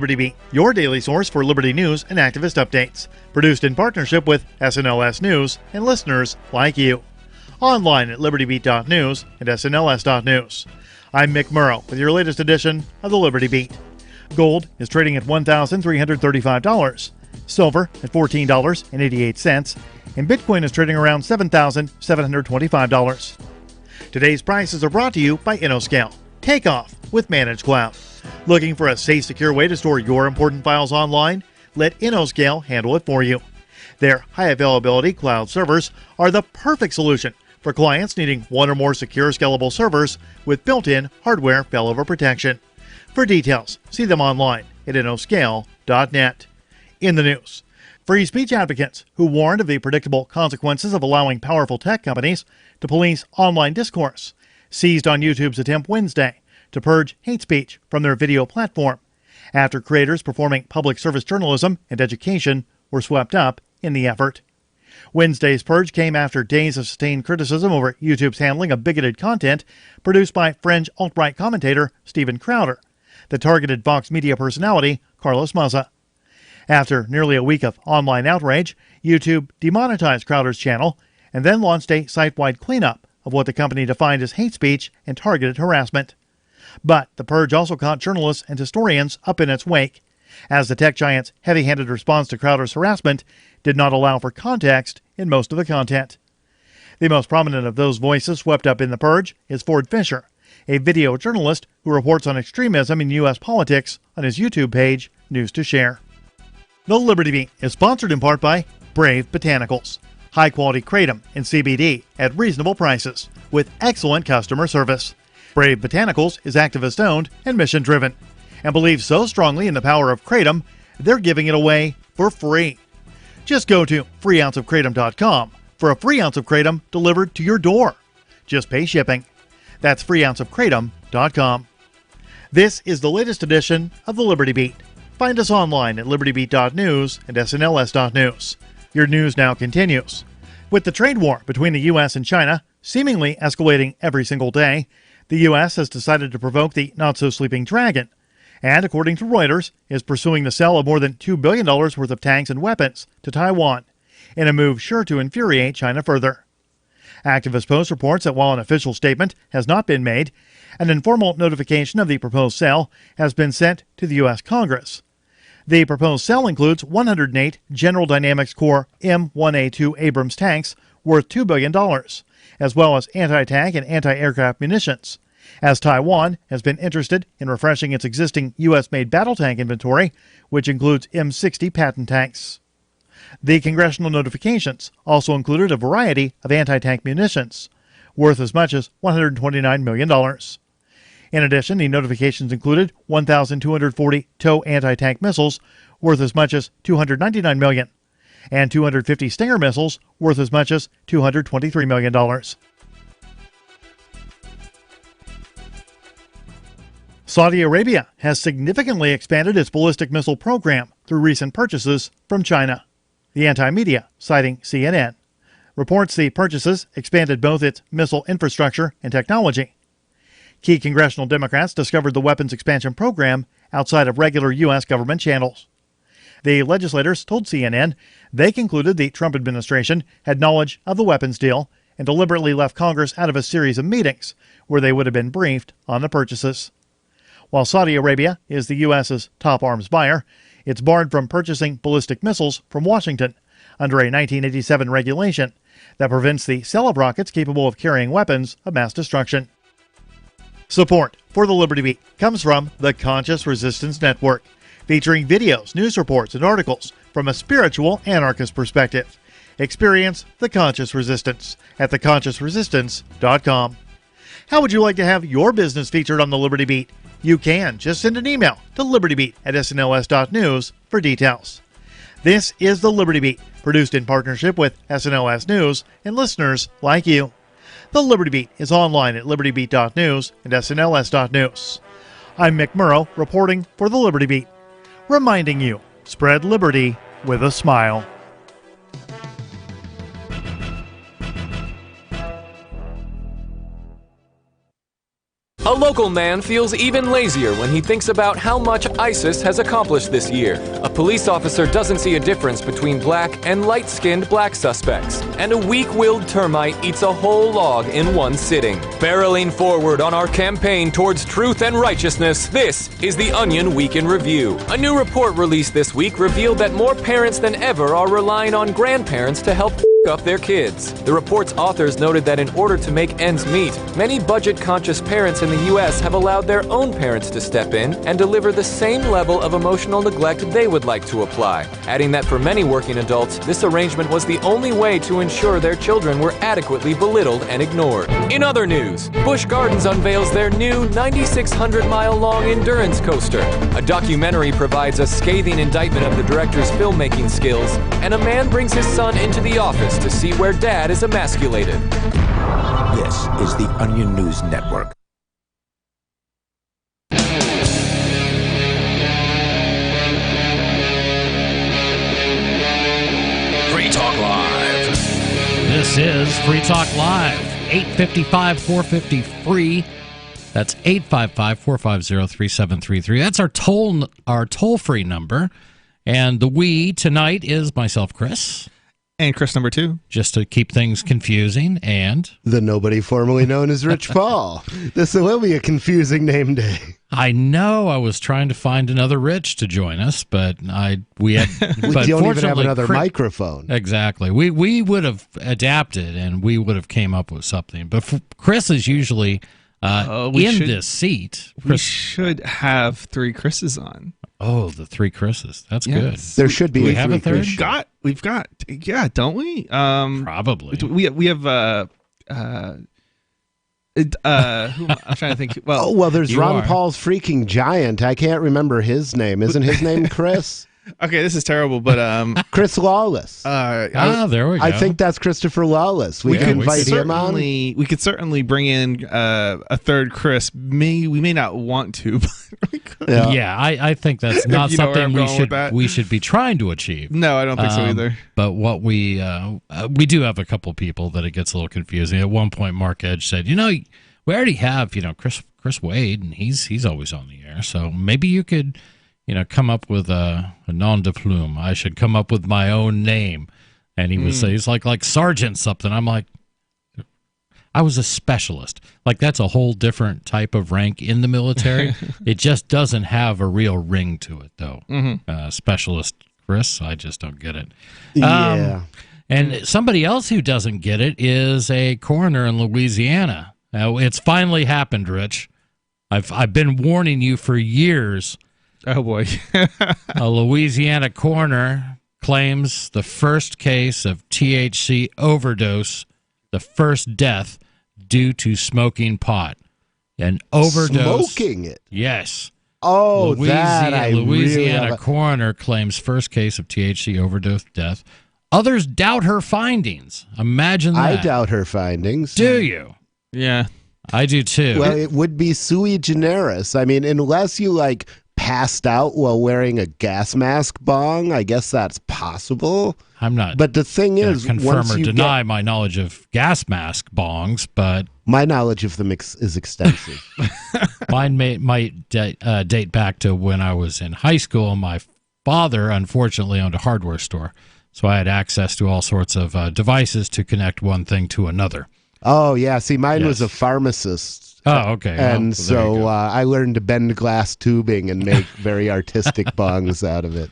Liberty Beat, your daily source for Liberty news and activist updates. Produced in partnership with SNLS News and listeners like you. Online at libertybeat.news and snls.news. I'm Mick Murrow with your latest edition of the Liberty Beat. Gold is trading at $1,335, silver at $14.88, and Bitcoin is trading around $7,725. Today's prices are brought to you by InnoScale. Take off with Managed Cloud. Looking for a safe, secure way to store your important files online? Let InnoScale handle it for you. Their high-availability cloud servers are the perfect solution for clients needing one or more secure, scalable servers with built-in hardware failover protection. For details, see them online at innoscale.net. In the news, free speech advocates who warned of the predictable consequences of allowing powerful tech companies to police online discourse seized on YouTube's attempt Wednesday to purge hate speech from their video platform after creators performing public service journalism and education were swept up in the effort. Wednesday's purge came after days of sustained criticism over YouTube's handling of bigoted content produced by fringe alt-right commentator Steven Crowder that targeted Vox Media personality Carlos Maza. After nearly a week of online outrage, YouTube demonetized Crowder's channel and then launched a site-wide cleanup of what the company defined as hate speech and targeted harassment. But the purge also caught journalists and historians up in its wake, as the tech giant's heavy-handed response to Crowder's harassment did not allow for context in most of the content. The most prominent of those voices swept up in the purge is Ford Fisher, a video journalist who reports on extremism in U.S. politics on his YouTube page, News to Share. The Liberty Beat is sponsored in part by Brave Botanicals, high-quality kratom and CBD at reasonable prices with excellent customer service. Brave Botanicals is activist-owned and mission-driven, and believes so strongly in the power of kratom, they're giving it away for free. Just go to freeounceofkratom.com for a free ounce of kratom delivered to your door. Just pay shipping. That's freeounceofkratom.com. This is the latest edition of the Liberty Beat. Find us online at libertybeat.news and snls.news. Your news now continues. With the trade war between the U.S. and China seemingly escalating every single day, the U.S. has decided to provoke the not-so-sleeping dragon, and according to Reuters, is pursuing the sale of more than $2 billion worth of tanks and weapons to Taiwan, in a move sure to infuriate China further. Activist Post reports that while an official statement has not been made, an informal notification of the proposed sale has been sent to the U.S. Congress. The proposed sale includes 108 General Dynamics Corps M1A2 Abrams tanks worth $2 billion, as well as anti-tank and anti-aircraft munitions, as Taiwan has been interested in refreshing its existing U.S.-made battle tank inventory, which includes M60 Patton tanks. The congressional notifications also included a variety of anti-tank munitions, worth as much as $129 million. In addition, the notifications included 1,240 TOW anti-tank missiles, worth as much as $299 million, and 250 Stinger missiles, worth as much as $223 million. Saudi Arabia has significantly expanded its ballistic missile program through recent purchases from China. The anti-media, citing CNN, reports the purchases expanded both its missile infrastructure and technology. Key congressional Democrats discovered the weapons expansion program outside of regular U.S. government channels. The legislators told CNN they concluded the Trump administration had knowledge of the weapons deal and deliberately left Congress out of a series of meetings where they would have been briefed on the purchases. While Saudi Arabia is the U.S.'s top arms buyer, it's barred from purchasing ballistic missiles from Washington under a 1987 regulation that prevents the sale of rockets capable of carrying weapons of mass destruction. Support for the Liberty Beat comes from the Conscious Resistance Network, featuring videos, news reports, and articles from a spiritual anarchist perspective. Experience the Conscious Resistance at theconsciousresistance.com. How would you like to have your business featured on the Liberty Beat? You can just send an email to libertybeat@snls.news for details. This is the Liberty Beat, produced in partnership with SNLS News and listeners like you. The Liberty Beat is online at libertybeat.news and snls.news. I'm Mick Murrow, reporting for the Liberty Beat, reminding you, spread liberty with a smile. local man feels even lazier when he thinks about how much ISIS has accomplished this year. A police officer doesn't see a difference between black and light-skinned black suspects, and a weak-willed termite eats a whole log in one sitting. Barreling forward on our campaign towards truth and righteousness, this is the Onion Week in Review. A new report released this week revealed that more parents than ever are relying on grandparents to help up their kids. The report's authors noted that in order to make ends meet, many budget-conscious parents in the U.S. have allowed their own parents to step in and deliver the same level of emotional neglect they would like to apply, adding that for many working adults, this arrangement was the only way to ensure their children were adequately belittled and ignored. In other news, Busch Gardens unveils their new 9,600-mile-long endurance coaster. A documentary provides a scathing indictment of the director's filmmaking skills, and a man brings his son into the office to see where dad is emasculated. This is the Onion News Network. Free Talk Live. This is Free Talk Live. 855-450-FREE. That's 855-450-3733. That's our toll-free number. And the we tonight is myself, Chris. And Chris number 2. Just to keep things confusing, and the nobody formerly known as Rich Paul. This will be a confusing name day. I know. I was trying to find another Rich to join us, but we don't even have another microphone. Exactly. We would have adapted, and we would have came up with something. But Chris is usually this seat. We should have 3 Chris's on. Oh, the 3 Chris's. That's good. There should be. Do we have a third? We've got. Yeah, don't we? Probably. We have. I'm trying to think. Well, there's Ron Paul's freaking giant. I can't remember his name. Isn't his name Chris? Okay, this is terrible, but Chris Lawless. There we go. I think that's Christopher Lawless. We can invite him on. We could certainly bring in a third Chris. We may not want to, but we could. Yeah, I think that's not something we should be trying to achieve. No, I don't think so either. But what we do have a couple people that it gets a little confusing. At one point, Mark Edge said, we already have Chris Wade, and he's always on the air. So maybe you could come up with a nom de plume. I should come up with my own name. And he would say, he's like Sergeant something. I'm like, I was a specialist. Like, that's a whole different type of rank in the military. It just doesn't have a real ring to it, though. Specialist Chris, I just don't get it. Yeah. And somebody else who doesn't get it is a coroner in Louisiana. It's finally happened, Rich. I've been warning you for years. Oh, boy. A Louisiana coroner claims the first case of THC overdose, the first death due to smoking pot. An overdose. Smoking it? Yes. Oh, Louisiana coroner claims first case of THC overdose death. Others doubt her findings. Imagine that. I doubt her findings. Do you? Yeah. I do, too. Well, it would be sui generis. I mean, unless you, passed out while wearing a gas mask bong, I guess that's possible. I'm not. But the thing is, confirm or deny my knowledge of gas mask bongs, but my knowledge of them is extensive. Mine might date back to when I was in high school. My father, unfortunately, owned a hardware store, so I had access to all sorts of devices to connect one thing to another. Oh yeah, see, mine was a pharmacist. Oh, okay. And so I learned to bend glass tubing and make very artistic bongs out of it.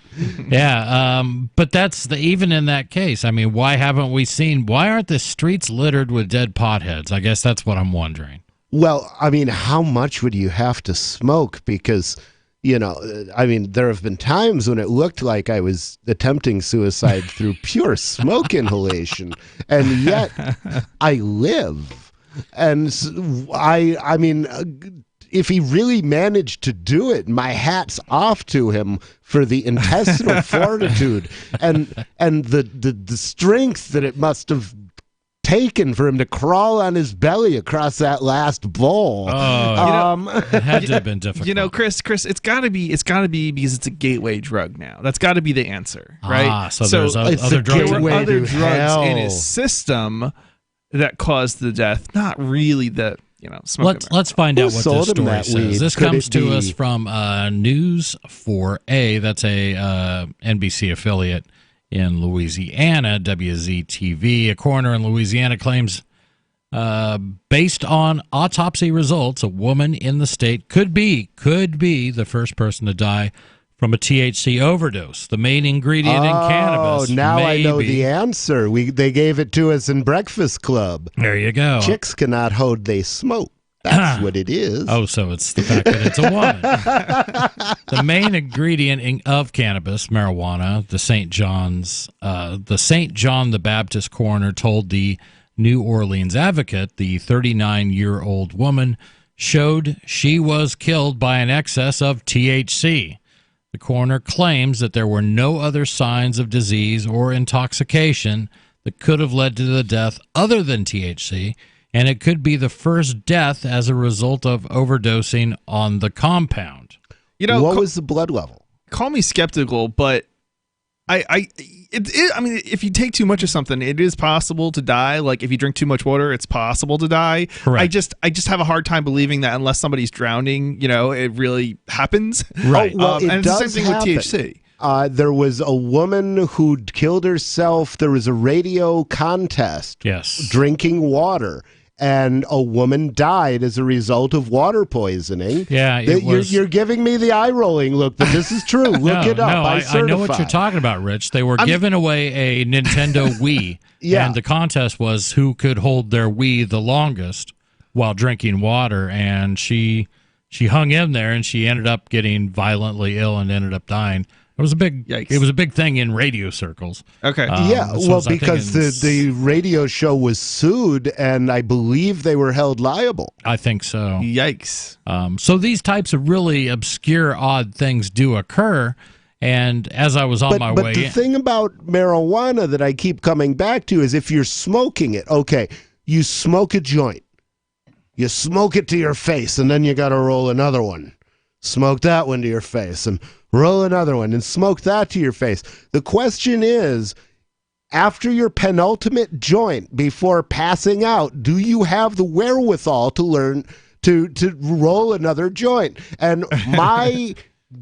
Yeah, but that's even in that case. I mean, why aren't the streets littered with dead potheads? I guess that's what I'm wondering. Well, I mean, how much would you have to smoke? Because, there have been times when it looked like I was attempting suicide through pure smoke inhalation, and yet I live. And I mean, if he really managed to do it, my hat's off to him for the intestinal fortitude and the strength that it must have taken for him to crawl on his belly across that last bowl. It had to have been difficult. Chris, it's got to be because it's a gateway drug now. That's got to be the answer, right? So there's other drugs. There were other drugs in his system that caused the death, not really the smoking. Let's find out what sold this him story that says. weed? This Could comes it to be- us from News 4A. That's a NBC affiliate in Louisiana, WZTV. A coroner in Louisiana claims, based on autopsy results, a woman in the state could be the first person to die from a THC overdose. The main ingredient in cannabis. Oh, now I know may be- the answer. They gave it to us in Breakfast Club. There you go. Chicks cannot hold they smoke. That's what it is. Oh, so it's the fact that it's a woman. The main ingredient of cannabis, marijuana, the St. John the Baptist coroner told the New Orleans Advocate the 39-year-old woman showed she was killed by an excess of THC. The coroner claims that there were no other signs of disease or intoxication that could have led to the death other than THC, and it could be the first death as a result of overdosing on the compound. What was the blood level? Call me skeptical, but I mean, if you take too much of something, it is possible to die. Like if you drink too much water, it's possible to die. Correct. I just have a hard time believing that unless somebody's drowning, it really happens. Right. Oh, well, it and it's the does same thing happen. with THC. There was a woman who'd killed herself. There was a radio contest. Yes. Drinking water. And a woman died as a result of water poisoning. Yeah, it was- You're giving me the eye-rolling look, but this is true. Look it up. I know what you're talking about, Rich. They were giving away a Nintendo Wii, Yeah. and the contest was who could hold their Wii the longest while drinking water, and she hung in there, and she ended up getting violently ill and ended up dying. It was a big Yikes. It was a big thing in radio circles. Okay. Yeah, this well, was, I think, because the radio show was sued, and I believe they were held liable. I think so. Yikes. So these types of really obscure, odd things do occur. And as I was on my But way the in, thing about marijuana that I keep coming back to is if you're smoking it, okay, you smoke a joint. You smoke it to your face, and then you got to roll another one. Smoke that one to your face, and roll another one, and smoke that to your face. The question is, after your penultimate joint, before passing out, do you have the wherewithal to learn to roll another joint? And my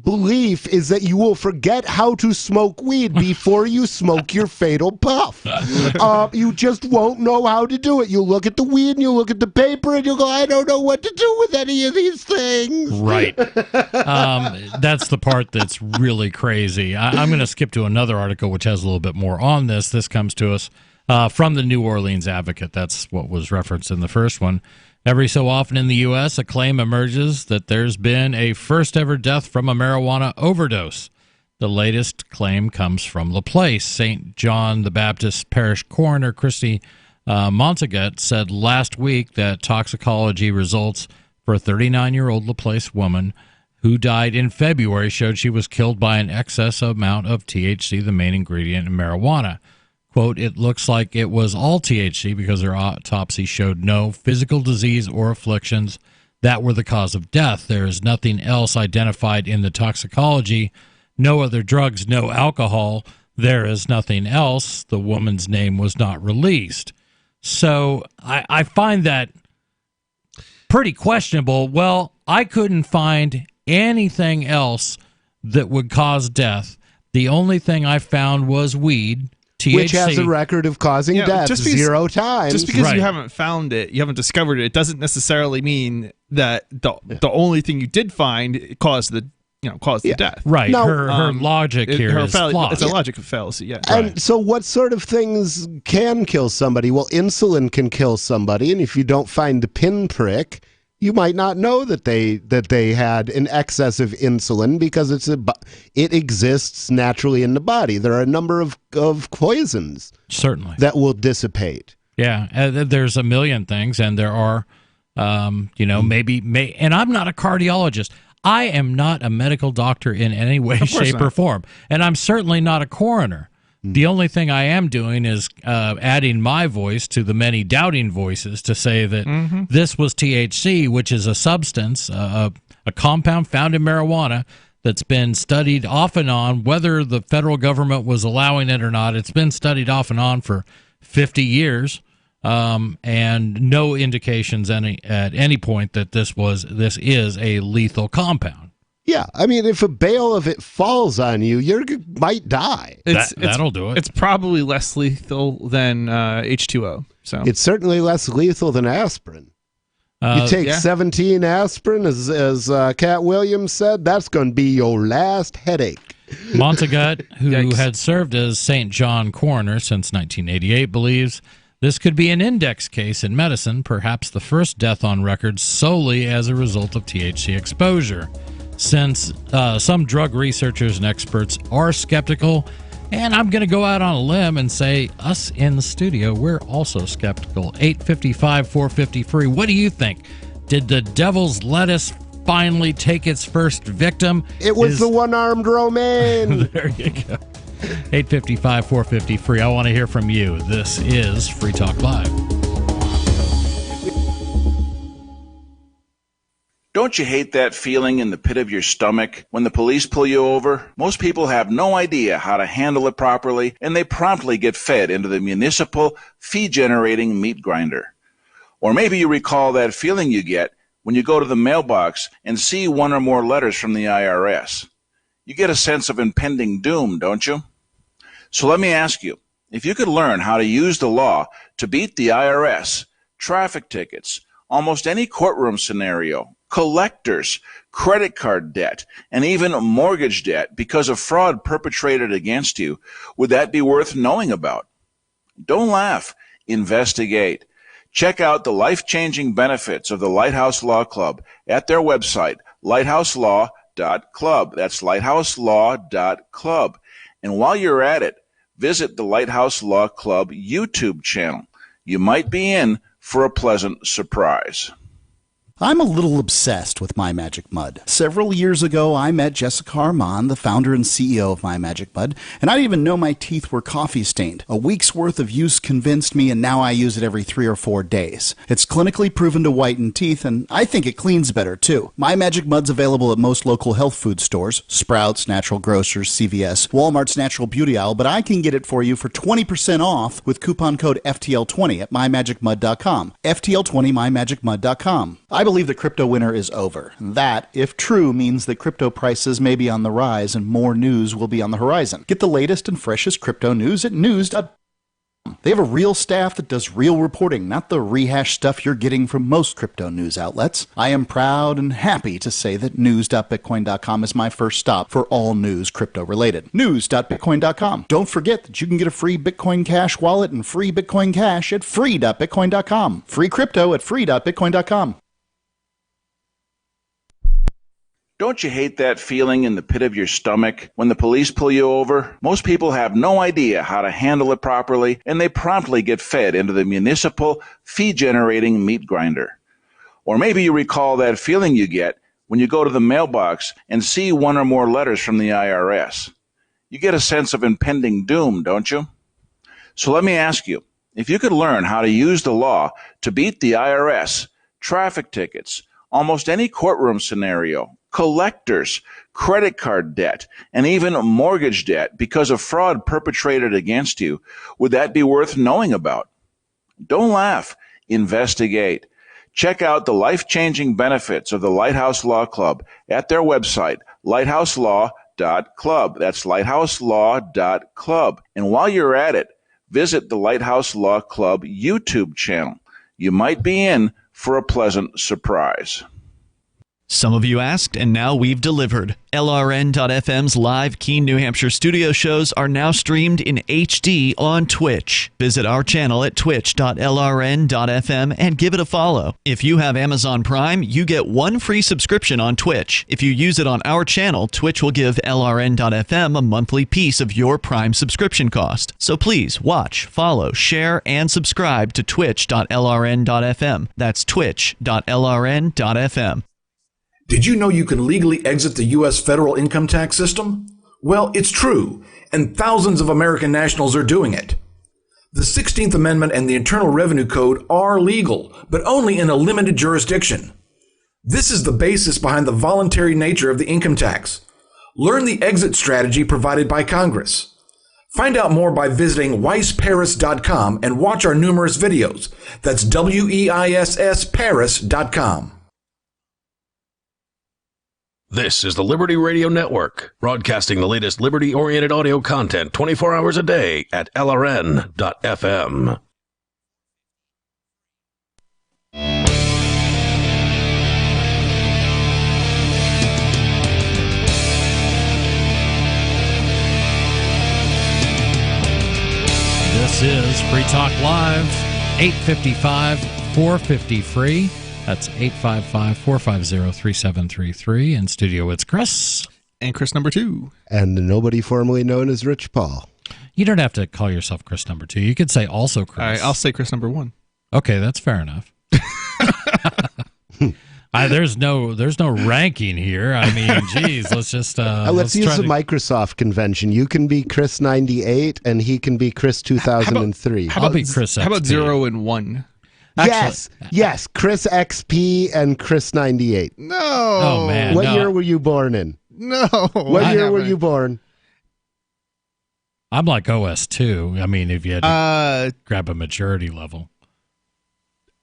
belief is that you will forget how to smoke weed before you smoke your fatal puff. You just won't know how to do it. You'll look at the weed and you'll look at the paper and you'll go, I don't know what to do with any of these things. right. That's the part that's really crazy. I'm going to skip to another article which has a little bit more on this. This comes to us from the New Orleans Advocate. That's what was referenced in the first one. Every so often in the U.S., a claim emerges that there's been a first-ever death from a marijuana overdose. The latest claim comes from LaPlace. St. John the Baptist Parish Coroner Christy Montagut said last week that toxicology results for a 39-year-old LaPlace woman who died in February showed she was killed by an excess amount of THC, the main ingredient in marijuana. Quote, it looks like it was all THC because her autopsy showed no physical disease or afflictions that were the cause of death. There is nothing else identified in the toxicology. No other drugs, no alcohol. There is nothing else. The woman's name was not released. So I find that pretty questionable. Well, I couldn't find anything else that would cause death. The only thing I found was weed. THC. Which has a record of causing death just because- 0 times. Just because Right. you haven't found it, you haven't discovered it, doesn't necessarily mean that the only thing you did find caused the death. Right. No, her logic here is flawed. It's a logic fallacy. Yeah. And so what sort of things can kill somebody? Well, insulin can kill somebody, and if you don't find the pinprick, you might not know that they had an excess of insulin because it exists naturally in the body. There are a number of poisons Certainly. that will dissipate. Yeah. There's a million things, and there are, maybe, and I'm not a cardiologist. I am not a medical doctor in any way, shape, or form, and I'm certainly not a coroner. The only thing I am doing is adding my voice to the many doubting voices to say that this was THC, which is a substance, a compound found in marijuana that's been studied off and on, whether the federal government was allowing it or not. It's been studied off and on for 50 years. and no indications at any point that this is a lethal compound. Yeah, I mean, if a bale of it falls on you, you might die. That'll do it. It's probably less lethal than H2O. So it's certainly less lethal than aspirin. You take 17 aspirin, as Cat Williams said, that's going to be your last headache. Montagut, who had served as St. John coroner since 1988, believes this could be an index case in medicine, perhaps the first death on record solely as a result of THC exposure. Since some drug researchers and experts are skeptical, and I'm going to go out on a limb and say us in the studio, we're also skeptical. 855-450 free. What do you think? Did the devil's lettuce finally take its first victim? It was the one-armed Romaine. There you go. 855-450 free. I want to hear from you. This is Free Talk Live. Don't you hate that feeling in the pit of your stomach when the police pull you over? Most people have no idea how to handle it properly, and they promptly get fed into the municipal fee-generating meat grinder. Or maybe you recall that feeling you get when you go to the mailbox and see one or more letters from the IRS. You get a sense of impending doom, don't you? So let me ask you, if you could learn how to use the law to beat the IRS, traffic tickets, almost any courtroom scenario, collectors, credit card debt, and even mortgage debt because of fraud perpetrated against you, would that be worth knowing about? Don't laugh. Investigate. Check out the life-changing benefits of the Lighthouse Law Club at their website, lighthouselaw.club. That's lighthouselaw.club. And while you're at it, visit the Lighthouse Law Club YouTube channel. You might be in for a pleasant surprise. I'm a little obsessed with My Magic Mud. Several years ago, I met Jessica Armand, the founder and CEO of My Magic Mud, and I didn't even know my teeth were coffee stained. A week's worth of use convinced me, and now I use it every 3 or 4 days. It's clinically proven to whiten teeth, and I think it cleans better, too. My Magic Mud's available at most local health food stores, Sprouts, Natural Grocers, CVS, Walmart's Natural Beauty Aisle, but I can get it for you for 20% off with coupon code FTL20 at mymagicmud.com. FTL20, mymagicmud.com. I believe the crypto winter is over. That, if true, means that crypto prices may be on the rise and more news will be on the horizon. Get the latest and freshest crypto news at news.com. They have a real staff that does real reporting, not the rehash stuff you're getting from most crypto news outlets. I am proud and happy to say that news.bitcoin.com is my first stop for all news crypto related. News.bitcoin.com. Don't forget that you can get a free Bitcoin Cash wallet and free Bitcoin Cash at free.bitcoin.com. Free crypto at free.bitcoin.com. Don't you hate that feeling in the pit of your stomach when the police pull you over? Most people have no idea how to handle it properly, and they promptly get fed into the municipal fee-generating meat grinder. Or maybe you recall that feeling you get when you go to the mailbox and see one or more letters from the IRS. You get a sense of impending doom, don't you? So let me ask you, if you could learn how to use the law to beat the IRS, traffic tickets, almost any courtroom scenario, collectors, credit card debt, and even mortgage debt because of fraud perpetrated against you, would that be worth knowing about? Don't laugh. Investigate. Check out the life-changing benefits of the Lighthouse Law Club at their website, lighthouselaw.club. That's lighthouselaw.club. And while you're at it, visit the Lighthouse Law Club YouTube channel. You might be in for a pleasant surprise. Some of you asked, and now we've delivered. LRN.FM's live Keene, New Hampshire studio shows are now streamed in HD on Twitch. Visit our channel at twitch.lrn.fm and give it a follow. If you have Amazon Prime, you get 1 free subscription on Twitch. If you use it on our channel, Twitch will give LRN.FM a monthly piece of your Prime subscription cost. So please watch, follow, share, and subscribe to twitch.lrn.fm. That's twitch.lrn.fm. Did you know you can legally exit the U.S. federal income tax system? Well, it's true, and thousands of American nationals are doing it. The 16th Amendment and the Internal Revenue Code are legal, but only in a limited jurisdiction. This is the basis behind the voluntary nature of the income tax. Learn the exit strategy provided by Congress. Find out more by visiting weissparis.com and watch our numerous videos. That's WEISS Paris.com. This is the Liberty Radio Network, broadcasting the latest liberty-oriented audio content 24 hours a day at LRN.FM. This is Free Talk Live, 855-450-FREE. That's 855-450-3733. In studio, it's Chris. And Chris number 2. And nobody formerly known as Rich Paul. You don't have to call yourself Chris number 2. You could say also Chris. All right, I'll say Chris number 1. Okay, that's fair enough. There's no ranking here. I mean, geez, let's just let's use the Microsoft convention. You can be Chris 98, and he can be Chris 2003. I'll be Chris XP. How about 0 and 1? Yes, Chris XP and Chris 98. No. Oh man. What year were you born in? No. What year were you born? I'm like OS 2. I mean, if you had to grab a maturity level.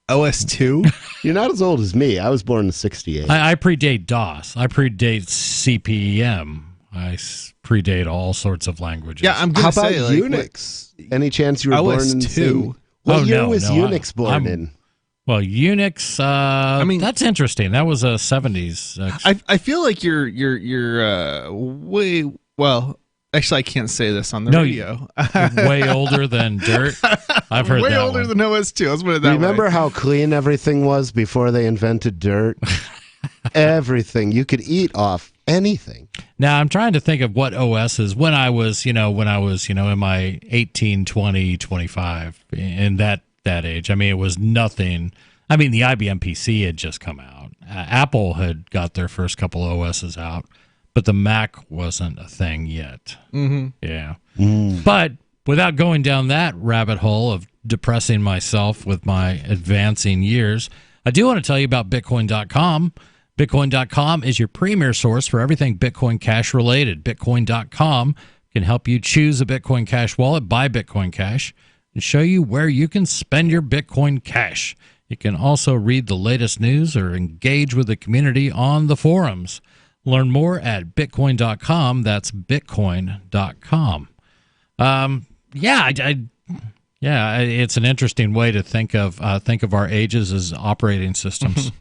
OS 2? You're not as old as me. I was born in 68. I predate DOS. I predate CPEM. I predate all sorts of languages. Yeah, I'm going to say how about Unix? Any chance you were born in OS2? What year was Unix born in? Well, Unix. I mean, that's interesting. That was a 70s. I feel like you're way well. Actually, I can't say this on the radio. Way older than dirt. I've heard way that older one. than OS2. Let's put it that Remember how clean everything was before they invented dirt? Everything. You could eat off anything. Now, I'm trying to think of what OS is when I was in my 18, 20, 25, in that age. I mean, it was nothing. I mean, the IBM PC had just come out. Apple had got their first couple OSs out, but the Mac wasn't a thing yet. Mm-hmm. Yeah. But without going down that rabbit hole of depressing myself with my advancing years, I do want to tell you about Bitcoin.com. Bitcoin.com is your premier source for everything Bitcoin Cash related. Bitcoin.com can help you choose a Bitcoin Cash wallet, buy Bitcoin Cash, and show you where you can spend your Bitcoin Cash. You can also read the latest news or engage with the community on the forums. Learn more at Bitcoin.com. That's Bitcoin.com. It's an interesting way to think of our ages as operating systems.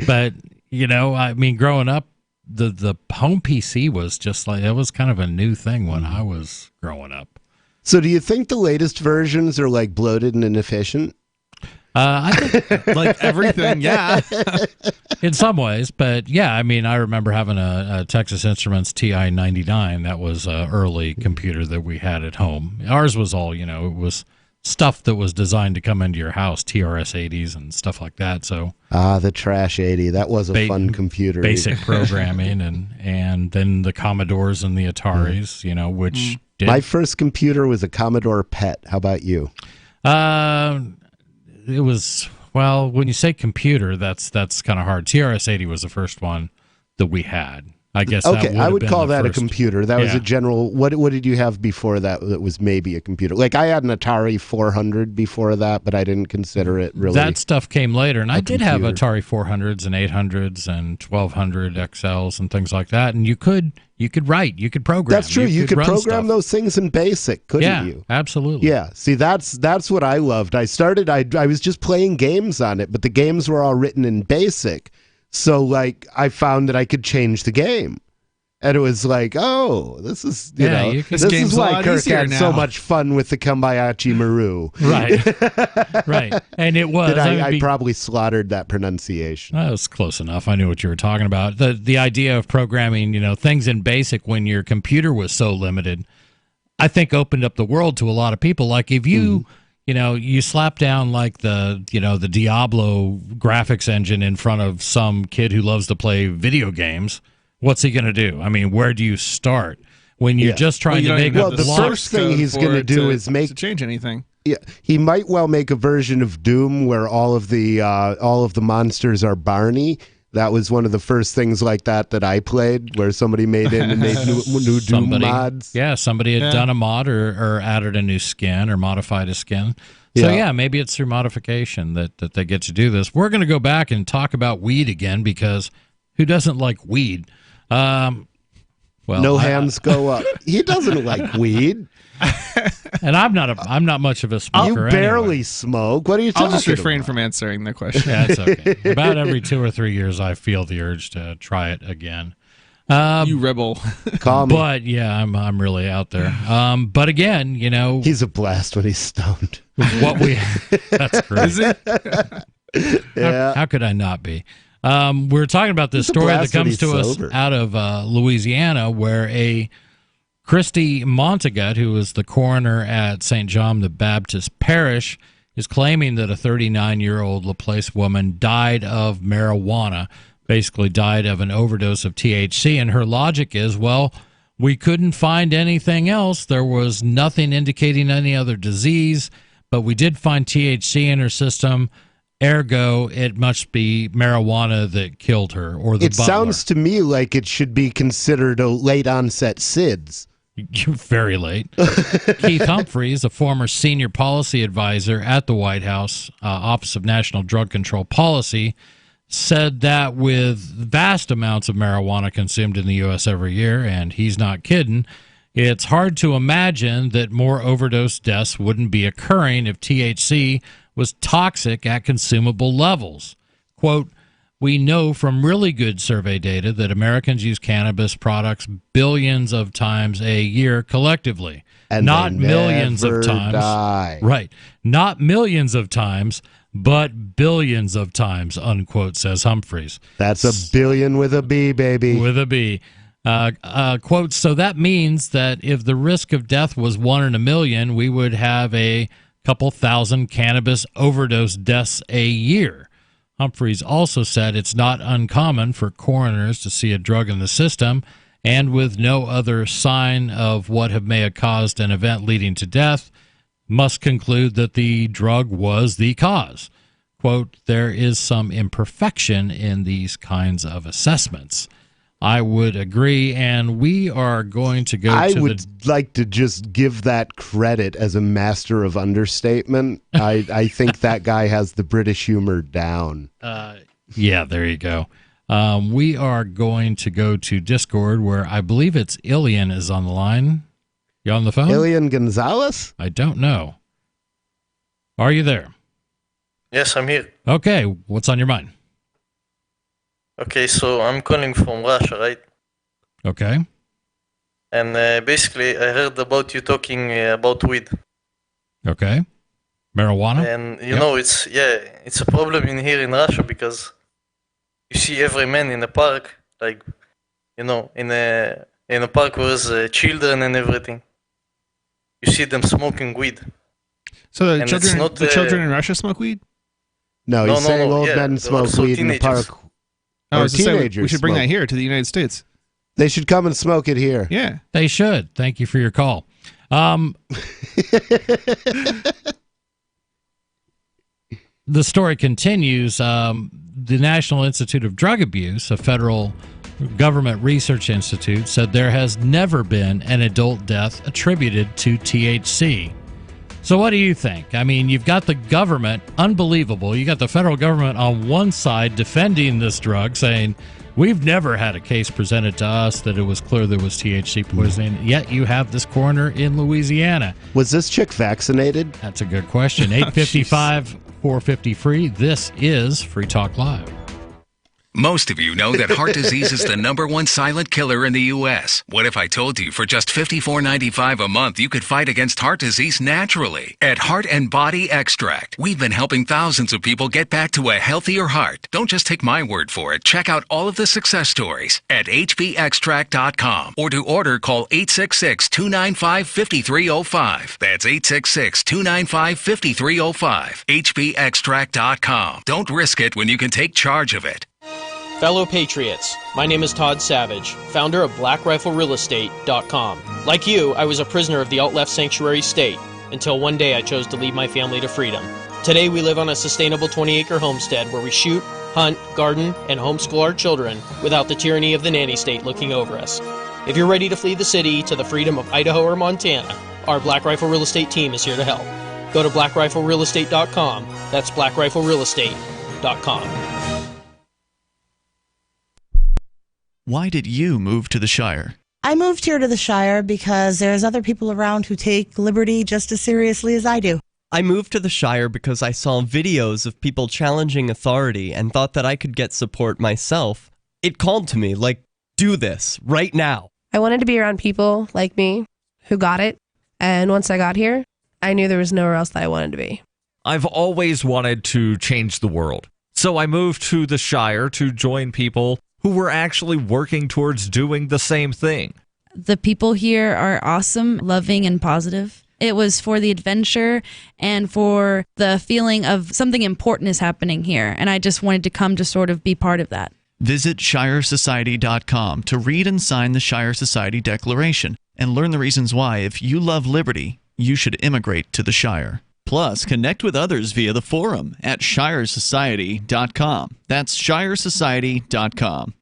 But I mean, growing up, the home PC was just like, it was kind of a new thing when I was growing up. So, do you think the latest versions are like bloated and inefficient? I think like everything, yeah. In some ways, but yeah, I mean, I remember having a Texas Instruments TI-99. That was an early computer that we had at home. Ours was all, it was stuff that was designed to come into your house, TRS-80s and stuff like that. So the Trash 80, that was a fun computer. Basic programming and then the Commodores and the Ataris, which did. My first computer was a Commodore PET. How about you? It was, well, when you say computer, that's kind of hard. TRS-80 was the first one that we had. I guess. Okay, I would call that a computer. That was a general. What did you have before that? That was maybe a computer. Like I had an Atari 400 before that, but I didn't consider it really. That stuff came later, and I did have Atari 400s and 800s and 1200 XLs and things like that. And you could write, you could program. That's true. You could program stuff. Those things in BASIC, couldn't you? Yeah, absolutely. Yeah. See, that's what I loved. I was just playing games on it, but the games were all written in BASIC. So, like, I found that I could change the game. And it was like, oh, this is, this is why Kirk had so much fun with the Kambayachi Maru. Right. Right. And it was. I probably slaughtered that pronunciation. That was close enough. I knew what you were talking about. The idea of programming, things in BASIC when your computer was so limited, I think opened up the world to a lot of people. Like if you... you slap down like the Diablo graphics engine in front of some kid who loves to play video games. What's he going to do? I mean, where do you start when you're just trying to make the first thing he's going to do is to change anything. Yeah, he might well make a version of Doom where all of the monsters are Barney. That was one of the first things like that I played, where somebody made new Doom mods. Yeah, somebody had done a mod or added a new skin or modified a skin. So yeah, maybe it's through modification that they get to do this. We're going to go back and talk about weed again, because who doesn't like weed? Well, no hands go up. He doesn't like weed. And I'm not much of a smoker. You barely smoke. What are you talking about? I'll just refrain from answering the question. Yeah, it's okay. About every 2 or 3 years, I feel the urge to try it again. You rebel. Call me. But yeah, I'm really out there. But again, he's a blast when he's stoned. That's great. Is it? Yeah. How could I not be? We're talking about this story that comes to us out of Louisiana, where a Christy Montagut, who was the coroner at St. John the Baptist Parish, is claiming that a 39-year-old Laplace woman died of marijuana, basically died of an overdose of THC. And her logic is, well, we couldn't find anything else. There was nothing indicating any other disease, but we did find THC in her system. Ergo, it must be marijuana that killed her, or the butler. It sounds to me like it should be considered a late-onset SIDS. Very late. Keith Humphreys, a former senior policy advisor at the White House Office of National Drug Control Policy, said that with vast amounts of marijuana consumed in the U.S. every year, and he's not kidding, it's hard to imagine that more overdose deaths wouldn't be occurring if THC was toxic at consumable levels. Quote, "We know from really good survey data that Americans use cannabis products billions of times a year collectively. And not they millions never of times. die. Right. Not millions of times, but billions of times," unquote, says Humphreys. That's a billion with a B, baby. With a B. Quote, "So that means that if the risk of death was 1 in a million, we would have a couple thousand cannabis overdose deaths a year." Humphreys also said it's not uncommon for coroners to see a drug in the system and with no other sign of what may have caused an event leading to death, must conclude that the drug was the cause. Quote, "There is some imperfection in these kinds of assessments." I would agree, and we are going to go I to would like to just give that credit as a master of understatement. I think that guy has the British humor down. Yeah, there you go. We are going to go to Discord, where I believe it's Ilian is on the line. You on the phone? Ilian Gonzalez? I don't know. Are you there? Yes, I'm here. Okay, what's on your mind? Okay, so I'm calling from Russia, right? Okay. And basically, I heard about you talking about weed. Okay. Marijuana? And you know, it's a problem in here in Russia, because you see every man in the park, like, in a park where there's children and everything. You see them smoking weed. So the children in Russia smoke weed? No, he's saying old men smoke weed in the park. Or teenagers. We should bring that here to the United States. They should come and smoke it here. Yeah. They should. Thank you for your call. The story continues. The National Institute of Drug Abuse, a federal government research institute, said there has never been an adult death attributed to THC. So what do you think? I mean, you've got the government, unbelievable. You got the federal government on one side defending this drug, saying, we've never had a case presented to us that it was clear there was THC poisoning, yet you have this coroner in Louisiana. Was this chick vaccinated? That's a good question. 855-450-FREE. This is Free Talk Live. Most of you know that heart disease is the #1 silent killer in the U.S. What if I told you for just $54.95 a month you could fight against heart disease naturally? At Heart and Body Extract, we've been helping thousands of people get back to a healthier heart. Don't just take my word for it. Check out all of the success stories at hbextract.com, or to order, call 866-295-5305. That's 866-295-5305. hbextract.com. Don't risk it when you can take charge of it. Fellow Patriots, my name is Todd Savage, founder of BlackRifleRealEstate.com. Like you, I was a prisoner of the alt-left sanctuary state, until one day I chose to lead my family to freedom. Today we live on a sustainable 20-acre homestead where we shoot, hunt, garden, and homeschool our children without the tyranny of the nanny state looking over us. If you're ready to flee the city to the freedom of Idaho or Montana, our Black Rifle Real Estate team is here to help. Go to blackriflerealestate.com. That's blackriflerealestate.com. Why did you move to the Shire? I moved here to the Shire because there's other people around who take liberty just as seriously as I do. I moved to the Shire because I saw videos of people challenging authority and thought that I could get support myself. It called to me, like, do this, right now. I wanted to be around people like me who got it, and once I got here, I knew there was nowhere else that I wanted to be. I've always wanted to change the world, so I moved to the Shire to join people who were actually working towards doing the same thing. The people here are awesome, loving, and positive. It was for the adventure and for the feeling of something important is happening here. And I just wanted to come to sort of be part of that. Visit ShireSociety.com to read and sign the Shire Society Declaration and learn the reasons why, if you love liberty, you should immigrate to the Shire. Plus, connect with others via the forum at ShireSociety.com. That's ShireSociety.com.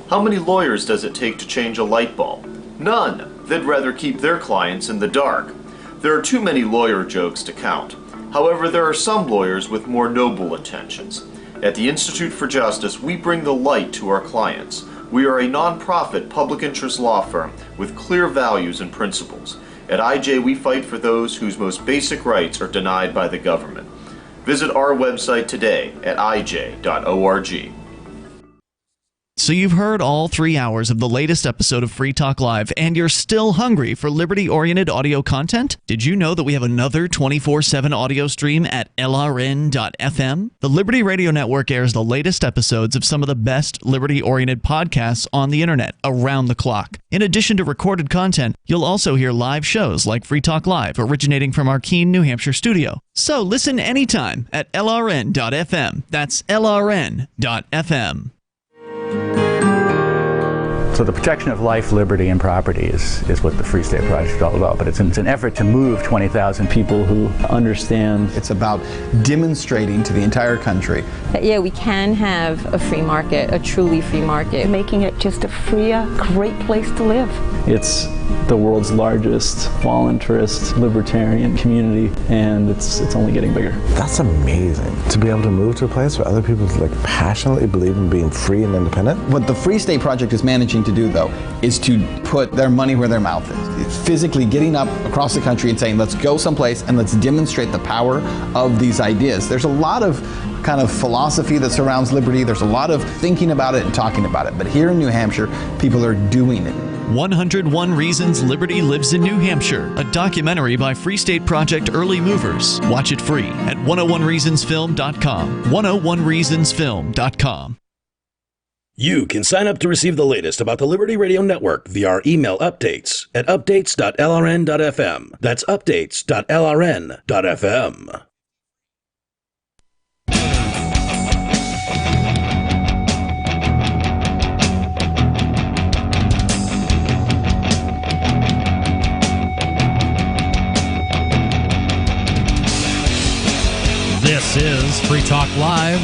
How many lawyers does it take to change a light bulb? None. They'd rather keep their clients in the dark. There are too many lawyer jokes to count. However, there are some lawyers with more noble intentions. At the Institute for Justice, we bring the light to our clients. We are a non-profit public interest law firm with clear values and principles. At IJ, we fight for those whose most basic rights are denied by the government. Visit our website today at ij.org. So you've heard all 3 hours of the latest episode of Free Talk Live, and you're still hungry for liberty-oriented audio content? Did you know that we have another 24/7 audio stream at LRN.FM? The Liberty Radio Network airs the latest episodes of some of the best liberty-oriented podcasts on the internet around the clock. In addition to recorded content, you'll also hear live shows like Free Talk Live, originating from our Keene, New Hampshire studio. So listen anytime at LRN.FM. That's LRN.FM. So the protection of life, liberty, and property is what the Free State Project is all about. But it's an effort to move 20,000 people who understand. It's about demonstrating to the entire country that, yeah, we can have a free market, a truly free market. Making it just a freer, great place to live. It's the world's largest voluntarist libertarian community, and it's only getting bigger. That's amazing, to be able to move to a place where other people passionately believe in being free and independent. What the Free State Project is managing to do, though, is to put their money where their mouth is. It's physically getting up across the country and saying, let's go someplace and let's demonstrate the power of these ideas. There's a lot of kind of philosophy that surrounds liberty. There's a lot of thinking about it and talking about it. But here in New Hampshire, people are doing it. 101 Reasons Liberty Lives in New Hampshire, a documentary by Free State Project Early Movers. Watch it free at 101reasonsfilm.com. 101reasonsfilm.com. You can sign up to receive the latest about the Liberty Radio Network via our email updates at updates.lrn.fm. That's updates.lrn.fm. This is Free Talk Live,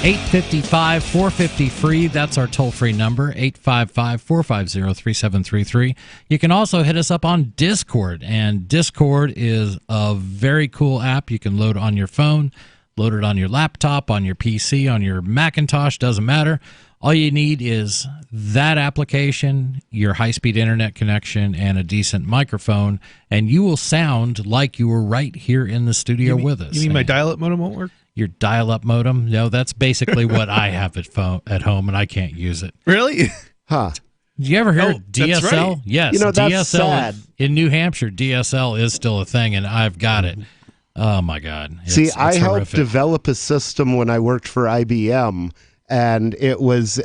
855-450-FREE. That's our toll-free number, 855-450-3733. You can also hit us up on Discord, and Discord is a very cool app you can load on your phone, load it on your laptop, on your PC, on your Macintosh, doesn't matter. All you need is that application, your high-speed internet connection, and a decent microphone, and you will sound like you were right here in the studio with us. You mean my dial-up modem won't work? Your dial-up modem? No, that's basically what I have at home, and I can't use it. Really? Huh. Did you ever hear DSL? That's right. Yes, that's DSL sad. in New Hampshire, DSL is still a thing, and I've got it. Oh, my God. It's I helped horrific. develop a system when I worked for IBM, and it was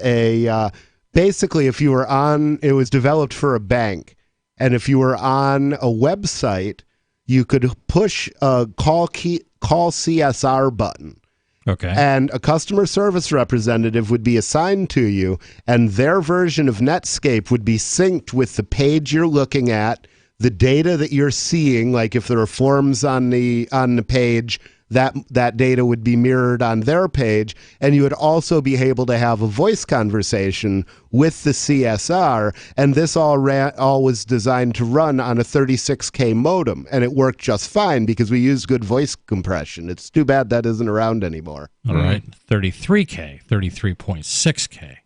basically if you were on, it was developed for a bank, and if you were on a website, you could push a call CSR button. Okay. And a customer service representative would be assigned to you, and their version of Netscape would be synced with the page you're looking at, the data that you're seeing, like if there are forms on the page, that data would be mirrored on their page, and you would also be able to have a voice conversation with the CSR. And this all was designed to run on a 36K modem, and it worked just fine because we used good voice compression. It's too bad that isn't around anymore. All right, 33K, 33.6K.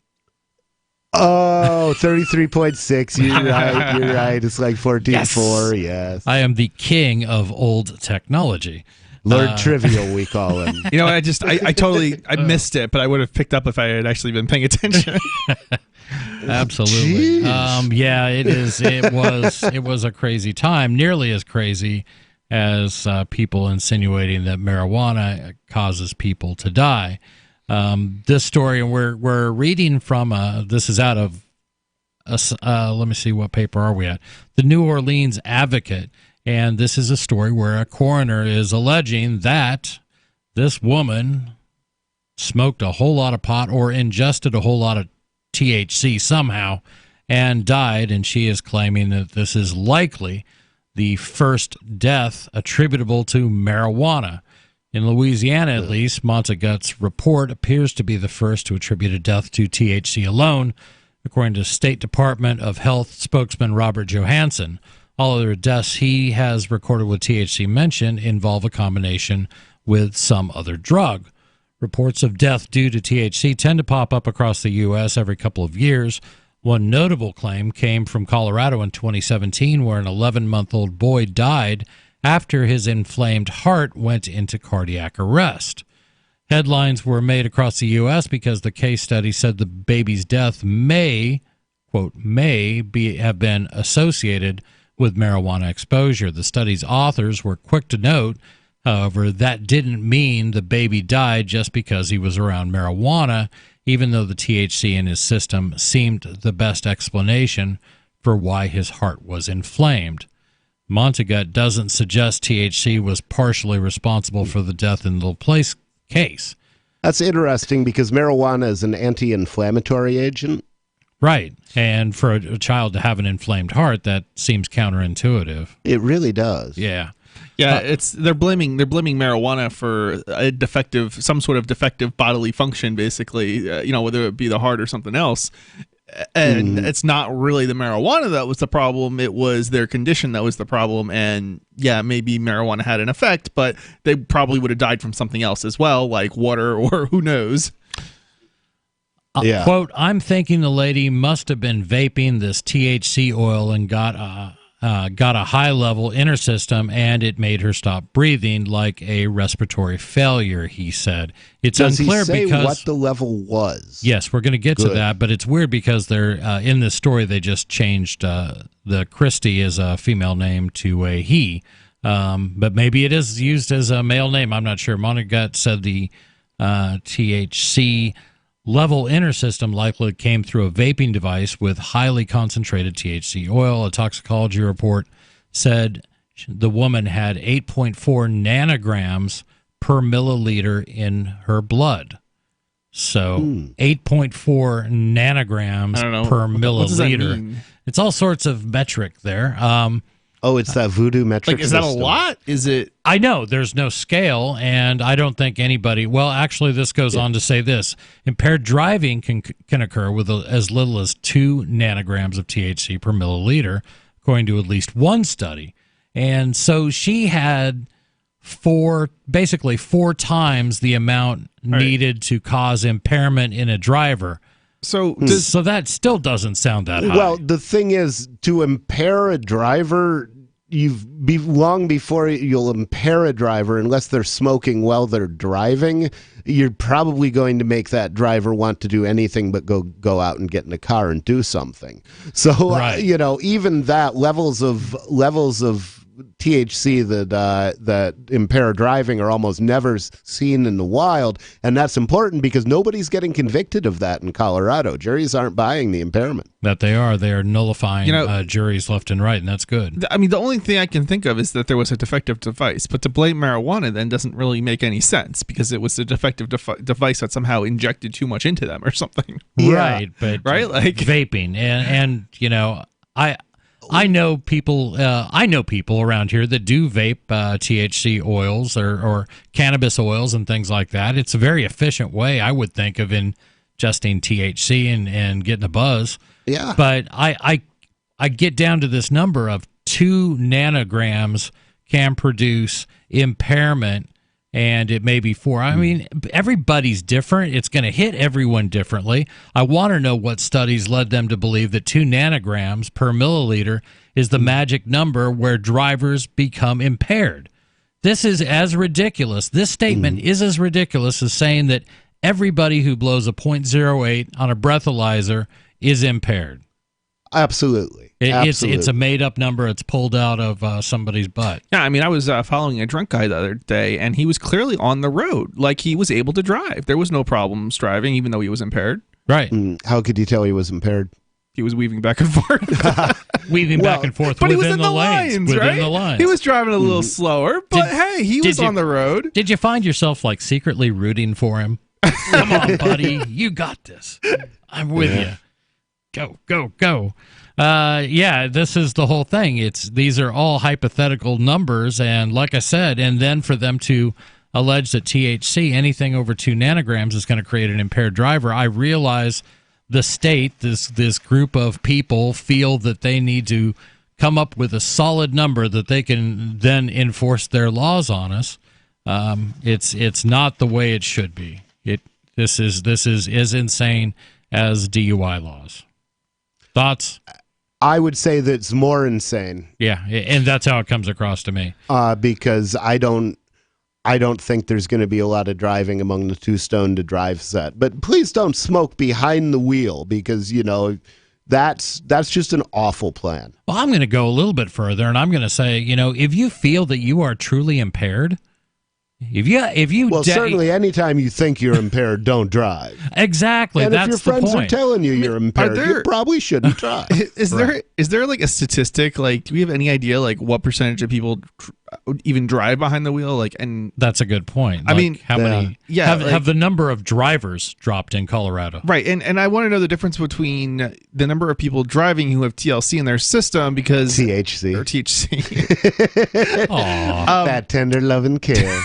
Oh, 33.6. You're right. It's like 14.4. Yes. I am the king of old technology. Lord Trivial, we call him. You know, I totally missed it, but I would have picked up if I had actually been paying attention. Absolutely. Yeah, it is. It was a crazy time, nearly as crazy as people insinuating that marijuana causes people to die. This story, and we're reading from this is out of let me see, what paper are we at? The New Orleans Advocate, and this is a story where a coroner is alleging that this woman smoked a whole lot of pot or ingested a whole lot of THC somehow and died, and she is claiming that this is likely the first death attributable to marijuana. In Louisiana, at least, Montagut's report appears to be the first to attribute a death to THC alone, according to State Department of Health spokesman Robert Johansson. All other deaths he has recorded with THC mentioned involve a combination with some other drug. Reports of death due to THC tend to pop up across the U.S. every couple of years. One notable claim came from Colorado in 2017, where an 11-month-old boy died after his inflamed heart went into cardiac arrest. Headlines were made across the U.S. because the case study said the baby's death may, quote, have been associated with marijuana exposure. The study's authors were quick to note, however, that didn't mean the baby died just because he was around marijuana, even though the THC in his system seemed the best explanation for why his heart was inflamed. Montagut doesn't suggest THC was partially responsible for the death in the Place case. That's interesting because marijuana is an anti-inflammatory agent. Right. And for a child to have an inflamed heart, that seems counterintuitive. It really does. Yeah. Yeah, they're blaming marijuana for some sort of defective bodily function, basically, whether it be the heart or something else. And it's not really the marijuana that was the problem. It was their condition that was the problem. And yeah, maybe marijuana had an effect, but they probably would have died from something else as well, like water or who knows. Quote, I'm thinking the lady must have been vaping this THC oil and got a high level in her system, and it made her stop breathing like a respiratory failure, he said. It's unclear he say because what the level was. Yes, we're going to get to that, but it's weird because they're in this story they just changed the Christie as a female name to a he, but maybe it is used as a male name. I'm not sure. Montagut said the THC level in her system likely came through a vaping device with highly concentrated THC oil. A toxicology report said the woman had 8.4 nanograms per milliliter in her blood. So 8.4 nanograms per milliliter. What does that mean? It's all sorts of metric there. It's that voodoo metric. Is that a lot? Is it? I know there's no scale, and I don't think anybody. Well, actually, this goes on to say this: impaired driving can occur with as little as 2 nanograms of THC per milliliter, according to at least one study. And so she had basically four times the amount needed to cause impairment in a driver. So that still doesn't sound that high. Well, the thing is, to impair a driver, long before you'll impair a driver, unless they're smoking while they're driving, you're probably going to make that driver want to do anything but go out and get in a car and do something. So, even that levels of THC that impair driving are almost never seen in the wild, and that's important because nobody's getting convicted of that in Colorado. Juries aren't buying the impairment. That they are nullifying juries left and right, and that's good. I mean, the only thing I can think of is that there was a defective device, but to blame marijuana then doesn't really make any sense because it was a defective device that somehow injected too much into them or something. Right, but like vaping and I know people. I know people around here that do vape THC oils or cannabis oils and things like that. It's a very efficient way, I would think, of ingesting THC and getting a buzz. Yeah. But I get down to this number of 2 nanograms can produce impairment, and it may be 4. I mean, everybody's different. It's going to hit everyone differently. I want to know what studies led them to believe that 2 nanograms per milliliter is the magic number where drivers become impaired. This is as ridiculous. This statement is as ridiculous as saying that everybody who blows a .08 on a breathalyzer is impaired. Absolutely. It's a made-up number. It's pulled out of somebody's butt. Yeah, I mean, I was following a drunk guy the other day, and he was clearly on the road. Like, he was able to drive. There was no problems driving, even though he was impaired. Right. How could you tell he was impaired? He was weaving back and forth. Weaving back and forth but within he was in the lanes. right? Within the lines. He was driving a little slower, but hey, he was on the road. Did you find yourself, like, secretly rooting for him? Come on, buddy. You got this. I'm with you. Go, go, go. Yeah, this is the whole thing. These are all hypothetical numbers, and like I said, and then for them to allege that THC, anything over 2 nanograms, is going to create an impaired driver, I realize the state, this group of people, feel that they need to come up with a solid number that they can then enforce their laws on us. It's not the way it should be. This is as insane as DUI laws. Thoughts? I would say that it's more insane. Yeah, and that's how it comes across to me. Because I don't think there's going to be a lot of driving among the 2 stone to drive set. But please don't smoke behind the wheel, because that's just an awful plan. Well, I'm going to go a little bit further, and I'm going to say, if you feel that you are truly impaired, certainly anytime you think you're impaired, don't drive. Exactly. And that's if your friends the are point. telling you you're impaired, you probably shouldn't drive. Is there like a statistic? Like, do we have any idea like what percentage of people even drive behind the wheel? Like, and that's a good point. I mean, how many? Yeah, have the number of drivers dropped in Colorado? Right, and I want to know the difference between the number of people driving who have TLC in their system because THC or THC, that tender love and care,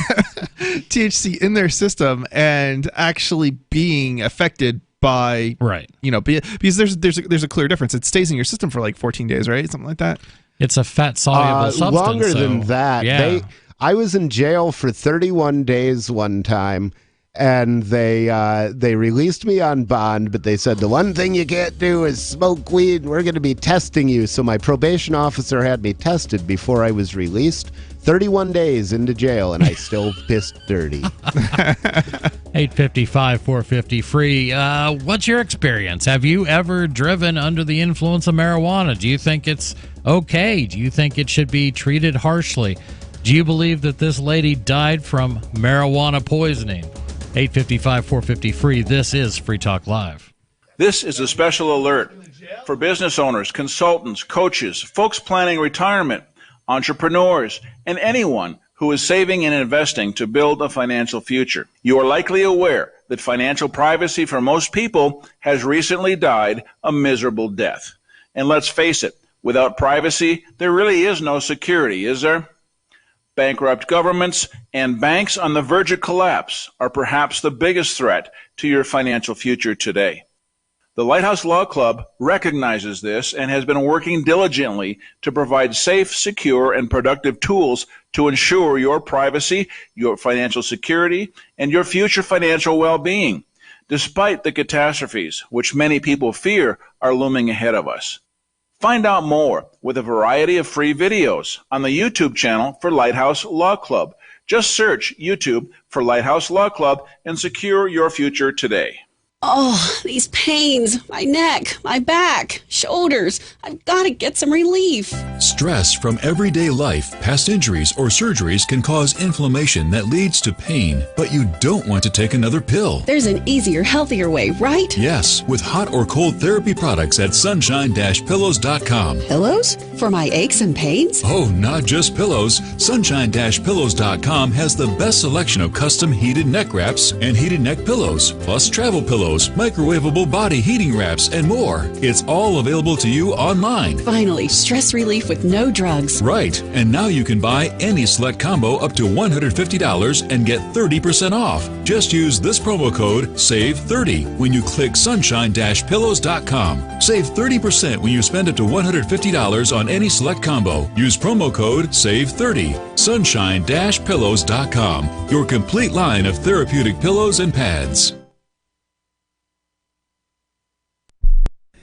THC in their system, and actually being affected by because there's a clear difference. It stays in your system for like 14 days, right? Something like that. It's a fat soluble substance. Longer than that. Yeah. I was in jail for 31 days one time, and they released me on bond, but they said the one thing you can't do is smoke weed. We're going to be testing you. So my probation officer had me tested before I was released. 31 days into jail, and I still pissed dirty. 855-450-FREE. What's your experience? Have you ever driven under the influence of marijuana? Do you think it's okay? Do you think it should be treated harshly? Do you believe that this lady died from marijuana poisoning? 855-450-FREE. This is Free Talk Live. This is a special alert for business owners, consultants, coaches, folks planning retirement, entrepreneurs, and anyone who is saving and investing to build a financial future. You are likely aware that financial privacy for most people has recently died a miserable death. And let's face it, without privacy, there really is no security, is there? Bankrupt governments and banks on the verge of collapse are perhaps the biggest threat to your financial future today. The Lighthouse Law Club recognizes this and has been working diligently to provide safe, secure, and productive tools to ensure your privacy, your financial security, and your future financial well-being, despite the catastrophes which many people fear are looming ahead of us. Find out more with a variety of free videos on the YouTube channel for Lighthouse Law Club. Just search YouTube for Lighthouse Law Club and secure your future today. Oh, these pains, my neck, my back, shoulders. I've got to get some relief. Stress from everyday life, past injuries, or surgeries can cause inflammation that leads to pain, but you don't want to take another pill. There's an easier, healthier way, right? Yes, with hot or cold therapy products at sunshine-pillows.com. Pillows? For my aches and pains? Oh, not just pillows. Sunshine-pillows.com has the best selection of custom heated neck wraps and heated neck pillows, plus travel pillows pillows, microwavable body heating wraps, and more. It's all available to you online. Finally, stress relief with no drugs. Right, and now you can buy any select combo up to $150 and get 30% off. Just use this promo code SAVE30 when you click sunshine-pillows.com. Save 30% when you spend up to $150 on any select combo. Use promo code SAVE30. Sunshine-pillows.com. Your complete line of therapeutic pillows and pads.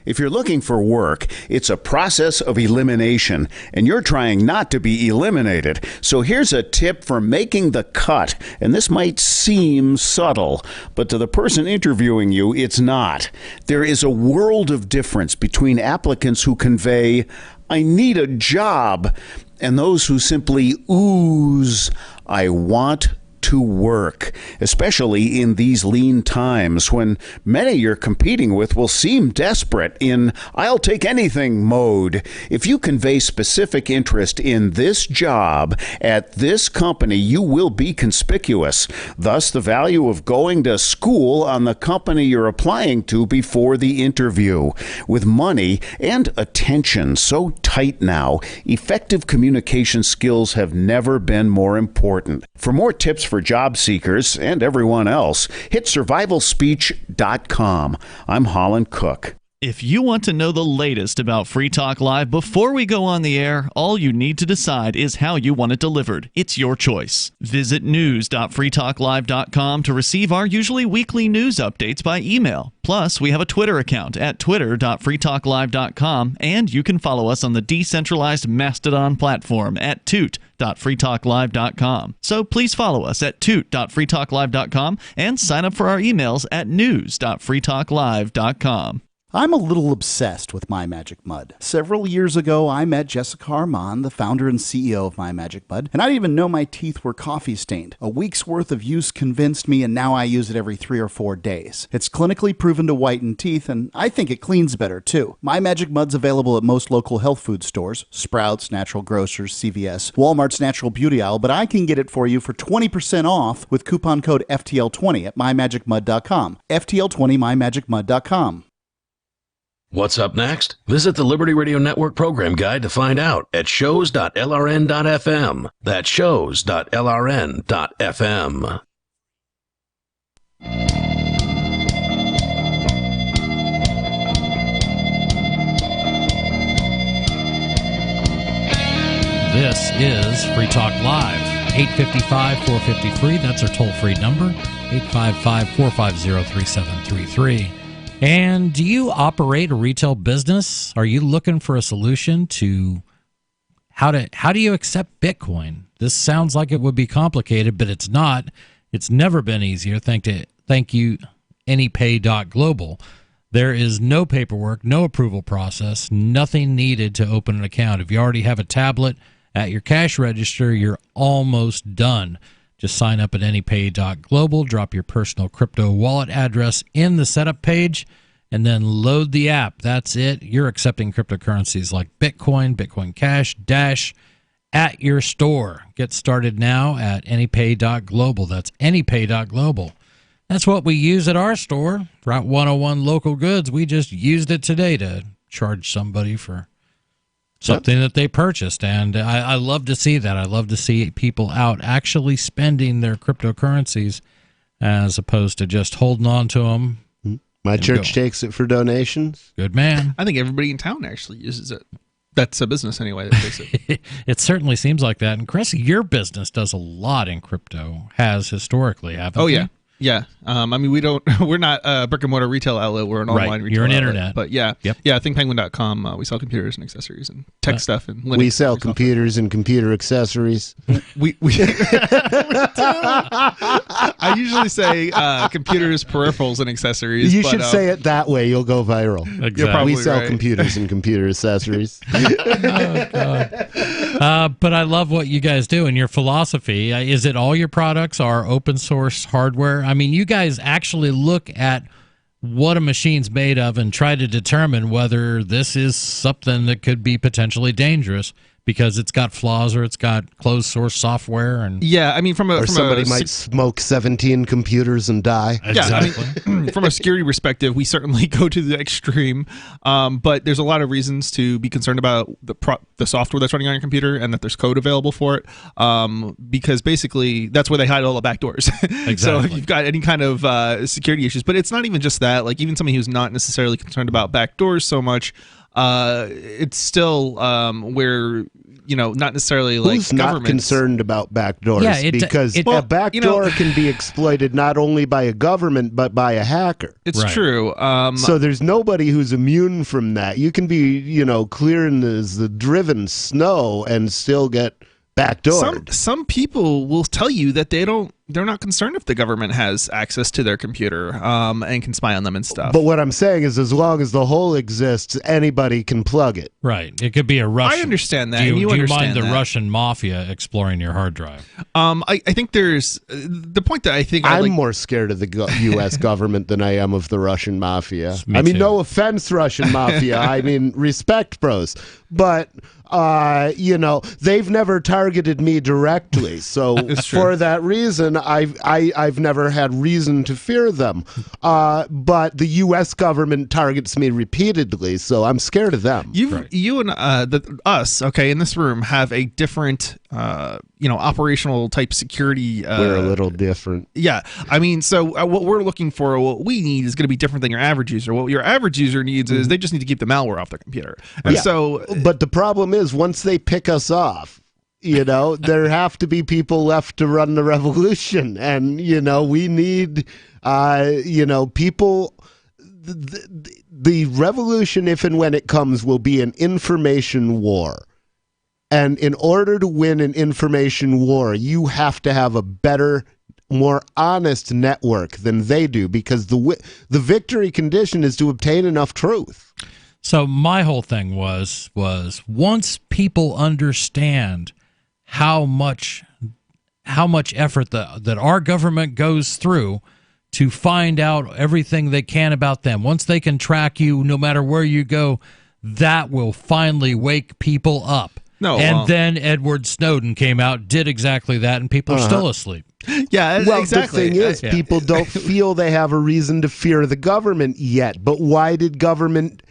If you're looking for work, it's a process of elimination, and you're trying not to be eliminated. So here's a tip for making the cut, and this might seem subtle, but to the person interviewing you, it's not. There is a world of difference between applicants who convey, "I need a job," and those who simply ooze, "I want to work," especially in these lean times when many you're competing with will seem desperate in "I'll take anything" mode. If you convey specific interest in this job at this company, you will be conspicuous. Thus, the value of going to school on the company you're applying to before the interview. With money and attention so tight now, effective communication skills have never been more important. For more tips for job seekers and everyone else, hit survivalspeech.com. I'm Holland Cook. If you want to know the latest about Free Talk Live before we go on the air, all you need to decide is how you want it delivered. It's your choice. Visit news.freetalklive.com to receive our usually weekly news updates by email. Plus, we have a Twitter account at twitter.freetalklive.com, and you can follow us on the decentralized Mastodon platform at toot.freetalklive.com. So please follow us at toot.freetalklive.com and sign up for our emails at news.freetalklive.com. I'm a little obsessed with My Magic Mud. Several years ago, I met Jessica Armand, the founder and CEO of My Magic Mud, and I didn't even know my teeth were coffee stained. A week's worth of use convinced me, and now I use it every 3 or 4 days. It's clinically proven to whiten teeth, and I think it cleans better too. My Magic Mud's available at most local health food stores, Sprouts, Natural Grocers, CVS, Walmart's Natural Beauty Aisle, but I can get it for you for 20% off with coupon code FTL20 at mymagicmud.com. FTL20 mymagicmud.com. What's up next? Visit the Liberty Radio Network program guide to find out at shows.lrn.fm. That's shows.lrn.fm. This is Free Talk Live, 855-450-FREE. That's our toll-free number, 855-450-3733. And do you operate a retail business? Are you looking for a solution to how do you accept Bitcoin? This sounds like it would be complicated, but it's not. It's never been easier. Thank you, AnyPay.global. There is no paperwork, no approval process, nothing needed to open an account. If you already have a tablet at your cash register, you're almost done. Just sign up at AnyPay.global, drop your personal crypto wallet address in the setup page, and then load the app. That's it. You're accepting cryptocurrencies like Bitcoin, Bitcoin Cash, Dash at your store. Get started now at AnyPay.global. That's AnyPay.global. That's what we use at our store, Route 101 Local Goods. We just used it today to charge somebody for something that they purchased, and I love to see that. I love to see people out actually spending their cryptocurrencies as opposed to just holding on to them. My church takes it for donations. Good man. I think everybody in town actually uses it. That's a business anyway that takes it. It certainly seems like that. And Chris, your business does a lot in crypto, has historically, haven't you? Oh, yeah. Yeah. I mean, we're not a brick and mortar retail outlet. We're an online retail You're an outlet. internet. But yeah. Yep. Yeah. ThinkPenguin.com. We sell computers and accessories and tech stuff and Linux. We sell computers and computer accessories. We do. I usually say computers, peripherals, and accessories. You should say it that way. You'll go viral. Exactly. You're probably we sell right. computers and computer accessories. Oh, God. But I love what you guys do and your philosophy. Is it all your products are open source hardware? I mean, you guys actually look at what a machine's made of and try to determine whether this is something that could be potentially dangerous because it's got flaws or it's got closed source software. And yeah, I mean, somebody might smoke 17 computers and die. Exactly. Yeah, I mean, from a security perspective, we certainly go to the extreme, but there's a lot of reasons to be concerned about the software that's running on your computer and that there's code available for it, because basically that's where they hide all the back doors. Exactly. So if you've got any kind of security issues, but it's not even just that. Like even somebody who's not necessarily concerned about back doors so much, it's still where not necessarily like who's not concerned about backdoors, because a backdoor can be exploited not only by a government but by a hacker. It's true. So there's nobody who's immune from that. You can be clear as the driven snow and still get backdoored. Some people will tell you that they're not concerned if the government has access to their computer and can spy on them and stuff. But what I'm saying is, as long as the hole exists, anybody can plug it. Right. It could be a Russian. I understand that. Do you understand mind the that. Russian mafia exploring your hard drive? I think there's the point that I think I'm more scared of the U.S. government than I am of the Russian mafia. Me I mean, too. no offense, Russian mafia. I mean, respect, bros. But they've never targeted me directly, so for that reason, I've never had reason to fear them. But the U.S. government targets me repeatedly, so I'm scared of them. You and us, okay, in this room have a different, operational type security. We're a little different. Yeah, I mean, so what we're looking for, what we need, is going to be different than your average user. What your average user needs is they just need to keep the malware off their computer. And but the problem is, once they pick us off, there have to be people left to run the revolution, and we need people. The revolution, if and when it comes, will be an information war. And in order to win an information war, you have to have a better, more honest network than they do, because the victory condition is to obtain enough truth. So my whole thing was once people understand how much effort that our government goes through to find out everything they can about them, once they can track you no matter where you go, that will finally wake people up. Then Edward Snowden came out, did exactly that, and people are still asleep. Yeah, well, exactly. The thing is, people don't feel they have a reason to fear the government yet. But why did government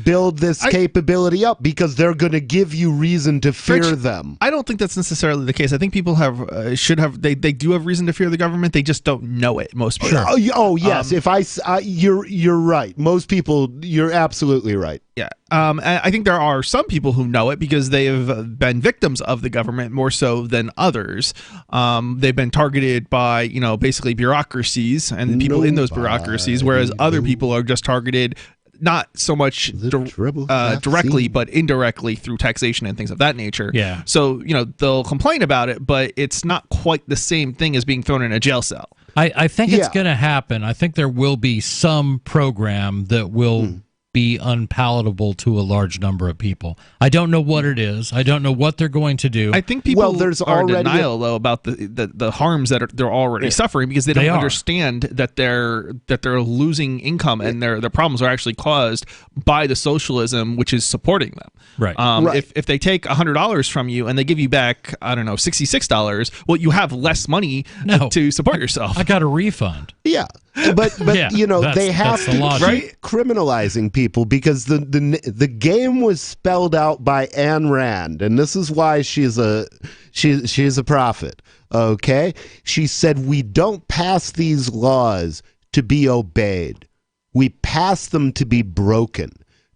build this capability up? Because they're going to give you reason to fear them. I don't think that's necessarily the case. I think people should have they do have reason to fear the government. They just don't know it. Most people. Oh yes, you're right. Most people, you're absolutely right. Yeah. I think there are some people who know it because they have been victims of the government more so than others. They've been targeted by, basically bureaucracies and people in those bureaucracies, whereas other people are just targeted not so much directly, but indirectly through taxation and things of that nature. Yeah. So, they'll complain about it, but it's not quite the same thing as being thrown in a jail cell. I think it's going to happen. I think there will be some program that will be unpalatable to a large number of people. I don't know what it is. I don't know what they're going to do. I think people are in denial though about the harms that they're already suffering, because they don't understand that they're losing income and their problems are actually caused by the socialism which is supporting them. Right. If they take $100 from you and they give you back, I don't know, $66, well, you have less money to support yourself. I got a refund. Yeah. But they have to keep criminalizing people, because the game was spelled out by Ayn Rand, and this is why she's a prophet. Okay, she said, we don't pass these laws to be obeyed. We pass them to be broken,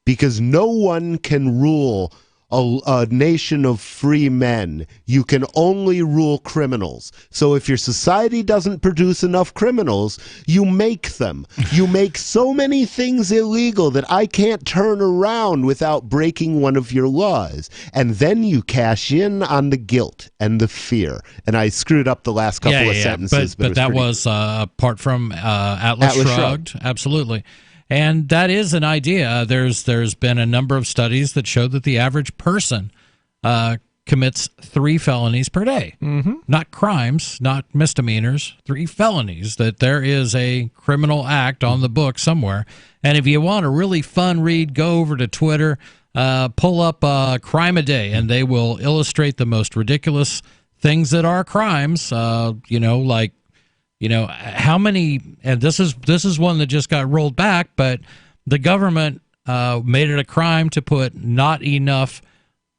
because no one can rule a nation of free men. You can only rule criminals. So if your society doesn't produce enough criminals, you make them. You make so many things illegal that I can't turn around without breaking one of your laws. And then you cash in on the guilt and the fear. And I screwed up the last couple of sentences. But that was apart from Atlas Shrugged. Absolutely. And that is an idea. There's been a number of studies that show that the average person commits 3 felonies per day. Mm-hmm. Not crimes, not misdemeanors, 3 felonies, that there is a criminal act on the book somewhere. And if you want a really fun read, go over to Twitter. pull up Crime a Day, and they will illustrate the most ridiculous things that are crimes. How many? And this is one that just got rolled back, but the government made it a crime to put not enough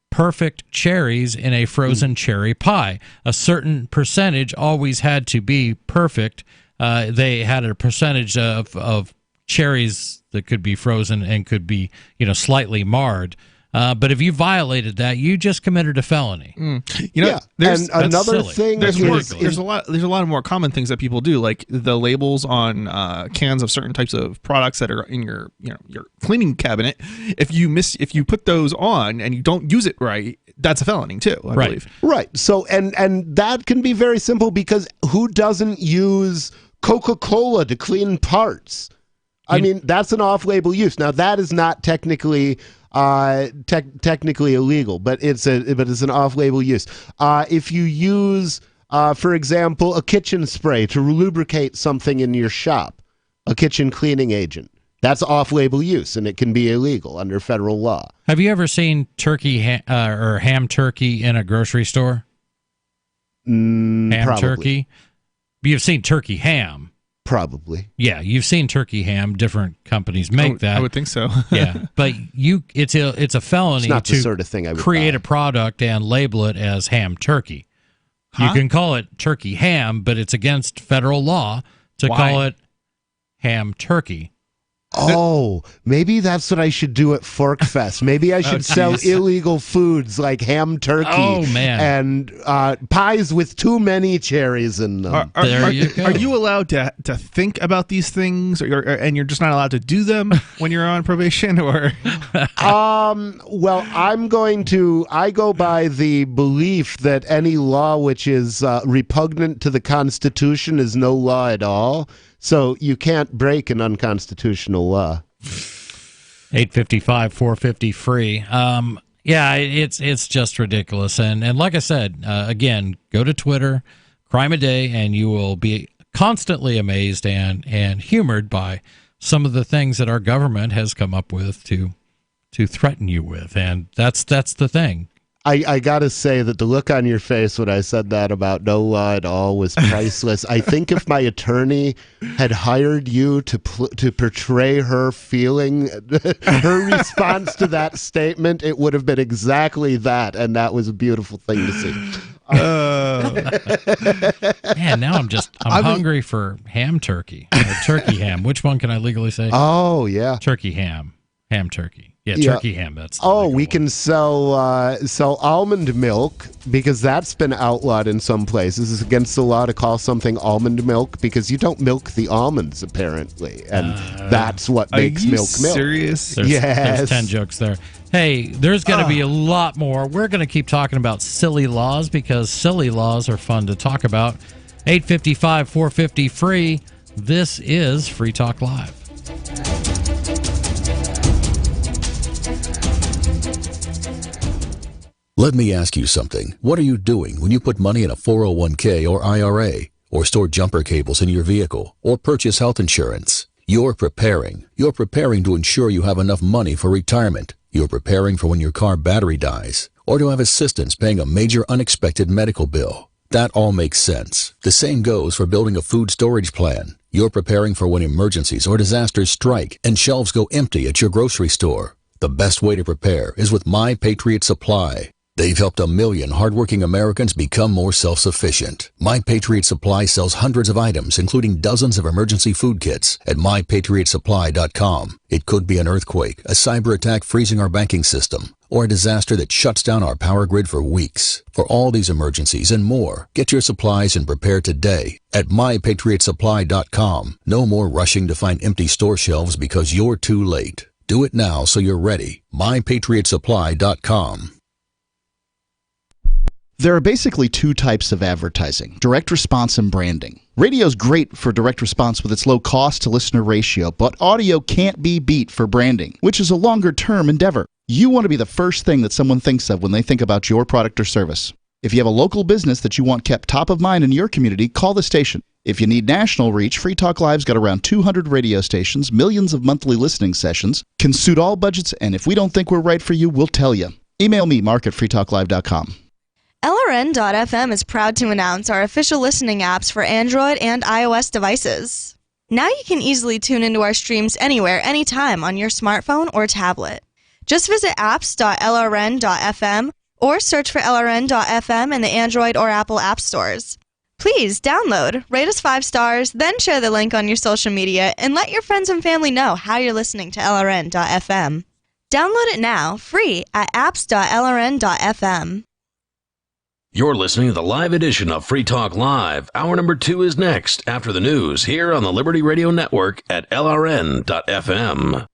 perfect cherries in a frozen cherry pie. A certain percentage always had to be perfect. They had a percentage of cherries that could be frozen and could be, slightly marred. But if you violated that, you just committed a felony. There's another thing. There's a lot of more common things that people do, like the labels on cans of certain types of products that are in your cleaning cabinet. If you put those on and you don't use it right, that's a felony too, I believe. Right. So and that can be very simple, because who doesn't use Coca-Cola to clean parts? I mean, that's an off-label use. Now, that is not technically illegal, but it's an off-label use. If you use, for example, a kitchen spray to lubricate something in your shop, a kitchen cleaning agent, that's off-label use, and it can be illegal under federal law. Have you ever seen turkey or ham turkey in a grocery store? Ham Probably. turkey. You've seen turkey ham. Probably. Yeah, you've seen turkey ham. Different companies make that. I would think so. Yeah, but it's a felony It's not the to sort of thing I would create buy. a product and label it as ham turkey. You can call it turkey ham, but it's against federal law to call it ham turkey. Oh, maybe that's what I should do at Fork Fest. Maybe I should sell illegal foods like ham turkey and pies with too many cherries in them. Are you allowed to think about these things, and you're just not allowed to do them when you're on probation? Or well, I go by the belief that any law which is repugnant to the Constitution is no law at all. So you can't break an unconstitutional law. 855-450-FREE. Yeah, it's just ridiculous. And like I said, again, go to Twitter, Crime a Day, and you will be constantly amazed and humored by some of the things that our government has come up with to threaten you with. And that's the thing. I gotta say that the look on your face when I said that about no law at all was priceless. I think if my attorney had hired you to portray her feeling, her response to that statement, it would have been exactly that, and that was a beautiful thing to see. Man, now I'm hungry for ham turkey or turkey ham. Which one can I legally say? Oh yeah, turkey ham turkey. Yeah, turkey ham. That's we can sell almond milk, because that's been outlawed in some places. It's against the law to call something almond milk, because you don't milk the almonds apparently, and that's what makes milk milk. Serious? There's 10 jokes there. Hey, there's going to be a lot more. We're going to keep talking about silly laws, because silly laws are fun to talk about. 855-450-FREE. This is Free Talk Live. Let me ask you something. What are you doing when you put money in a 401k or IRA, or store jumper cables in your vehicle, or purchase health insurance? You're preparing. You're preparing to ensure you have enough money for retirement. You're preparing for when your car battery dies, or to have assistance paying a major unexpected medical bill. That all makes sense. The same goes for building a food storage plan. You're preparing for when emergencies or disasters strike and shelves go empty at your grocery store. The best way to prepare is with My Patriot Supply. They've helped 1 million hardworking Americans become more self-sufficient. My Patriot Supply sells hundreds of items, including dozens of emergency food kits, at mypatriotsupply.com. It could be an earthquake, a cyber attack freezing our banking system, or a disaster that shuts down our power grid for weeks. For all these emergencies and more, get your supplies and prepare today at mypatriotsupply.com. No more rushing to find empty store shelves because you're too late. Do it now so you're ready. mypatriotsupply.com. There are basically two types of advertising: direct response and branding. Radio's great for direct response with its low cost to listener ratio, but audio can't be beat for branding, which is a longer term endeavor. You want to be the first thing that someone thinks of when they think about your product or service. If you have a local business that you want kept top of mind in your community, call the station. If you need national reach, Free Talk Live's got around 200 radio stations, millions of monthly listening sessions, can suit all budgets, and if we don't think we're right for you, we'll tell you. Email me, mark@freetalklive.com. LRN.FM is proud to announce our official listening apps for Android and iOS devices. Now you can easily tune into our streams anywhere, anytime on your smartphone or tablet. Just visit apps.lrn.fm or search for LRN.FM in the Android or Apple app stores. Please download, rate us 5 stars, then share the link on your social media and let your friends and family know how you're listening to LRN.FM. Download it now, free at apps.lrn.fm. You're listening to the live edition of Free Talk Live. Hour number 2 is next after the news here on the Liberty Radio Network at LRN.FM.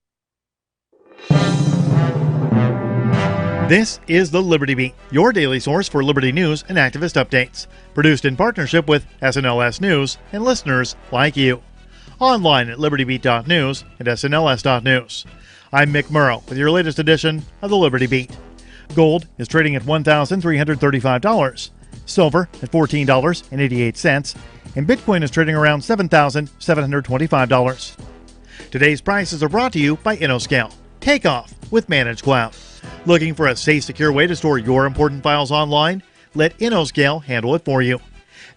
This is the Liberty Beat, your daily source for Liberty news and activist updates. Produced in partnership with SNLS News and listeners like you. Online at libertybeat.news and snls.news. I'm Mick Murrow with your latest edition of the Liberty Beat. Gold is trading at $1,335, silver at $14.88, and Bitcoin is trading around $7,725. Today's prices are brought to you by InnoScale. Take off with Managed Cloud. Looking for a safe, secure way to store your important files online? Let InnoScale handle it for you.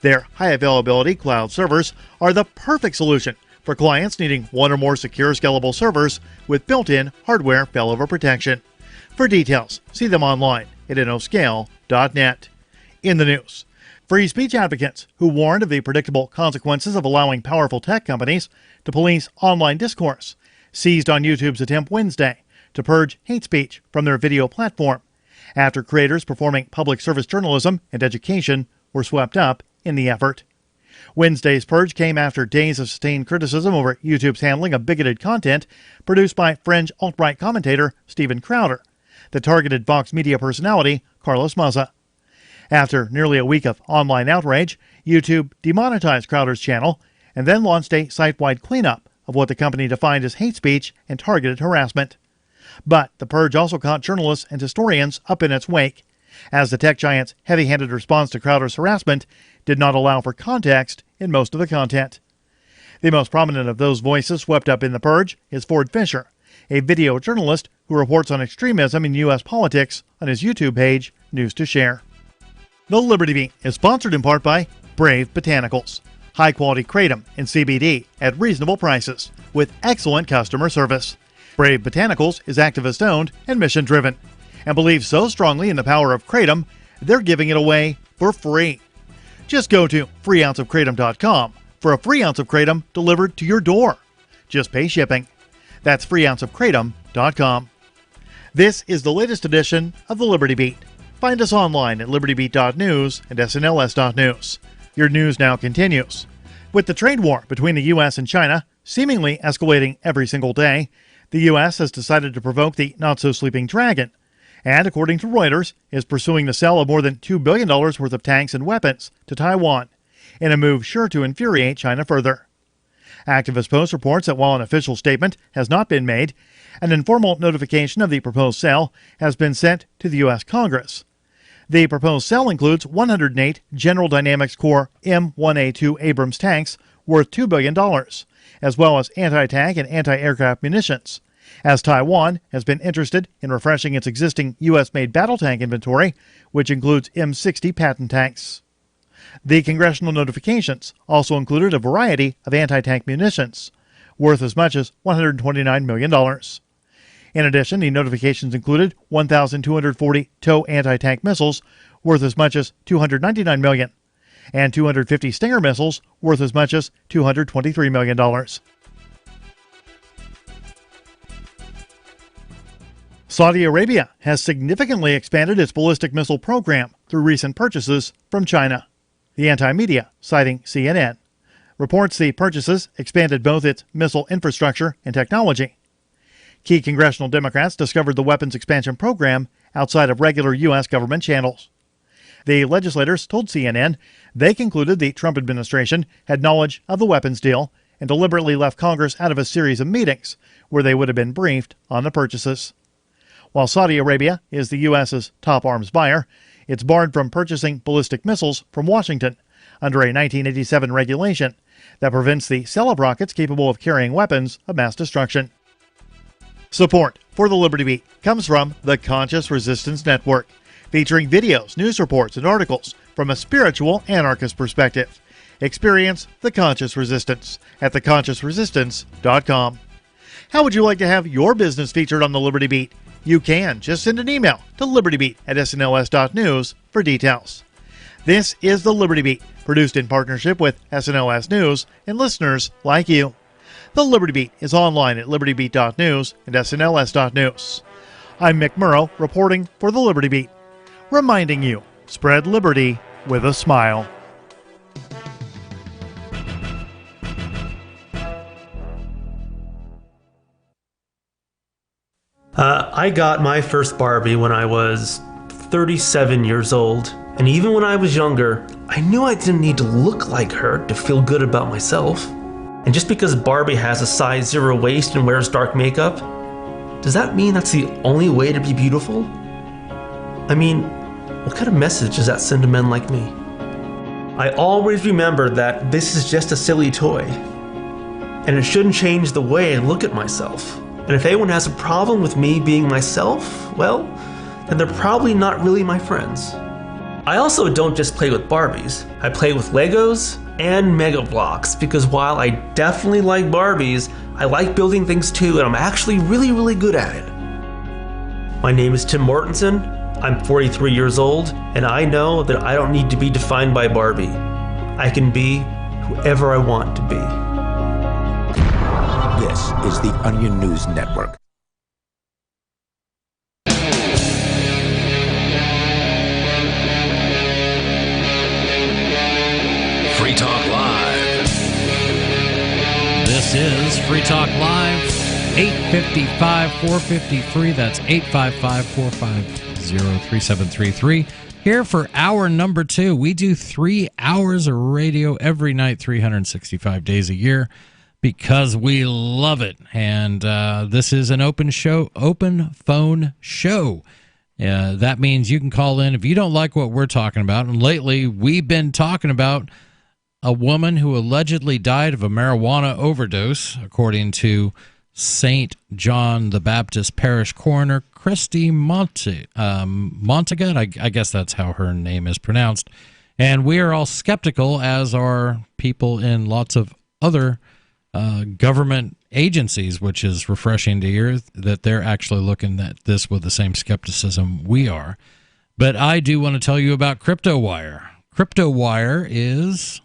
Their high availability cloud servers are the perfect solution for clients needing one or more secure, scalable servers with built-in hardware failover protection. For details, see them online at innoscale.net. In the news, free speech advocates who warned of the predictable consequences of allowing powerful tech companies to police online discourse seized on YouTube's attempt Wednesday to purge hate speech from their video platform after creators performing public service journalism and education were swept up in the effort. Wednesday's purge came after days of sustained criticism over YouTube's handling of bigoted content produced by fringe alt-right commentator Steven Crowder that targeted Vox Media personality Carlos Maza. After nearly a week of online outrage, YouTube demonetized Crowder's channel and then launched a site-wide cleanup of what the company defined as hate speech and targeted harassment. But the purge also caught journalists and historians up in its wake, as the tech giant's heavy-handed response to Crowder's harassment did not allow for context in most of the content. The most prominent of those voices swept up in the purge is Ford Fisher, a video journalist who reports on extremism in U.S. politics on his YouTube page, News to Share. The Liberty Beat is sponsored in part by Brave Botanicals, high-quality kratom and CBD at reasonable prices with excellent customer service. Brave Botanicals is activist-owned and mission-driven, and believes so strongly in the power of kratom, they're giving it away for free. Just go to freeounceofkratom.com for a free ounce of kratom delivered to your door. Just pay shipping. That's freeounceofkratom.com. This is the latest edition of the Liberty Beat. Find us online at libertybeat.news and snls.news. Your news now continues. With the trade war between the U.S. and China seemingly escalating every single day, the U.S. has decided to provoke the not-so-sleeping dragon, and according to Reuters, is pursuing the sale of more than $2 billion worth of tanks and weapons to Taiwan, in a move sure to infuriate China further. Activist Post reports that while an official statement has not been made, an informal notification of the proposed sale has been sent to the U.S. Congress. The proposed sale includes 108 General Dynamics Corps M1A2 Abrams tanks worth $2 billion, as well as anti-tank and anti-aircraft munitions, as Taiwan has been interested in refreshing its existing U.S.-made battle tank inventory, which includes M60 Patton tanks. The congressional notifications also included a variety of anti-tank munitions, worth as much as $129 million. In addition, the notifications included 1,240 TOW anti-tank missiles, worth as much as $299 million, and 250 Stinger missiles, worth as much as $223 million. Saudi Arabia has significantly expanded its ballistic missile program through recent purchases from China. The anti-media, citing CNN, reports the purchases expanded both its missile infrastructure and technology. Key congressional Democrats discovered the weapons expansion program outside of regular U.S. government channels. The legislators told CNN they concluded the Trump administration had knowledge of the weapons deal and deliberately left Congress out of a series of meetings where they would have been briefed on the purchases. While Saudi Arabia is the U.S.'s top arms buyer, it's barred from purchasing ballistic missiles from Washington under a 1987 regulation that prevents the sale of rockets capable of carrying weapons of mass destruction. Support for the Liberty Beat comes from the Conscious Resistance Network, featuring videos, news reports, and articles from a spiritual anarchist perspective. Experience the Conscious Resistance at theconsciousresistance.com. How would you like to have your business featured on the Liberty Beat? You can. Just send an email to libertybeat@snls.news for details. This is the Liberty Beat, produced in partnership with SNLS News and listeners like you. The Liberty Beat is online at libertybeat.news and snls.news. I'm Mick Murrow, reporting for the Liberty Beat, reminding you, spread liberty with a smile. I got my first Barbie when I was 37 years old, and even when I was younger, I knew I didn't need to look like her to feel good about myself. And just because Barbie has a size 0 waist and wears dark makeup, does that mean that's the only way to be beautiful? I mean, what kind of message does that send to men like me? I always remember that this is just a silly toy, and it shouldn't change the way I look at myself. And if anyone has a problem with me being myself, well, then they're probably not really my friends. I also don't just play with Barbies. I play with Legos and Mega Blocks, because while I definitely like Barbies, I like building things too, and I'm actually really, really good at it. My name is Tim Mortensen. I'm 43 years old, and I know that I don't need to be defined by Barbie. I can be whoever I want to be. This is the Onion News Network. Free Talk Live. This is Free Talk Live, 855-450-FREE. That's 855-450-3733. Here for hour number 2. We do 3 hours of radio every night, 365 days a year, because we love it. And this is an open phone show. That means you can call in if you don't like what we're talking about. And lately, we've been talking about a woman who allegedly died of a marijuana overdose, according to St. John the Baptist Parish Coroner Christy Montegut. I guess that's how her name is pronounced. And we are all skeptical, as are people in lots of other government agencies, which is refreshing to hear that they're actually looking at this with the same skepticism we are. But I do want to tell you about CryptoWire. CryptoWire is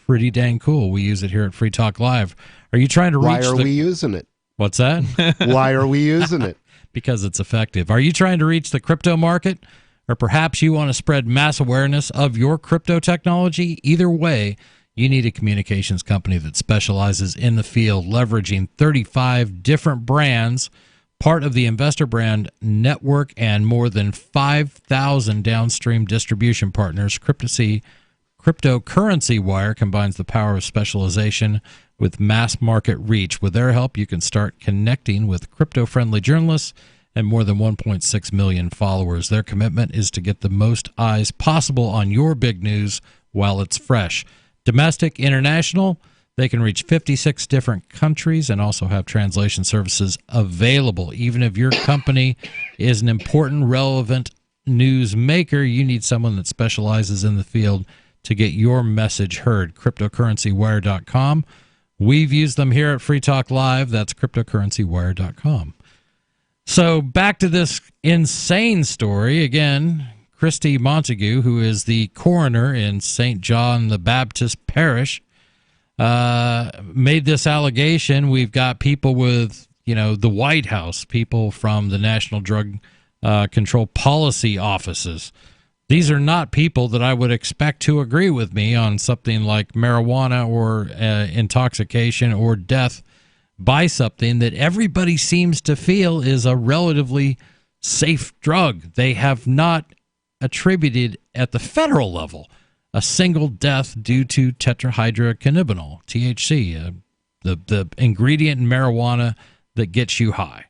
pretty dang cool. We use it here at Free Talk Live. Are you trying to reach? Why are we using it? What's that? Why are we using it? Because it's effective. Are you trying to reach the crypto market? Or perhaps you want to spread mass awareness of your crypto technology? Either way, you need a communications company that specializes in the field, leveraging 35 different brands, part of the Investor Brand Network, and more than 5,000 downstream distribution partners. Cryptocurrency Wire combines the power of specialization with mass market reach. With their help, you can start connecting with crypto-friendly journalists and more than 1.6 million followers. Their commitment is to get the most eyes possible on your big news while it's fresh. Domestic, international, they can reach 56 different countries and also have translation services available. Even if your company is an important, relevant news maker, you need someone that specializes in the field to get your message heard. CryptocurrencyWire.com. We've used them here at Free Talk Live. That's CryptocurrencyWire.com. So back to this insane story. Again, Christy Montague, who is the coroner in St. John the Baptist Parish, made this allegation. We've got people with, the White House, people from the National Drug Control Policy offices. These are not people that I would expect to agree with me on something like marijuana or intoxication or death by something that everybody seems to feel is a relatively safe drug. They have not attributed at the federal level a single death due to tetrahydrocannabinol, THC, the ingredient in marijuana that gets you high.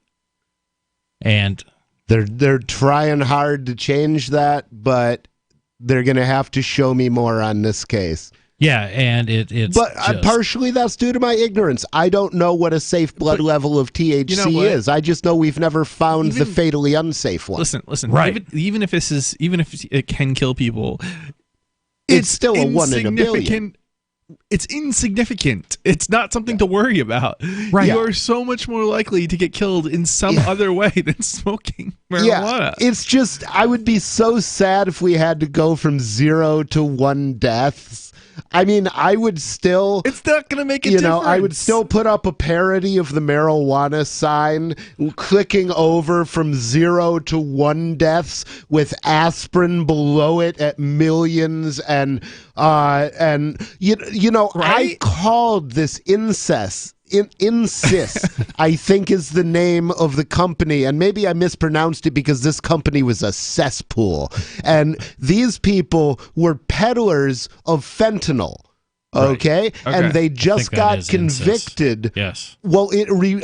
And they're trying hard to change that, but They're going to have to show me more on this case. Yeah, and it's but partially that's due to my ignorance. I don't know what a safe blood level of THC is. I just know we've never found the fatally unsafe one. Listen. Right. Even if it can kill people, it's still a 1 in a billion. It's insignificant. It's not something to worry about. Right. You are so much more likely to get killed in some other way than smoking marijuana. It's just, I would be so sad if we had to go from 0 to 1 deaths. I mean, I would still... It's not going to make a difference. I would still put up a parody of the marijuana sign, clicking over from 0 to 1 deaths with aspirin below it at millions. And right? I called this incest. Insist, I think, is the name of the company, and maybe I mispronounced it because this company was a cesspool, and these people were peddlers of fentanyl. Okay? And they just got convicted. Yes. Well,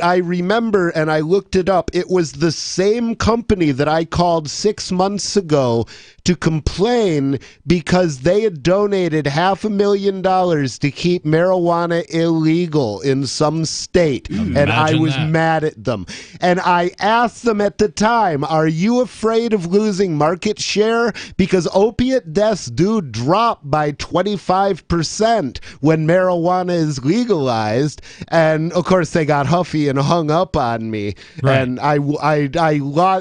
I remember, and I looked it up. It was the same company that I called 6 months ago to complain because they had donated $500,000 to keep marijuana illegal in some state, and I was mad at them. And I asked them at the time, "Are you afraid of losing market share? Because opiate deaths do drop by 25%. When marijuana is legalized." And of course they got huffy and hung up on me. Right. And I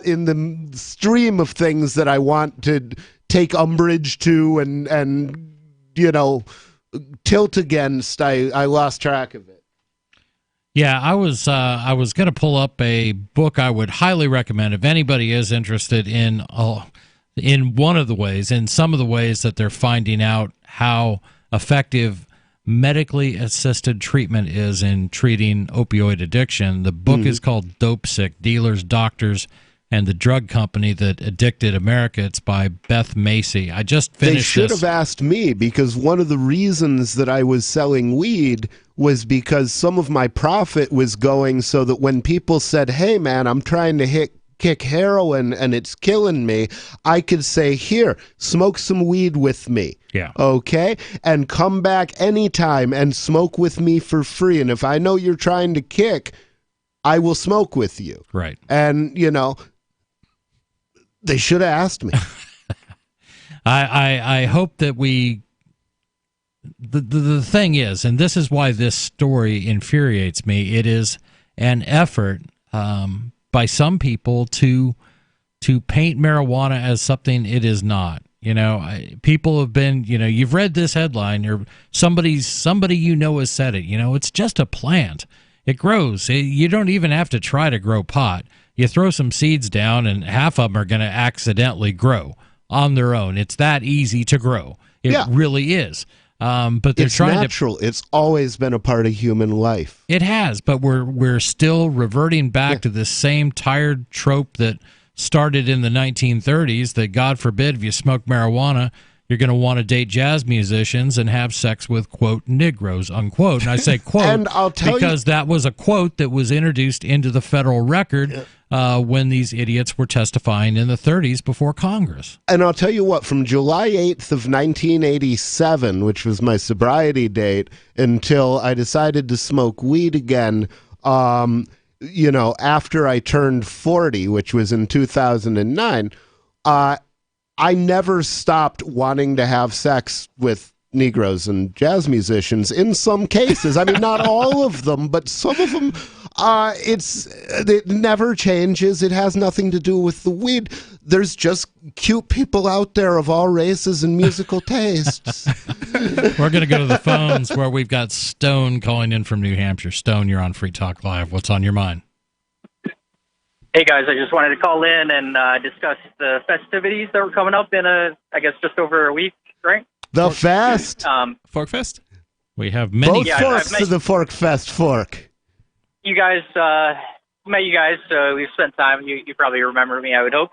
in the stream of things that I want to take umbrage to and tilt against, I lost track of it. Yeah, I was going to pull up a book I would highly recommend if anybody is interested in one of the ways, in some of the ways that they're finding out how effective medically assisted treatment is in treating opioid addiction. The book is called Dope Sick: Dealers, Doctors, and the Drug Company That Addicted America. It's by Beth Macy. I just finished They should have asked me, because one of the reasons that I was selling weed was because some of my profit was going so that when people said, "Hey man, I'm trying to kick heroin and it's killing me," I could say, "Here, smoke some weed with me." Yeah. Okay? And come back anytime and smoke with me for free. And if I know you're trying to kick, I will smoke with you. Right. And, they should have asked me. I hope that the thing is, and this is why this story infuriates me, it is an effort by some people to paint marijuana as something it is not. People have been, you've read this headline, or somebody has said it, it's just a plant. It grows. You don't even have to try to grow pot. You throw some seeds down and half of them are going to accidentally grow on their own. It's that easy to grow. It really is. But they're trying natural. It's always been a part of human life. It has, but we're still reverting back to this same tired trope that started in the 1930s, that God forbid if you smoke marijuana, you're going to want to date jazz musicians and have sex with, quote, Negroes, unquote. And I say quote and I'll tell because that was a quote that was introduced into the federal record when these idiots were testifying in the 30s before Congress. And I'll tell you what, from July 8th of 1987, which was my sobriety date, until I decided to smoke weed again, after I turned 40, which was in 2009, I never stopped wanting to have sex with Negroes and jazz musicians in some cases. I mean, not all of them, but some of them. It never changes. It has nothing to do with the weed. There's just cute people out there of all races and musical tastes. We're going to go to the phones where we've got Stone calling in from New Hampshire. Stone, you're on Free Talk Live. What's on your mind? Hey guys, I just wanted to call in and discuss the festivities that were coming up in just over a week, right? The Fest? Fork Fest? We have many. Both forks to the Fork Fest fork. You guys, met you guys, so we've spent time. You probably remember me, I would hope.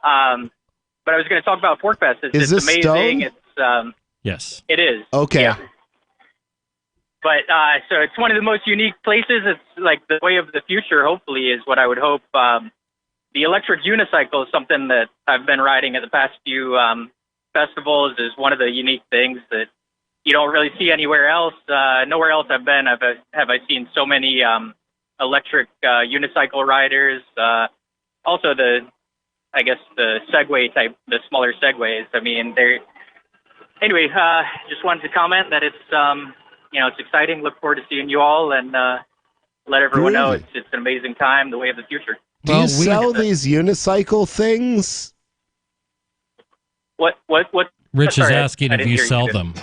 But I was going to talk about Fork Fest. It's this amazing. Stone? Yes. It is. Okay. Yeah. But so it's one of the most unique places. It's like the way of the future, hopefully, is what I would hope. The electric unicycle is something that I've been riding at the past few festivals is one of the unique things that you don't really see anywhere else. Nowhere else I've been have I seen so many electric unicycle riders. Also the Segway type, the smaller Segways. I mean, anyway, just wanted to comment that it's it's exciting. Look forward to seeing you all, and let everyone know it's an amazing time, the way of the future. Do you sell these unicycle things? What? Rich Sorry, is asking I if didn't you hear sell good. them.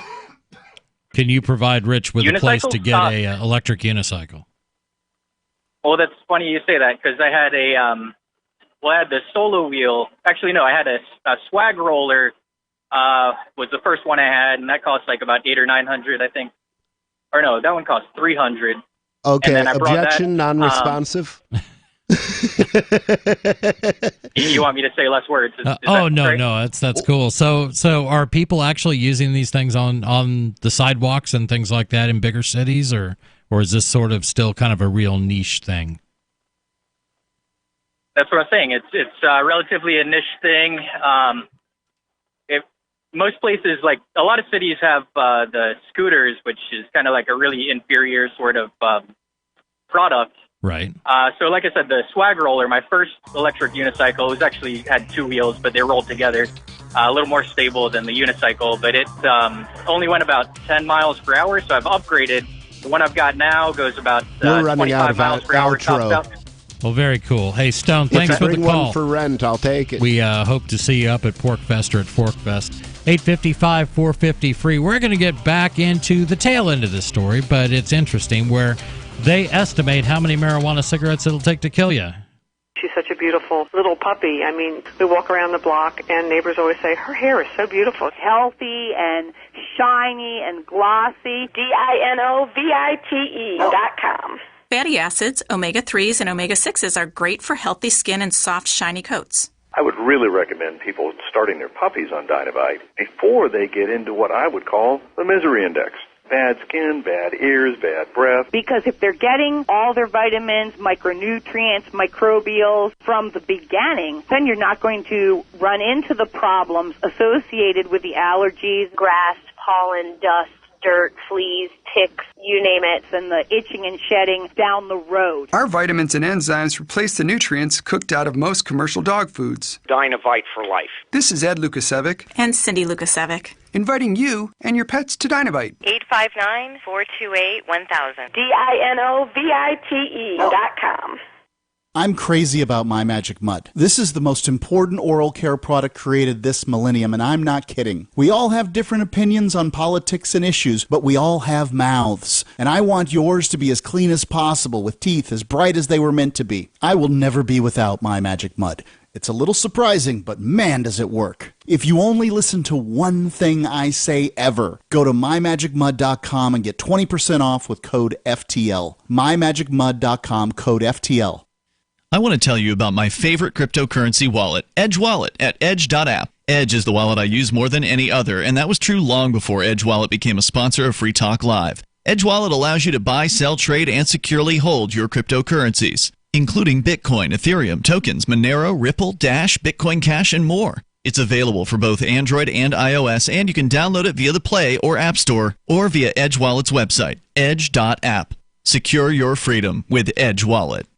Can you provide Rich with a place to get a electric unicycle? Well, that's funny you say that, because I had I had the solo wheel. Actually, no, I had a swag roller. Was the first one I had, and that cost like about $800 or $900, I think. Or no, that one cost $300. Okay, and then I brought objection, non-responsive. You want me to say less words? Is No, that no, that's cool. So are people actually using these things on the sidewalks and things like that in bigger cities, or is this sort of still kind of a real niche thing? That's what I'm saying. It's relatively a niche thing. Most places, like a lot of cities, have the scooters, which is kind of like a really inferior sort of product. Right. So like I said, the swag roller, my first electric unicycle, had two wheels, but they rolled together. A little more stable than the unicycle, but it only went about 10 miles per hour, so I've upgraded. The one I've got now goes about We're running 25 out of miles per hour. outro. Tops out. Well, very cool. Hey, Stone, thanks for the Bring call. one for rent. I'll take it. We hope to see you up at Porkfest or at Forkfest. 855-450 free. We're going to get back into the tail end of this story, but it's interesting where they estimate how many marijuana cigarettes it'll take to kill you. She's such a beautiful little puppy. I mean, we walk around the block, and neighbors always say, her hair is so beautiful. Healthy and shiny and glossy. DINOVITE.com. Fatty acids, omega-3s, and omega-6s are great for healthy skin and soft, shiny coats. I would really recommend people starting their puppies on Dynavite before they get into what I would call the misery index. Bad skin, bad ears, bad breath. Because if they're getting all their vitamins, micronutrients, microbials from the beginning, then you're not going to run into the problems associated with the allergies, grass, pollen, dust, dirt, fleas, ticks, you name it, and the itching and shedding down the road. Our vitamins and enzymes replace the nutrients cooked out of most commercial dog foods. Dynavite for life. This is Ed Lukasevic. And Cindy Lukasevic. Inviting you and your pets to Dynavite. 859-428-1000. DINOVITE.com. I'm crazy about My Magic Mud. This is the most important oral care product created this millennium, and I'm not kidding. We all have different opinions on politics and issues, but we all have mouths. And I want yours to be as clean as possible, with teeth as bright as they were meant to be. I will never be without My Magic Mud. It's a little surprising, but man, does it work. If you only listen to one thing I say ever, go to mymagicmud.com and get 20% off with code FTL. mymagicmud.com, code FTL. I want to tell you about my favorite cryptocurrency wallet, Edge Wallet, at edge.app. Edge is the wallet I use more than any other, and that was true long before Edge Wallet became a sponsor of Free Talk Live. Edge Wallet allows you to buy, sell, trade, and securely hold your cryptocurrencies, including Bitcoin, Ethereum, tokens, Monero, Ripple, Dash, Bitcoin Cash, and more. It's available for both Android and iOS, and you can download it via the Play or App Store or via Edge Wallet's website, edge.app. Secure your freedom with Edge Wallet.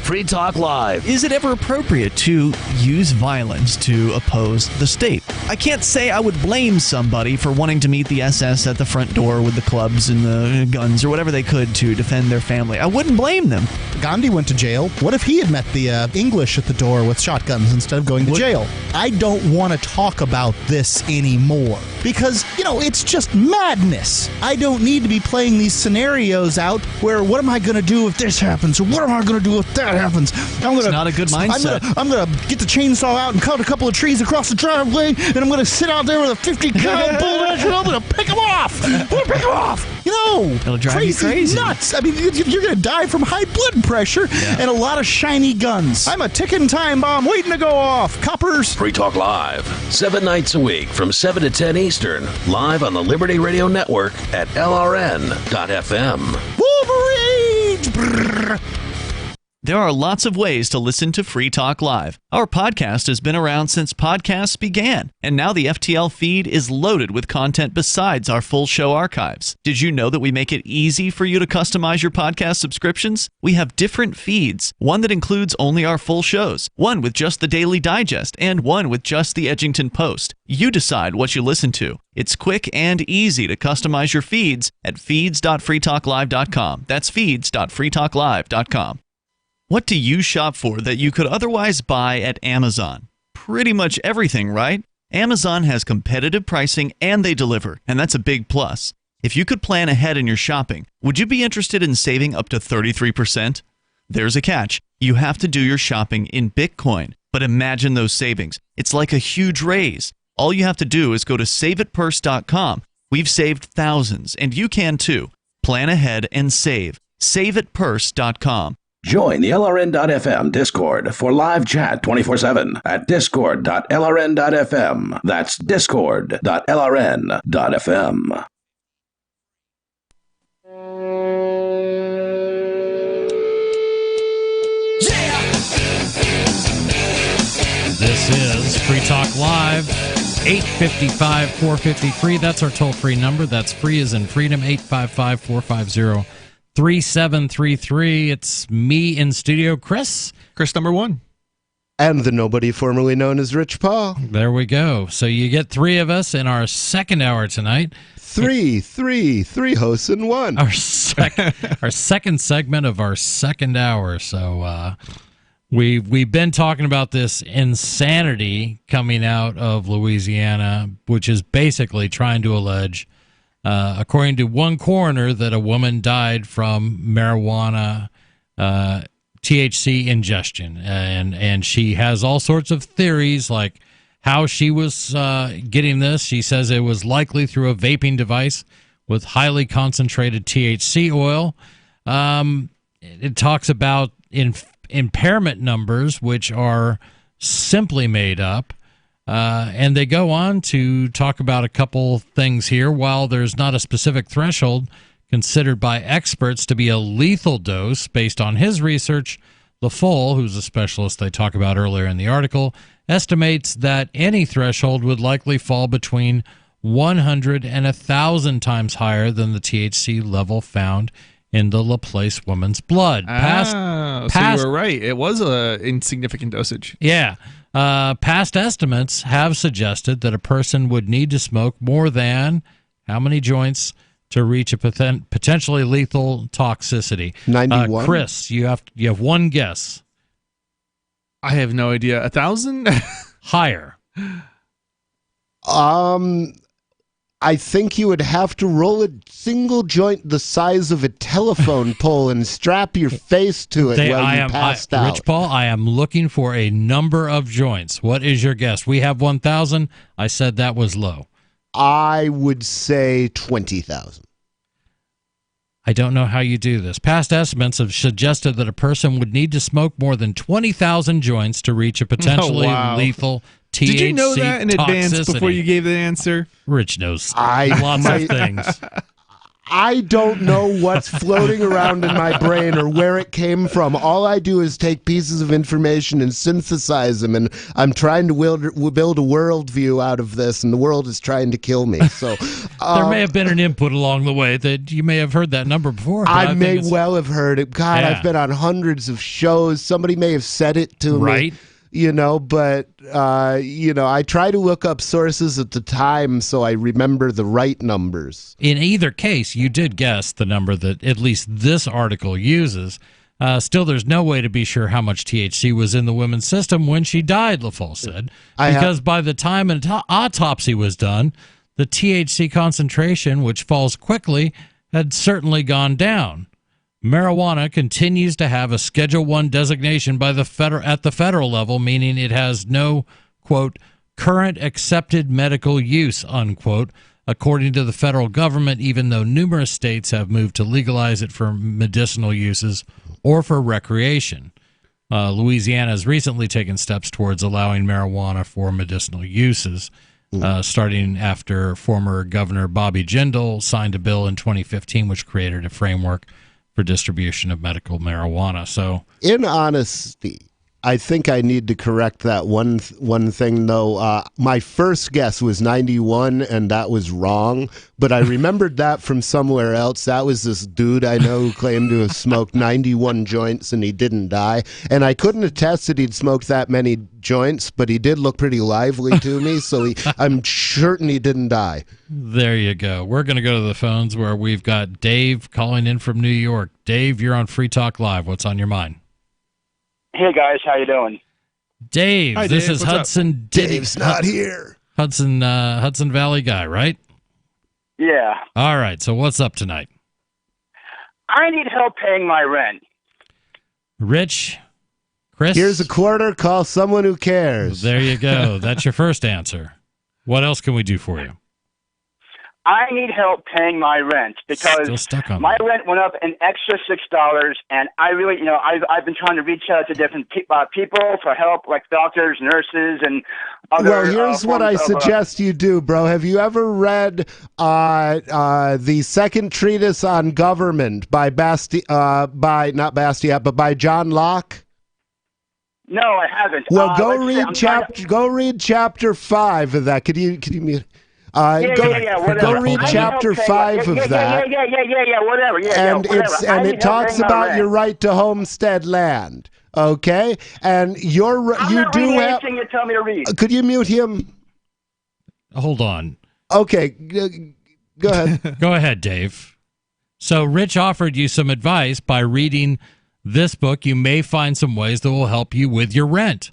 Free Talk Live. Is it ever appropriate to use violence to oppose the state? I can't say I would blame somebody for wanting to meet the SS at the front door with the clubs and the guns or whatever they could to defend their family. I wouldn't blame them. Gandhi went to jail. What if he had met the English at the door with shotguns instead of going to jail? I don't want to talk about this anymore because, it's just madness. I don't need to be playing these scenarios out where what am I going to do if this happens or what am I going to do if that happens? It's not a good mindset. I'm gonna get the chainsaw out and cut a couple of trees across the driveway, and I'm gonna sit out there with a 50-cal bull edge, and I'm gonna pick them off. It'll drive you crazy. Nuts. I mean, you're gonna die from high blood pressure and a lot of shiny guns. I'm a ticking time bomb waiting to go off. Coppers. Free Talk Live, 7 nights a week from 7 to 10 Eastern, live on the Liberty Radio Network at LRN.FM. Wolverine. Brrr. There are lots of ways to listen to Free Talk Live. Our podcast has been around since podcasts began, and now the FTL feed is loaded with content besides our full show archives. Did you know that we make it easy for you to customize your podcast subscriptions? We have different feeds, one that includes only our full shows, one with just the Daily Digest, and one with just the Edgington Post. You decide what you listen to. It's quick and easy to customize your feeds at feeds.freetalklive.com. That's feeds.freetalklive.com. What do you shop for that you could otherwise buy at Amazon? Pretty much everything, right? Amazon has competitive pricing and they deliver, and that's a big plus. If you could plan ahead in your shopping, would you be interested in saving up to 33%? There's a catch. You have to do your shopping in Bitcoin. But imagine those savings. It's like a huge raise. All you have to do is go to saveitpurse.com. We've saved thousands, and you can too. Plan ahead and save. Saveitpurse.com. Join the LRN.FM Discord for live chat 24/7 at discord.lrn.fm. That's discord.lrn.fm. This is Free Talk Live, 855-450-FREE. That's our toll-free number. That's free as in freedom, 855-450-3733. It's me in studio, Chris. Chris number one. And the nobody formerly known as Rich Paul. There we go. So you get three of us in our second hour tonight. Three hosts in one. Our second segment of our second hour. So we've been talking about this insanity coming out of Louisiana, which is basically trying to allege, according to one coroner, that a woman died from marijuana THC ingestion, and she has all sorts of theories, like how she was getting this. She says it was likely through a vaping device with highly concentrated THC oil. It talks about impairment numbers, which are simply made up. And they go on to talk about a couple things here. While there's not a specific threshold considered by experts to be a lethal dose based on his research, LaFolle, who's a specialist they talk about earlier in the article, estimates that any threshold would likely fall between 100 and 1,000 times higher than the THC level found in the Laplace woman's blood. So you were right. It was a insignificant dosage. Yeah. Past estimates have suggested that a person would need to smoke more than how many joints to reach a potentially lethal toxicity? 91. Chris, you have one guess. I have no idea. 1,000? Higher. I think you would have to roll a single joint the size of a telephone pole and strap your face to it while you passed out. Rich Paul, I am looking for a number of joints. What is your guess? We have 1,000. I said that was low. I would say 20,000. I don't know how you do this. Past estimates have suggested that a person would need to smoke more than 20,000 joints to reach a potentially lethal THC. Did you know that in advance toxicity. before you gave the answer? Rich knows lots of things. I don't know what's floating around in my brain or where it came from. All I do is take pieces of information and synthesize them, and I'm trying to build a worldview out of this, and the world is trying to kill me. So there may have been an input along the way that you may have heard that number before. I may well have heard it. God, Yeah. I've been on hundreds of shows. Somebody may have said it to me. Right. But I try to look up sources at the time so I remember the right numbers. In either case, you did guess the number that at least this article uses. Still, there's no way to be sure how much THC was in the woman's system when she died, LaFolle said, because by the time an autopsy was done, the THC concentration, which falls quickly, had certainly gone down. Marijuana continues to have a Schedule I designation by at the federal level, meaning it has no, quote, current accepted medical use, unquote, according to the federal government, even though numerous states have moved to legalize it for medicinal uses or for recreation. Louisiana has recently taken steps towards allowing marijuana for medicinal uses, starting after former Governor Bobby Jindal signed a bill in 2015 which created a framework for distribution of medical marijuana. So, in honesty, I think I need to correct that one thing, though. My first guess was 91, and that was wrong. But I remembered that from somewhere else. That was this dude I know who claimed to have smoked 91 joints, and he didn't die. And I couldn't attest that he'd smoked that many joints, but he did look pretty lively to me, so I'm certain he didn't die. there you go. We're going to go to the phones where we've got Dave calling in from New York. Dave, you're on Free Talk Live. What's on your mind? Hey guys, how you doing? Dave, Hi, this Dave. is What's up? Hudson. Dave's not here. Hudson Valley guy, right? Yeah. All right. So what's up tonight? I need help paying my rent. Rich, Chris? Here's a quarter. Call someone who cares. There you go. That's your first answer. What else can we do for you? I need help paying my rent because Still stuck on my rent went up an extra $6, and I really, I've been trying to reach out to different people for help, like doctors, nurses, and other. Well, here's what I suggest you do, bro. Have you ever read the second treatise on government by not Bastiat, but by John Locke? No, I haven't. Well, go read chapter 5 of that. Could you mute? Whatever. Go read chapter 5 of that. Yeah, whatever. And it talks about your right to homestead land. Okay, and you do have. Anything you tell me to read. Could you mute him? Hold on. Okay, go ahead. Go ahead, Dave. So Rich offered you some advice by reading this book. You may find some ways that will help you with your rent.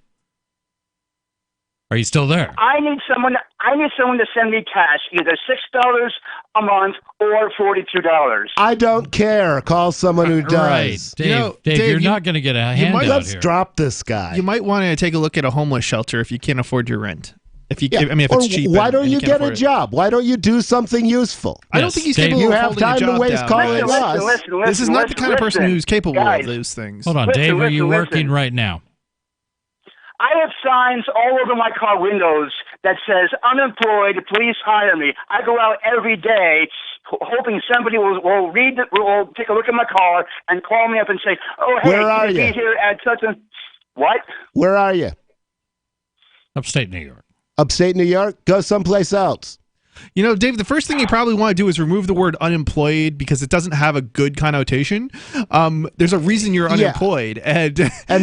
Are you still there? I need someone to send me cash, either $6 a month or $42. I don't care. Call someone who does. Right. Dave, you're not going to get a handout Let's here. drop this guy. You might want to take a look at a homeless shelter if you can't afford your rent. If it's cheap. Why don't and you can't get a job? Why don't you do something useful? I don't think he's capable You of have holding a time to job waste down. calling Listen, us. listen, This is not the kind of person listen, who's capable guys. of those things. Hold on, Listen, Dave, are you listen. working right now? I have signs all over my car windows that says unemployed, please hire me. I go out every day hoping somebody will take a look at my car and call me up and say, "Oh, hey, Where are can you you? be here at such and..." What? Where are you? Upstate New York. Upstate New York? Go someplace else. Dave, the first thing you probably want to do is remove the word unemployed because it doesn't have a good connotation. There's a reason you're unemployed. And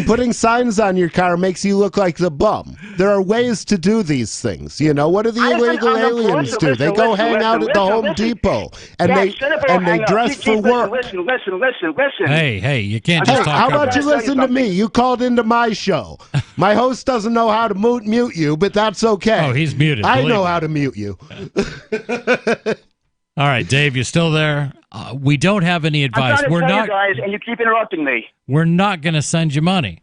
putting signs on your car makes you look like the bum. There are ways to do these things. What do the illegal aliens do? They go hang out at the Home Depot and they dress for work. Listen. Hey, you can't just talk how over about you listen to me? You called into my show. My host doesn't know how to mute you, but that's okay. Oh, he's muted. I believe know me. how to mute you. All right, Dave, you still there? We don't have any advice. I'm trying to tell you guys, and you keep interrupting me. We're not going to send you money.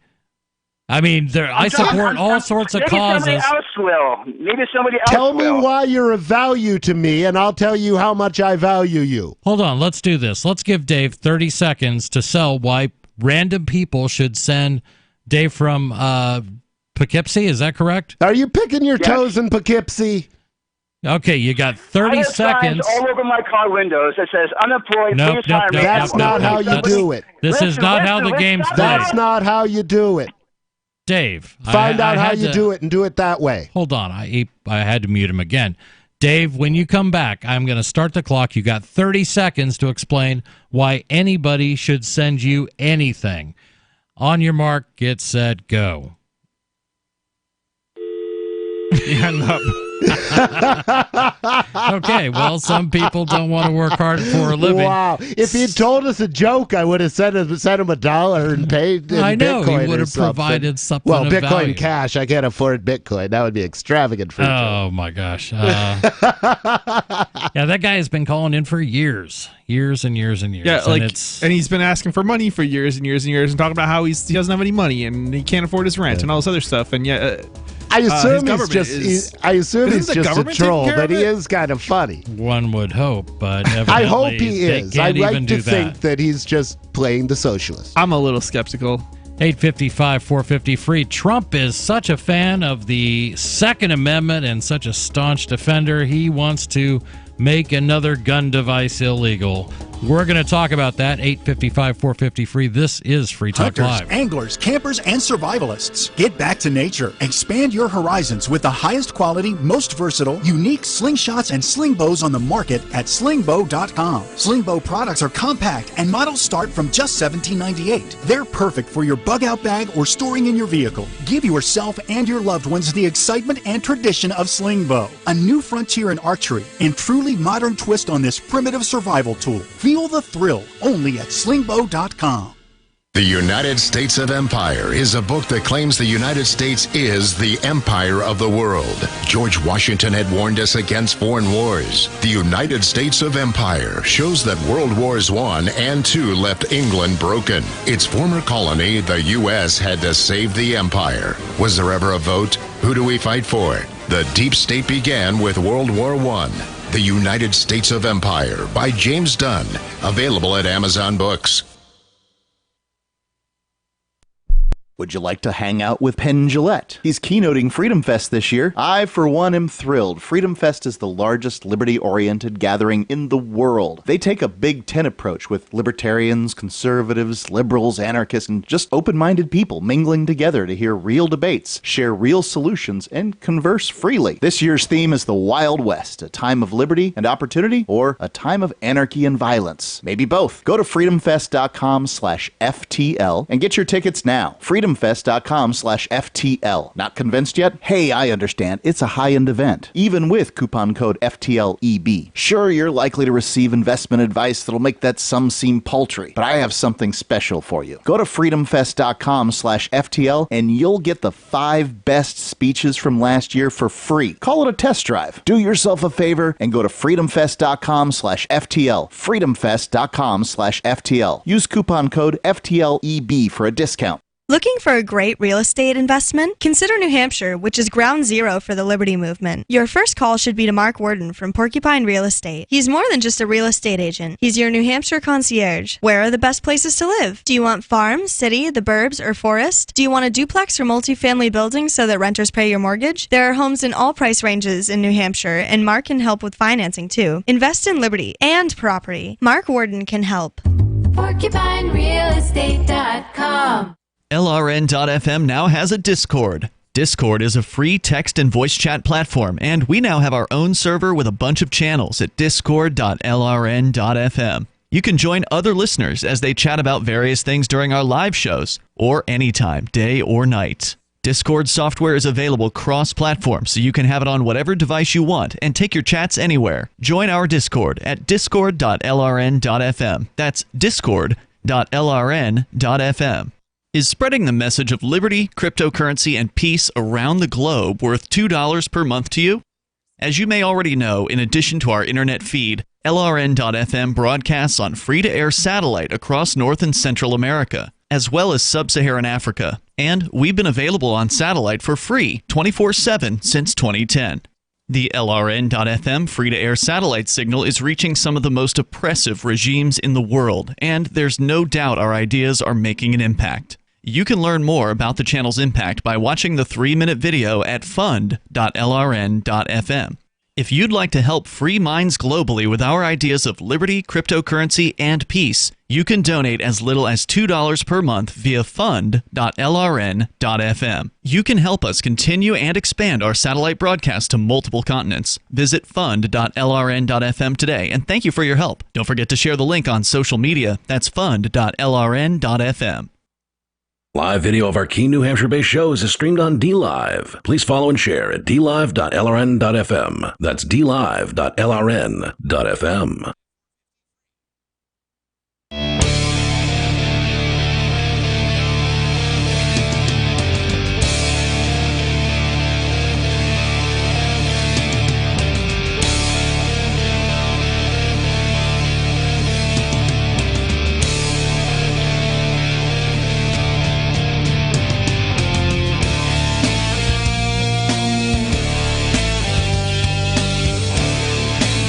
I mean, I support all sorts of causes. Maybe somebody else Tell me will. why you're of value to me, and I'll tell you how much I value you. Hold on, let's do this. Let's give Dave 30 seconds to sell why random people should send Dave from Poughkeepsie. Is that correct? Are you picking your toes in Poughkeepsie? Okay, you got 30 I have seconds. signs all over my car windows that says unemployed. Nope, please hire me. That's not how you do it. This is not how the game's played. That's not how you do it. Dave, Find out how you do it and do it that way. Hold on, I had to mute him again. Dave, when you come back, I'm going to start the clock. You got 30 seconds to explain why anybody should send you anything. On your mark, get set, go. He hung up. Okay, well, some people don't want to work hard for a living. Wow. If he'd told us a joke, I would have sent him $1 and paid in I know, Bitcoin he would or have something. provided something Well, of Bitcoin value. Cash. I can't afford Bitcoin. That would be extravagant for Oh, my gosh. Yeah, that guy has been calling in for years and years and years. Yeah, and he's been asking for money for years and years and years and talking about how he doesn't have any money and he can't afford his rent and all this other stuff. And yet, I assume his he's just a troll, but he is kind of funny. One would hope, but I hope he they is. I can't like even to do think that he's just playing the socialist. I'm a little skeptical. 855-450 free. Trump is such a fan of the Second Amendment and such a staunch defender. He wants to make another gun device illegal. We're going to talk about that. 855-450-FREE. This is Free Talk Hunters, Live. anglers, campers, and survivalists. Get back to nature. Expand your horizons with the highest quality, most versatile, unique slingshots and sling bows on the market at slingbow.com. Sling bow products are compact and models start from just $17.98. They're perfect for your bug out bag or storing in your vehicle. Give yourself and your loved ones the excitement and tradition of sling bow. A new frontier in archery and truly modern twist on this primitive survival tool. Feel the thrill only at slingbow.com. The United States of Empire is a book that claims the United States is the empire of the world. George Washington had warned us against foreign wars. The United States of Empire shows that World Wars I and II left England broken. Its former colony, the U.S., had to save the empire. Was there ever a vote? Who do we fight for? The deep state began with World War I. The United States of Empire by James Dunn. Available at Amazon Books. Would you like to hang out with Penn Jillette? He's keynoting Freedom Fest this year. I, for one, am thrilled. Freedom Fest is the largest liberty-oriented gathering in the world. They take a Big Ten approach with libertarians, conservatives, liberals, anarchists, and just open-minded people mingling together to hear real debates, share real solutions, and converse freely. This year's theme is the Wild West, a time of liberty and opportunity, or a time of anarchy and violence. Maybe both. Go to freedomfest.com/FTL and get your tickets now. freedomfest.com/FTL. Not convinced yet? Hey, I understand. It's a high-end event, even with coupon code FTLEB. Sure, you're likely to receive investment advice that'll make that sum seem paltry, but I have something special for you. Go to freedomfest.com/FTL and you'll get the 5 best speeches from last year for free. Call it a test drive. Do yourself a favor and go to freedomfest.com/FTL. freedomfest.com/FTL. Use coupon code FTLEB for a discount. Looking for a great real estate investment? Consider New Hampshire, which is ground zero for the Liberty Movement. Your first call should be to Mark Worden from Porcupine Real Estate. He's more than just a real estate agent. He's your New Hampshire concierge. Where are the best places to live? Do you want farm, city, the burbs, or forest? Do you want a duplex or multifamily building so that renters pay your mortgage? There are homes in all price ranges in New Hampshire, and Mark can help with financing too. Invest in liberty and property. Mark Worden can help. PorcupineRealEstate.com. LRN.FM now has a Discord. Discord is a free text and voice chat platform, and we now have our own server with a bunch of channels at discord.lrn.fm. You can join other listeners as they chat about various things during our live shows, or anytime, day or night. Discord software is available cross-platform, so you can have it on whatever device you want and take your chats anywhere. Join our Discord at discord.lrn.fm. That's discord.lrn.fm. Is spreading the message of liberty, cryptocurrency, and peace around the globe worth $2 per month to you? As you may already know, in addition to our internet feed, LRN.FM broadcasts on free-to-air satellite across North and Central America, as well as Sub-Saharan Africa. And we've been available on satellite for free 24/7 since 2010. The LRN.FM free-to-air satellite signal is reaching some of the most oppressive regimes in the world, and there's no doubt our ideas are making an impact. You can learn more about the channel's impact by watching the 3-minute video at fund.lrn.fm. If you'd like to help free minds globally with our ideas of liberty, cryptocurrency, and peace, you can donate as little as $2 per month via fund.lrn.fm. You can help us continue and expand our satellite broadcast to multiple continents. Visit fund.lrn.fm today, and thank you for your help. Don't forget to share the link on social media. That's fund.lrn.fm. Live video of our key New Hampshire-based shows is streamed on DLive. Please follow and share at dlive.lrn.fm. That's dlive.lrn.fm.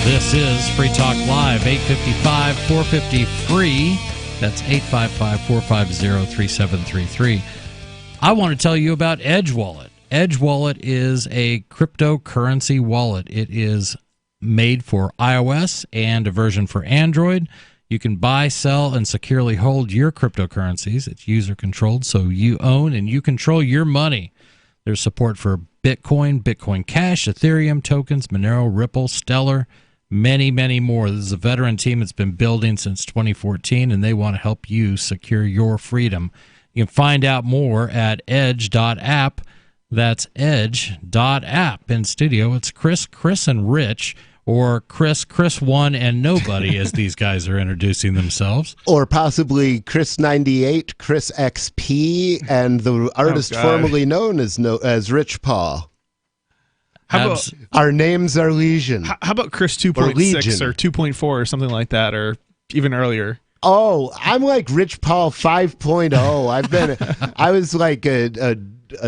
This is Free Talk Live, 855-450-FREE. That's 855-450-3733. I want to tell you about Edge Wallet. Edge Wallet is a cryptocurrency wallet. It is made for iOS and a version for Android. You can buy, sell, and securely hold your cryptocurrencies. It's user-controlled, so you own and you control your money. There's support for Bitcoin, Bitcoin Cash, Ethereum, tokens, Monero, Ripple, Stellar, many, many more. This is a veteran team that's been building since 2014, and they want to help you secure your freedom. You can find out more at edge.app. That's edge.app. In studio, it's Chris, and Rich, or Chris, one, and nobody, as these guys are introducing themselves. Or possibly Chris 98, Chris XP, and the artist formerly known as Rich Paul. How about our names are Legion? How about Chris 2.6 or 2.4 or something like that, or even earlier? Oh, I'm like Rich Paul 5.0. I was like a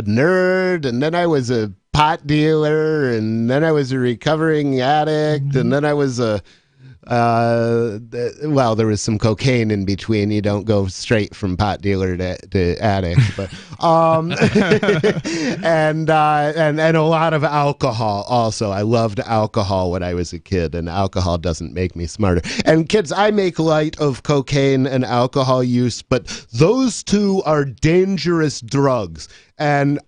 nerd, and then I was a pot dealer, and then I was a recovering addict, and then I was there was some cocaine in between. You don't go straight from pot dealer to addict, but and a lot of alcohol also. I loved alcohol when I was a kid, and alcohol doesn't make me smarter. And kids, I make light of cocaine and alcohol use, but those two are dangerous drugs. And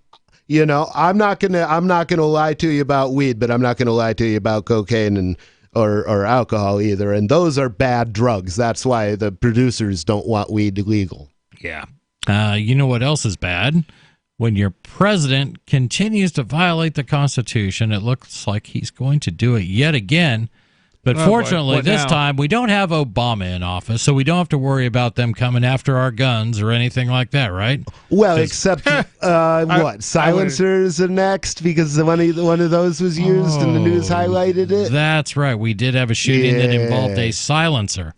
you know, I'm not gonna lie to you about weed, but I'm not gonna lie to you about cocaine or alcohol either. And those are bad drugs. That's why the producers don't want weed legal. Yeah. You know what else is bad? When your president continues to violate the Constitution, it looks like he's going to do it yet again. But fortunately, this time, we don't have Obama in office, so we don't have to worry about them coming after our guns or anything like that, right? Well, except, silencers are next, because one of those was used and the news highlighted it? That's right. We did have a shooting that involved a silencer.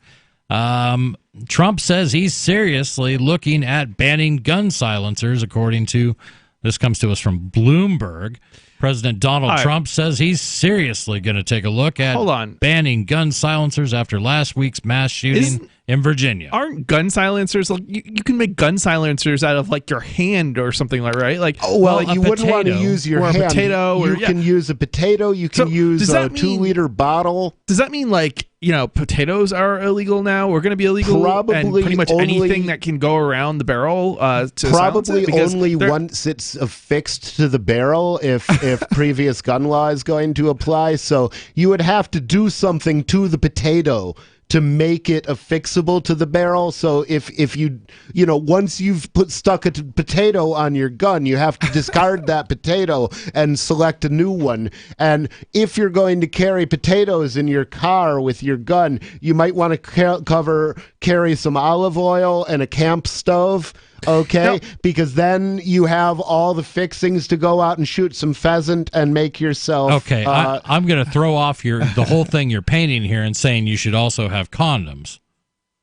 Trump says he's seriously looking at banning gun silencers, according to, this comes to us from Bloomberg. President Donald Trump says he's seriously going to take a look at banning gun silencers after last week's mass shooting in Virginia. Aren't gun silencers, like, you can make gun silencers out of like your hand or something, like, right? Like, you wouldn't want to use your hand. Potato, you can use a potato. You can use a 2-liter bottle. Does that mean, like, you know, potatoes are illegal now? We're going to be illegal, probably, and pretty much anything that can go around the barrel to probably only once it's affixed to the barrel. If previous gun law is going to apply, so you would have to do something to the potato to make it affixable to the barrel. So if you once you've stuck a potato on your gun, you have to discard that potato and select a new one. And if you're going to carry potatoes in your car with your gun, you might want to carry some olive oil and a camp stove. Okay, because then you have all the fixings to go out and shoot some pheasant and make yourself. Okay, I'm going to throw off the whole thing you're painting here and saying you should also have condoms.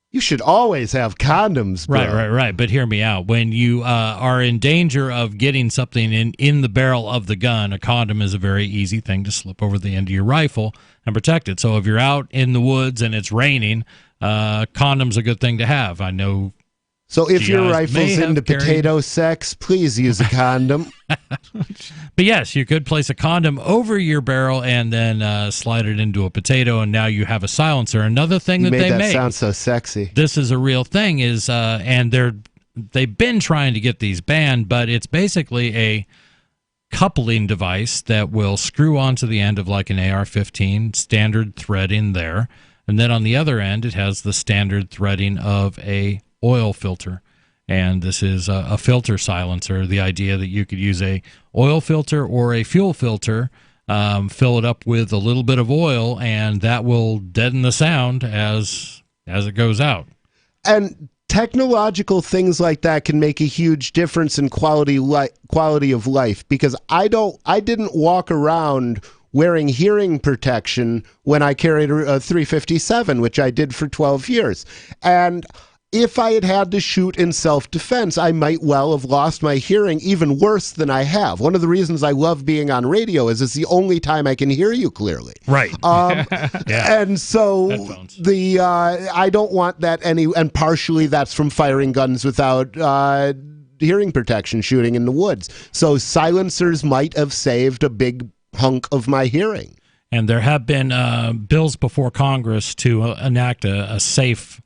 You should always have condoms, bro. Right. But hear me out. When you are in danger of getting something in the barrel of the gun, a condom is a very easy thing to slip over the end of your rifle and protect it. So if you're out in the woods and it's raining, condom's a good thing to have. I know. So if your rifle's into potato sex, please use a condom. But yes, you could place a condom over your barrel and then slide it into a potato, and now you have a silencer. Another thing that they make sound so sexy. This is a real thing. Is and they've been trying to get these banned, but it's basically a coupling device that will screw onto the end of like an AR-15, standard threading there, and then on the other end it has the standard threading of a oil filter. And this is a filter silencer. The idea that you could use a oil filter or a fuel filter, fill it up with a little bit of oil, and that will deaden the sound as it goes out. And technological things like that can make a huge difference in quality of life, because I didn't walk around wearing hearing protection when I carried a 357, which I did for 12 years. And if I had to shoot in self-defense, I might well have lost my hearing even worse than I have. One of the reasons I love being on radio is it's the only time I can hear you clearly. Right. Yeah. And so I don't want that and partially that's from firing guns without hearing protection, shooting in the woods. So silencers might have saved a big hunk of my hearing. And there have been bills before Congress to enact a safe,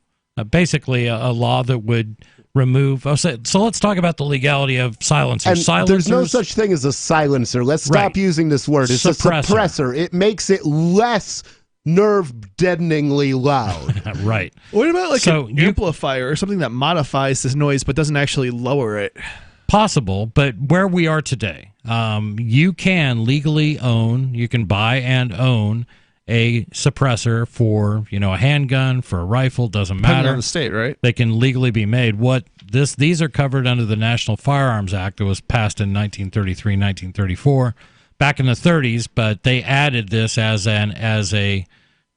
basically a law that would remove. So let's talk about the legality of silencers. And there's no such thing as a silencer. Let's stop using this word. It's a suppressor. It makes it less nerve-deadeningly loud. Right. What about an amplifier or something that modifies this noise but doesn't actually lower it? Possible, but where we are today, you can legally own, you can buy and own a suppressor for, a handgun, for a rifle, doesn't matter. Depending on the state, right? They can legally be made. These are covered under the National Firearms Act that was passed in 1933, 1934, back in the 30s, but they added this as a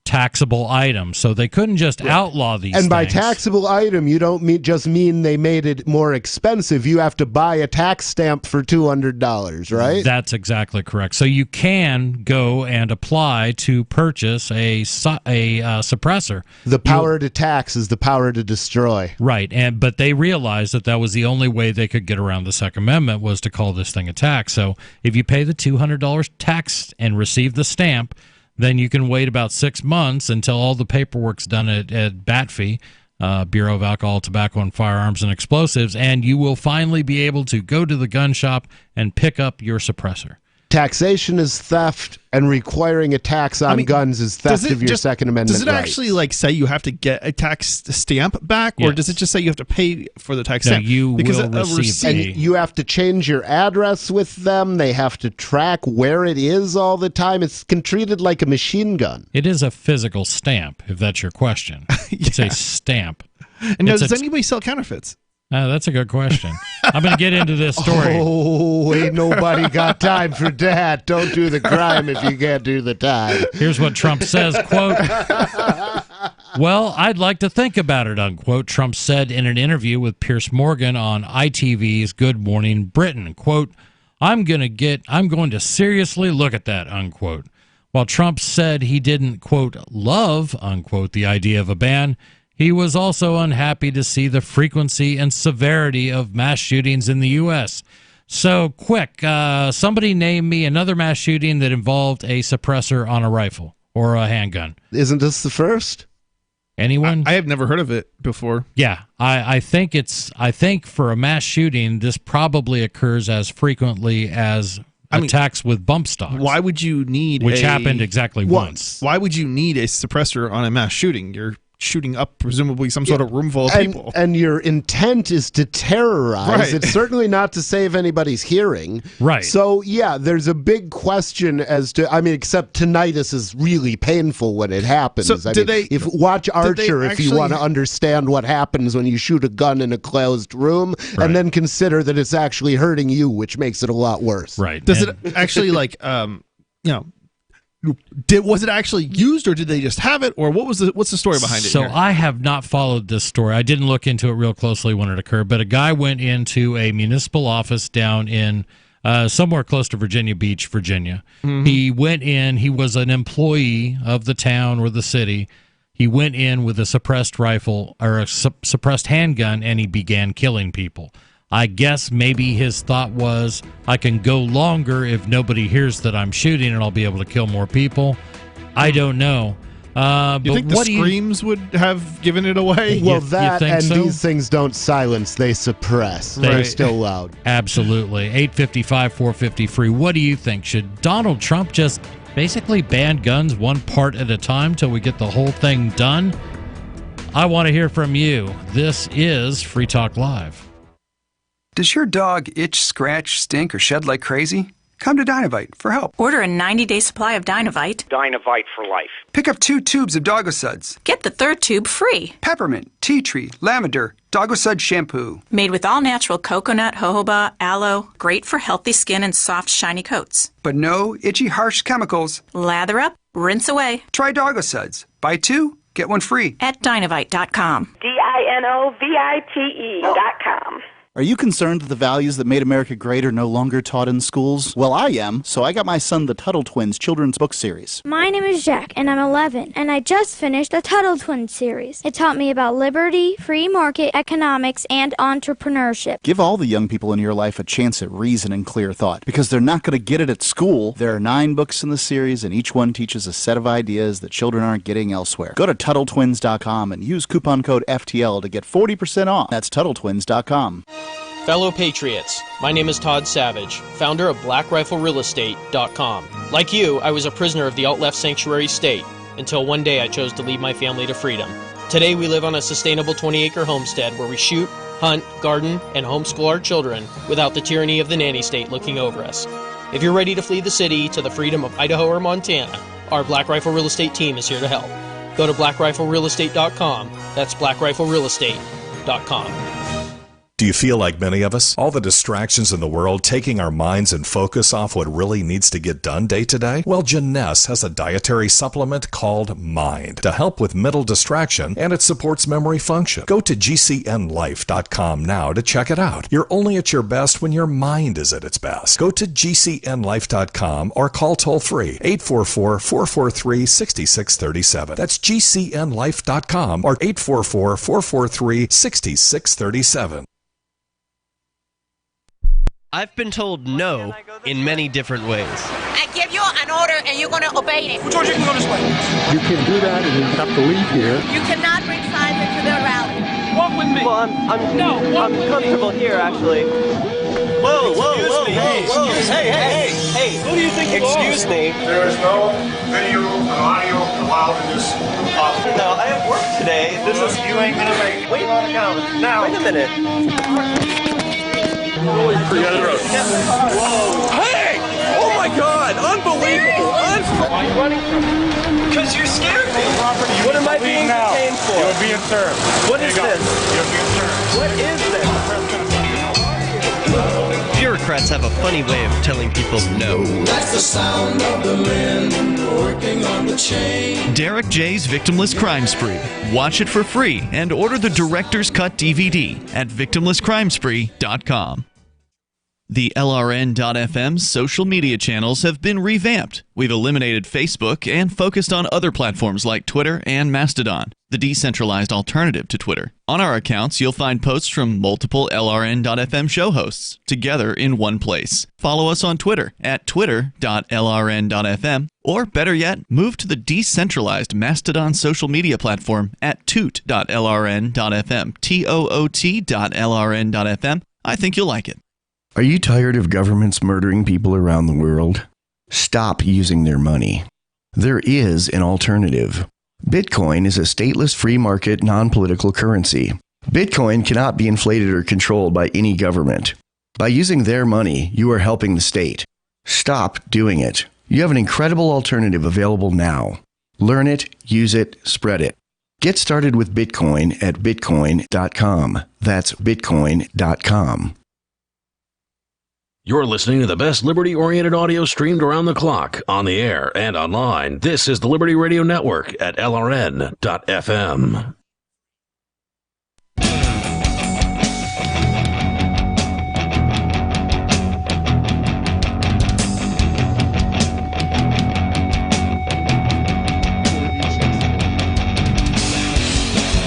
taxable item, so they couldn't just outlaw these and by things. taxable item, you don't just mean they made it more expensive. You have to buy a tax stamp for $200, right? That's exactly correct. So you can go and apply to purchase a suppressor. The power to tax is the power to destroy. Right, but they realized that was the only way they could get around the Second Amendment was to call this thing a tax. So if you pay the $200 tax and receive the stamp, then you can wait about 6 months until all the paperwork's done at BATFI, Bureau of Alcohol, Tobacco, and Firearms and Explosives, and you will finally be able to go to the gun shop and pick up your suppressor. Taxation is theft, and requiring a tax on guns is theft of your Second Amendment rights. Does it actually say you have to get a tax stamp back, or does it just say you have to pay for the tax stamp? You will receive and you have to change your address with them. They have to track where it is all the time. It's treated like a machine gun. It is a physical stamp, if that's your question. It's a stamp. And does anybody sell counterfeits? That's a good question. I'm going to get into this story. Oh, ain't nobody got time for that. Don't do the crime if you can't do the time. Here's what Trump says, quote, "Well, I'd like to think about it," unquote, Trump said in an interview with Piers Morgan on ITV's Good Morning Britain. Quote, I'm going to seriously look at that, unquote. While Trump said he didn't, quote, love, unquote, the idea of a ban, he was also unhappy to see the frequency and severity of mass shootings in the U.S. So, quick, somebody name me another mass shooting that involved a suppressor on a rifle or a handgun. Isn't this the first? Anyone? I have never heard of it before. Yeah, I think for a mass shooting, this probably occurs as frequently as attacks with bump stocks. Why would you need which happened exactly once? Why would you need a suppressor on a mass shooting? You're shooting up presumably some sort of room full of people. And your intent is to terrorize. Right. It's certainly not to save anybody's hearing. Right. So, yeah, there's a big question as to, except tinnitus is really painful when it happens. So watch Archer if you want to understand what happens when you shoot a gun in a closed room, and then consider that it's actually hurting you, which makes it a lot worse. Right. Does it actually was it actually used, or did they just have it, or what's the story behind it? So I have not followed this story. I didn't look into it real closely when it occurred, but a guy went into a municipal office down in somewhere close to Virginia Beach, Virginia. Mm-hmm. He went in. He was an employee of the town or the city. He went in with a suppressed rifle or a suppressed handgun, and he began killing people. I guess maybe his thought was, I can go longer if nobody hears that I'm shooting and I'll be able to kill more people. I don't know. You think the screams would have given it away? Well, these things don't silence, they suppress. They're still loud. Absolutely. 855-450-FREE. What do you think? Should Donald Trump just basically ban guns one part at a time till we get the whole thing done? I want to hear from you. This is Free Talk Live. Does your dog itch, scratch, stink, or shed like crazy? Come to Dynavite for help. Order a 90-day supply of Dynavite. Dynavite for life. Pick up 2 tubes of Doggo Suds. Get the 3rd tube free. Peppermint, tea tree, lavender, Doggo Sud shampoo. Made with all-natural coconut, jojoba, aloe. Great for healthy skin and soft, shiny coats. But no itchy, harsh chemicals. Lather up, rinse away. Try Doggo Suds. Buy 2, get 1 free. At Dynavite.com. DINOVITE.com. Are you concerned that the values that made America great are no longer taught in schools? Well, I am, so I got my son the Tuttle Twins children's book series. My name is Jack, and I'm 11, and I just finished the Tuttle Twins series. It taught me about liberty, free market, economics, and entrepreneurship. Give all the young people in your life a chance at reason and clear thought, because they're not going to get it at school. There are 9 books in the series, and each one teaches a set of ideas that children aren't getting elsewhere. Go to TuttleTwins.com and use coupon code FTL to get 40% off. That's TuttleTwins.com. Fellow Patriots, my name is Todd Savage, founder of BlackRifleRealEstate.com. Like you, I was a prisoner of the alt-left sanctuary state, until one day I chose to lead my family to freedom. Today we live on a sustainable 20-acre homestead where we shoot, hunt, garden, and homeschool our children without the tyranny of the nanny state looking over us. If you're ready to flee the city to the freedom of Idaho or Montana, our Black Rifle Real Estate team is here to help. Go to BlackRifleRealEstate.com. That's BlackRifleRealEstate.com. Do you feel like many of us? All the distractions in the world taking our minds and focus off what really needs to get done day to day? Well, Janess has a dietary supplement called Mind to help with mental distraction, and it supports memory function. Go to GCNlife.com now to check it out. You're only at your best when your mind is at its best. Go to GCNlife.com or call toll-free 844-443-6637. That's GCNlife.com or 844-443-6637. I've been told no in many different ways. I give you an order and you're going to obey it. George, you can go this way. You can do that and you have to leave here. You cannot bring signs into the rally. Walk with me. Well, I'm comfortable here, actually. Whoa. Hey. Who do you think you are? Excuse me. There is no video and audio allowed in this office. No, I have work today. You ain't going to make it. Wait on account. Now. Wait a minute. Whoa. Hey! Oh my God! Unbelievable! Why are you running from me? Because you scared me. What am I being detained for? You're being served. What is this? You're being served. What is this? Bureaucrats have a funny way of telling people no. That's the sound of the men working on the chain. Derek J's Victimless Crime Spree. Watch it for free and order the Director's Cut DVD at victimlesscrimespree.com. The LRN.FM social media channels have been revamped. We've eliminated Facebook and focused on other platforms like Twitter and Mastodon, the decentralized alternative to Twitter. On our accounts, you'll find posts from multiple LRN.FM show hosts together in one place. Follow us on Twitter at twitter.lrn.fm, or better yet, move to the decentralized Mastodon social media platform at toot.lrn.fm, toot.lrn.fm. I think you'll like it. Are you tired of governments murdering people around the world? Stop using their money. There is an alternative. Bitcoin is a stateless free market non-political currency. Bitcoin cannot be inflated or controlled by any government. By using their money, you are helping the state. Stop doing it. You have an incredible alternative available now. Learn it, use it, spread it. Get started with Bitcoin at bitcoin.com. That's bitcoin.com. You're listening to the best liberty-oriented audio streamed around the clock, on the air and online. This is the Liberty Radio Network at LRN.FM.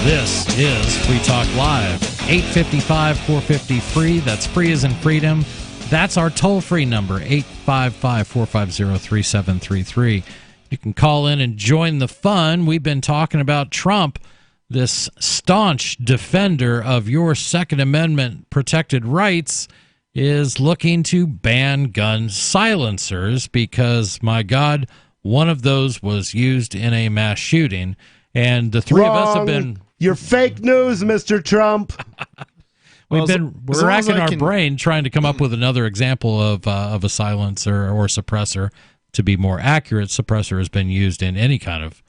This is Free Talk Live. 855-450-FREE. That's free as in freedom. That's our toll-free number, 855-450-3733. You can call in and join the fun. We've been talking about Trump, this staunch defender of your Second Amendment protected rights, is looking to ban gun silencers because, my God, one of those was used in a mass shooting. And the three of us have been... You're fake news, Mr. Trump. We're racking our brain trying to come up with another example of a silencer or suppressor. To be more accurate, suppressor has been used in any kind of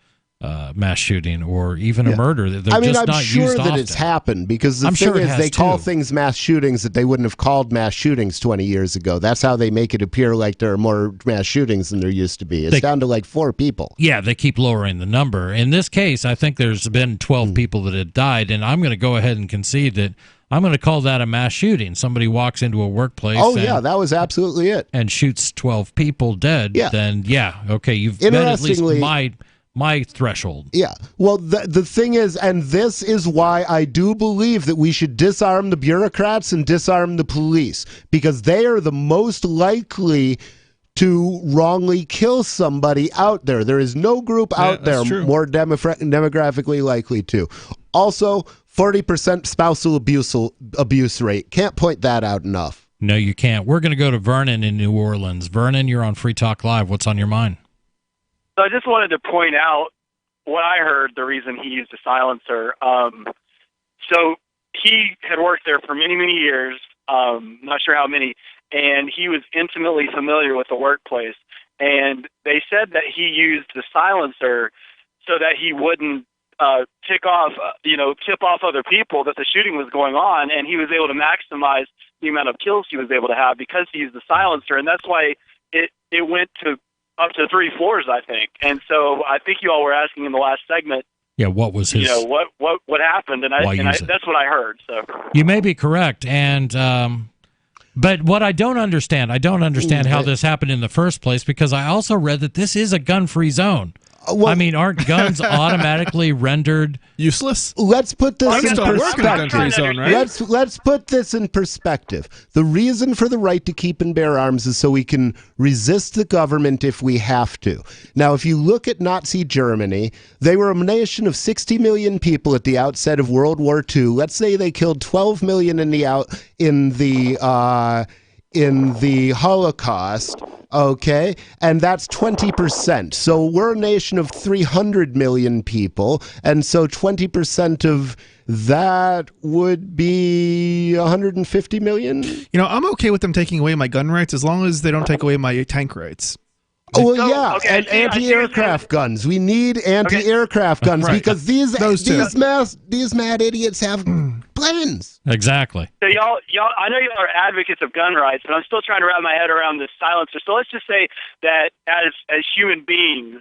mass shooting or even a murder. They're I'm just not sure used that often. it's happened because the I'm thing sure it is has they call too. things mass shootings that they wouldn't have called mass shootings 20 years ago. That's how they make it appear like there are more mass shootings than there used to be. It's down to like 4 people. Yeah, they keep lowering the number. In this case, I think there's been 12 people that had died, and I'm going to go ahead and concede that I'm going to call that a mass shooting. Somebody walks into a workplace. Oh, yeah, that was absolutely it. And shoots 12 people dead. Yeah. Then, okay, you've met at least my threshold. Yeah. Well, the thing is, and this is why I do believe that we should disarm the bureaucrats and disarm the police, because they are the most likely to wrongly kill somebody out there. There is no group out there more demographically likely to. Also, 40% spousal abuse rate. Can't point that out enough. No, you can't. We're going to go to Vernon in New Orleans. Vernon, you're on Free Talk Live. What's on your mind? So I just wanted to point out what I heard, the reason he used a silencer. So he had worked there for many, many years, not sure how many, and he was intimately familiar with the workplace. And they said that he used the silencer so that he wouldn't tip off other people that the shooting was going on, and he was able to maximize the amount of kills he was able to have because he used the silencer, and that's why it went to up to 3 floors, I think. And so I think you all were asking in the last segment. Yeah, what was his? What happened? And that's what I heard. So you may be correct, and but what I don't understand how this happened in the first place, because I also read that this is a gun-free zone. I mean, aren't guns automatically rendered useless? Let's put this in perspective. Let's put this in perspective. The reason for the right to keep and bear arms is so we can resist the government if we have to. Now, if you look at Nazi Germany, they were a nation of 60 million people at the outset of World War II. Let's say they killed 12 million in the Holocaust. Okay, and that's 20%. So we're a nation of 300 million people, and so 20% of that would be 150 million. I'm okay with them taking away my gun rights as long as they don't take away my tank rights. Oh, well, yeah, and anti-aircraft guns. We need anti-aircraft guns because these mad idiots have plans. Exactly. So y'all, I know y'all are advocates of gun rights, but I'm still trying to wrap my head around this silencer. So let's just say that as human beings,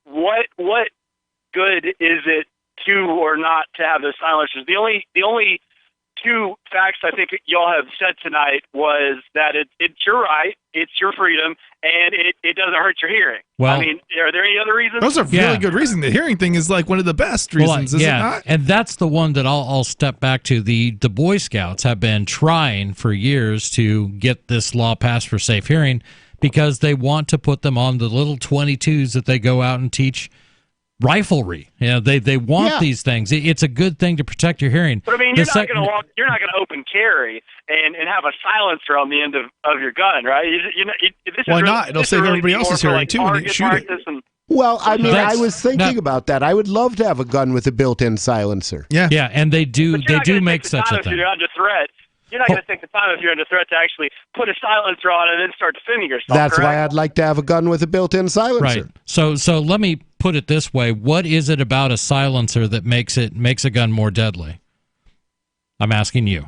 what good is it to or not to have those silencers? The only two facts I think y'all have said tonight was that it's your right, it's your freedom, and it doesn't hurt your hearing. Well, I mean, are there any other reasons? Those are really good reasons. The hearing thing is like one of the best reasons, is it not? And that's the one that I'll step back to. The Boy Scouts have been trying for years to get this law passed for safe hearing because they want to put them on the little 22s that they go out and teach riflery. They want these things. It's a good thing to protect your hearing. But I mean, you're not going to open carry and have a silencer on the end of your gun, right? Why not? It'll save everybody else's hearing too when you shoot it. Well, I mean, I was thinking about that. I would love to have a gun with a built-in silencer. Yeah, and they do make such a thing. If you're under threat, you're not going to take the time if you're under threat to actually put a silencer on and then start defending yourself. That's why I'd like to have a gun with a built-in silencer. Right. So let me put it this way: what is it about a silencer that makes a gun more deadly? I'm asking you.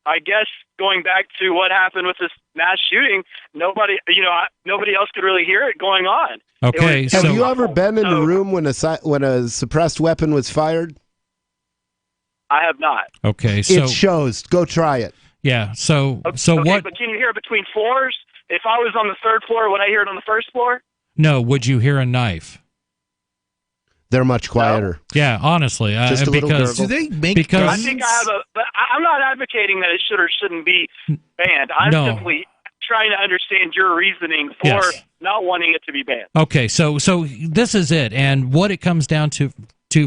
I guess going back to what happened with this mass shooting, nobody else could really hear it going on. Okay. Have you ever been in a room when a suppressed weapon was fired? I have not. Okay, so it shows. Go try it. Yeah. So what? But can you hear it between floors? If I was on the 3rd floor, would I hear it on the 1st floor? No. Would you hear a knife? They're much quieter. Yeah, honestly, just a little gurgle. Do they make? Because I think but I'm not advocating that it should or shouldn't be banned. I'm simply trying to understand your reasoning for not wanting it to be banned. Okay, so this is it, and what it comes down to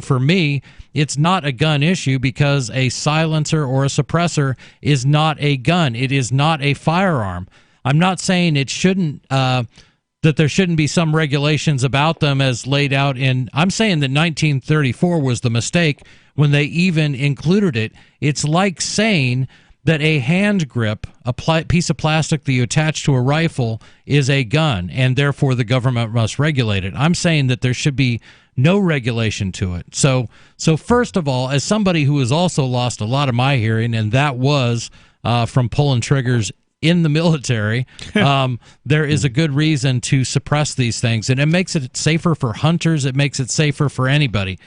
for me, it's not a gun issue because a silencer or a suppressor is not a gun. It is not a firearm. I'm not saying it shouldn't. That there shouldn't be some regulations about them as laid out in. I'm saying that 1934 was the mistake when they even included it. It's like saying that a hand grip, a piece of plastic that you attach to a rifle, is a gun, and therefore the government must regulate it. I'm saying that there should be no regulation to it. So first of all, as somebody who has also lost a lot of my hearing, and that was from pulling triggers in the military, there is a good reason to suppress these things, and it makes it safer for hunters. It makes it safer for anybody.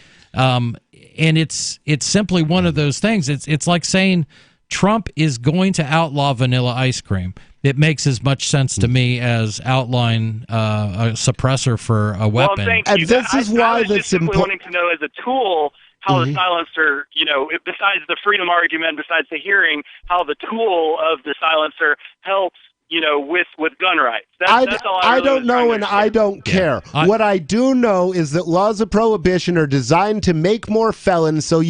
it's simply one of those things. It's like saying Trump is going to outlaw vanilla ice cream. It makes as much sense to me as outlawing a suppressor for a weapon. Well, thank you. And this is why I was just simply wanting to know, as a tool, how the silencer, besides the freedom argument, besides the hearing, how the tool of the silencer helps, with gun rights. That's all I really don't know, and I don't care. What I do know is that laws of prohibition are designed to make more felons, so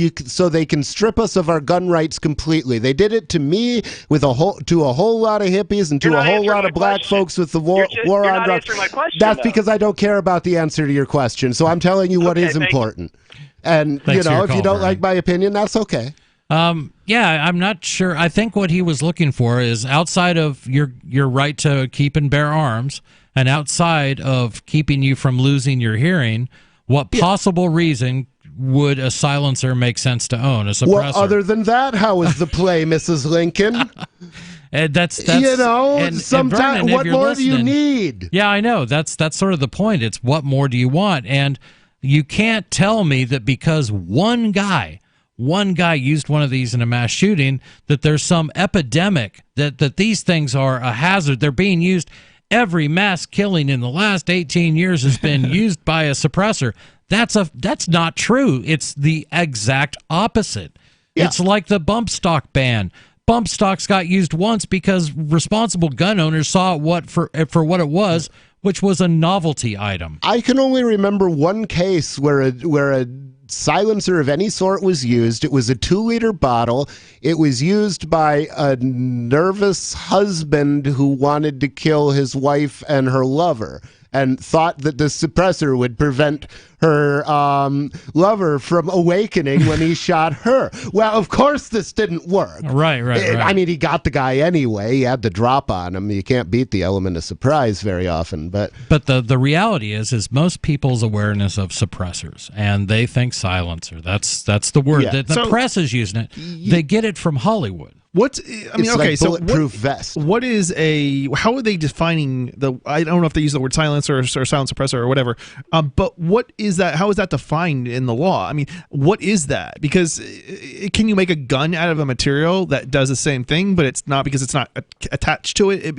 they can strip us of our gun rights completely. They did it to me to a whole lot of hippies and to a whole lot of black folks with the war on drugs. That's because I don't care about the answer to your question. So I'm telling you what is important. And if you don't like my opinion, that's okay. I'm not sure. I think what he was looking for is outside of your right to keep and bear arms, and outside of keeping you from losing your hearing, what possible reason would a silencer make sense to own? A suppressor. Well, other than that, how is the play, Mrs. Lincoln? And that's sometimes what more do you need? Yeah, I know. That's sort of the point. It's what more do you want? And you can't tell me that because one guy used one of these in a mass shooting, that there's some epidemic, that these things are a hazard. They're being used. Every mass killing in the last 18 years has been used by a suppressor. That's not true. It's the exact opposite. Yeah. It's like the bump stock ban. Bump stocks got used once because responsible gun owners saw what for what it was, which was a novelty item. I can only remember one case where a silencer of any sort was used. It was a 2-liter bottle. It was used by a nervous husband who wanted to kill his wife and her lover, and thought that the suppressor would prevent her lover from awakening when he shot her. Well, of course this didn't work. Right. I mean, he got the guy anyway. He had the drop on him. You can't beat the element of surprise very often. But the reality is most people's awareness of suppressors, and they think silencer. That's the word that the press is using it. They get it from Hollywood. Bulletproof vest. What is how are they defining I don't know if they use the word silencer or silent suppressor or whatever, but what is that? How is that defined in the law? I mean, what is that? Because can you make a gun out of a material that does the same thing, but it's not, because it's not attached to it,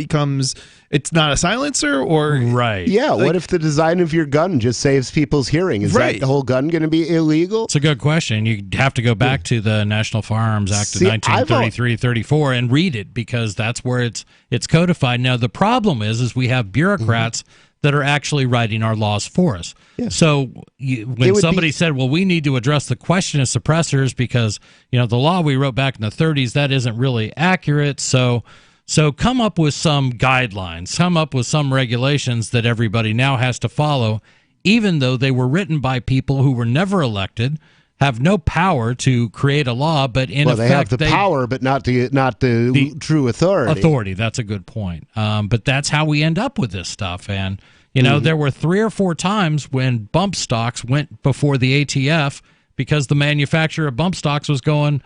it's not a silencer? Or right. Yeah, what if the design of your gun just saves people's hearing? Is that the whole gun going to be illegal? It's a good question. You have to go back to the National Firearms Act of 1933-34 and read it, because that's where it's codified. Now, the problem is we have bureaucrats that are actually writing our laws for us. Yeah. So when somebody said, well, we need to address the question of suppressors because, the law we wrote back in the 30s, that isn't really accurate. So come up with some guidelines, come up with some regulations that everybody now has to follow, even though they were written by people who were never elected, have no power to create a law, but in effect they have the power, but not the true authority. Authority, that's a good point. But that's how we end up with this stuff. And there were 3 or 4 times when bump stocks went before the ATF because the manufacturer of bump stocks was going,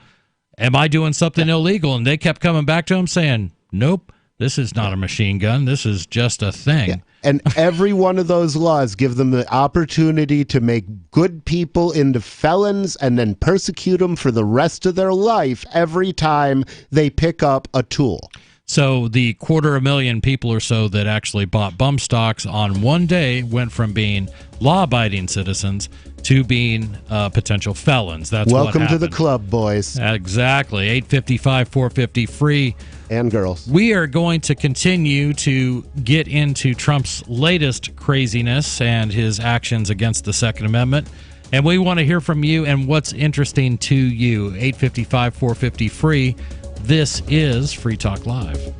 "Am I doing something illegal?" And they kept coming back to him saying, "Nope, this is not a machine gun. This is just a thing." Yeah. And every one of those laws give them the opportunity to make good people into felons and then persecute them for the rest of their life every time they pick up a tool. So the 250,000 people or so that actually bought bump stocks on one day went from being law-abiding citizens to being potential felons. That's welcome what to the club, boys. Exactly. 855-450 free. And girls. We are going to continue to get into Trump's latest craziness and his actions against the Second Amendment. And we want to hear from you and what's interesting to you. 855-450 free. This is Free Talk Live.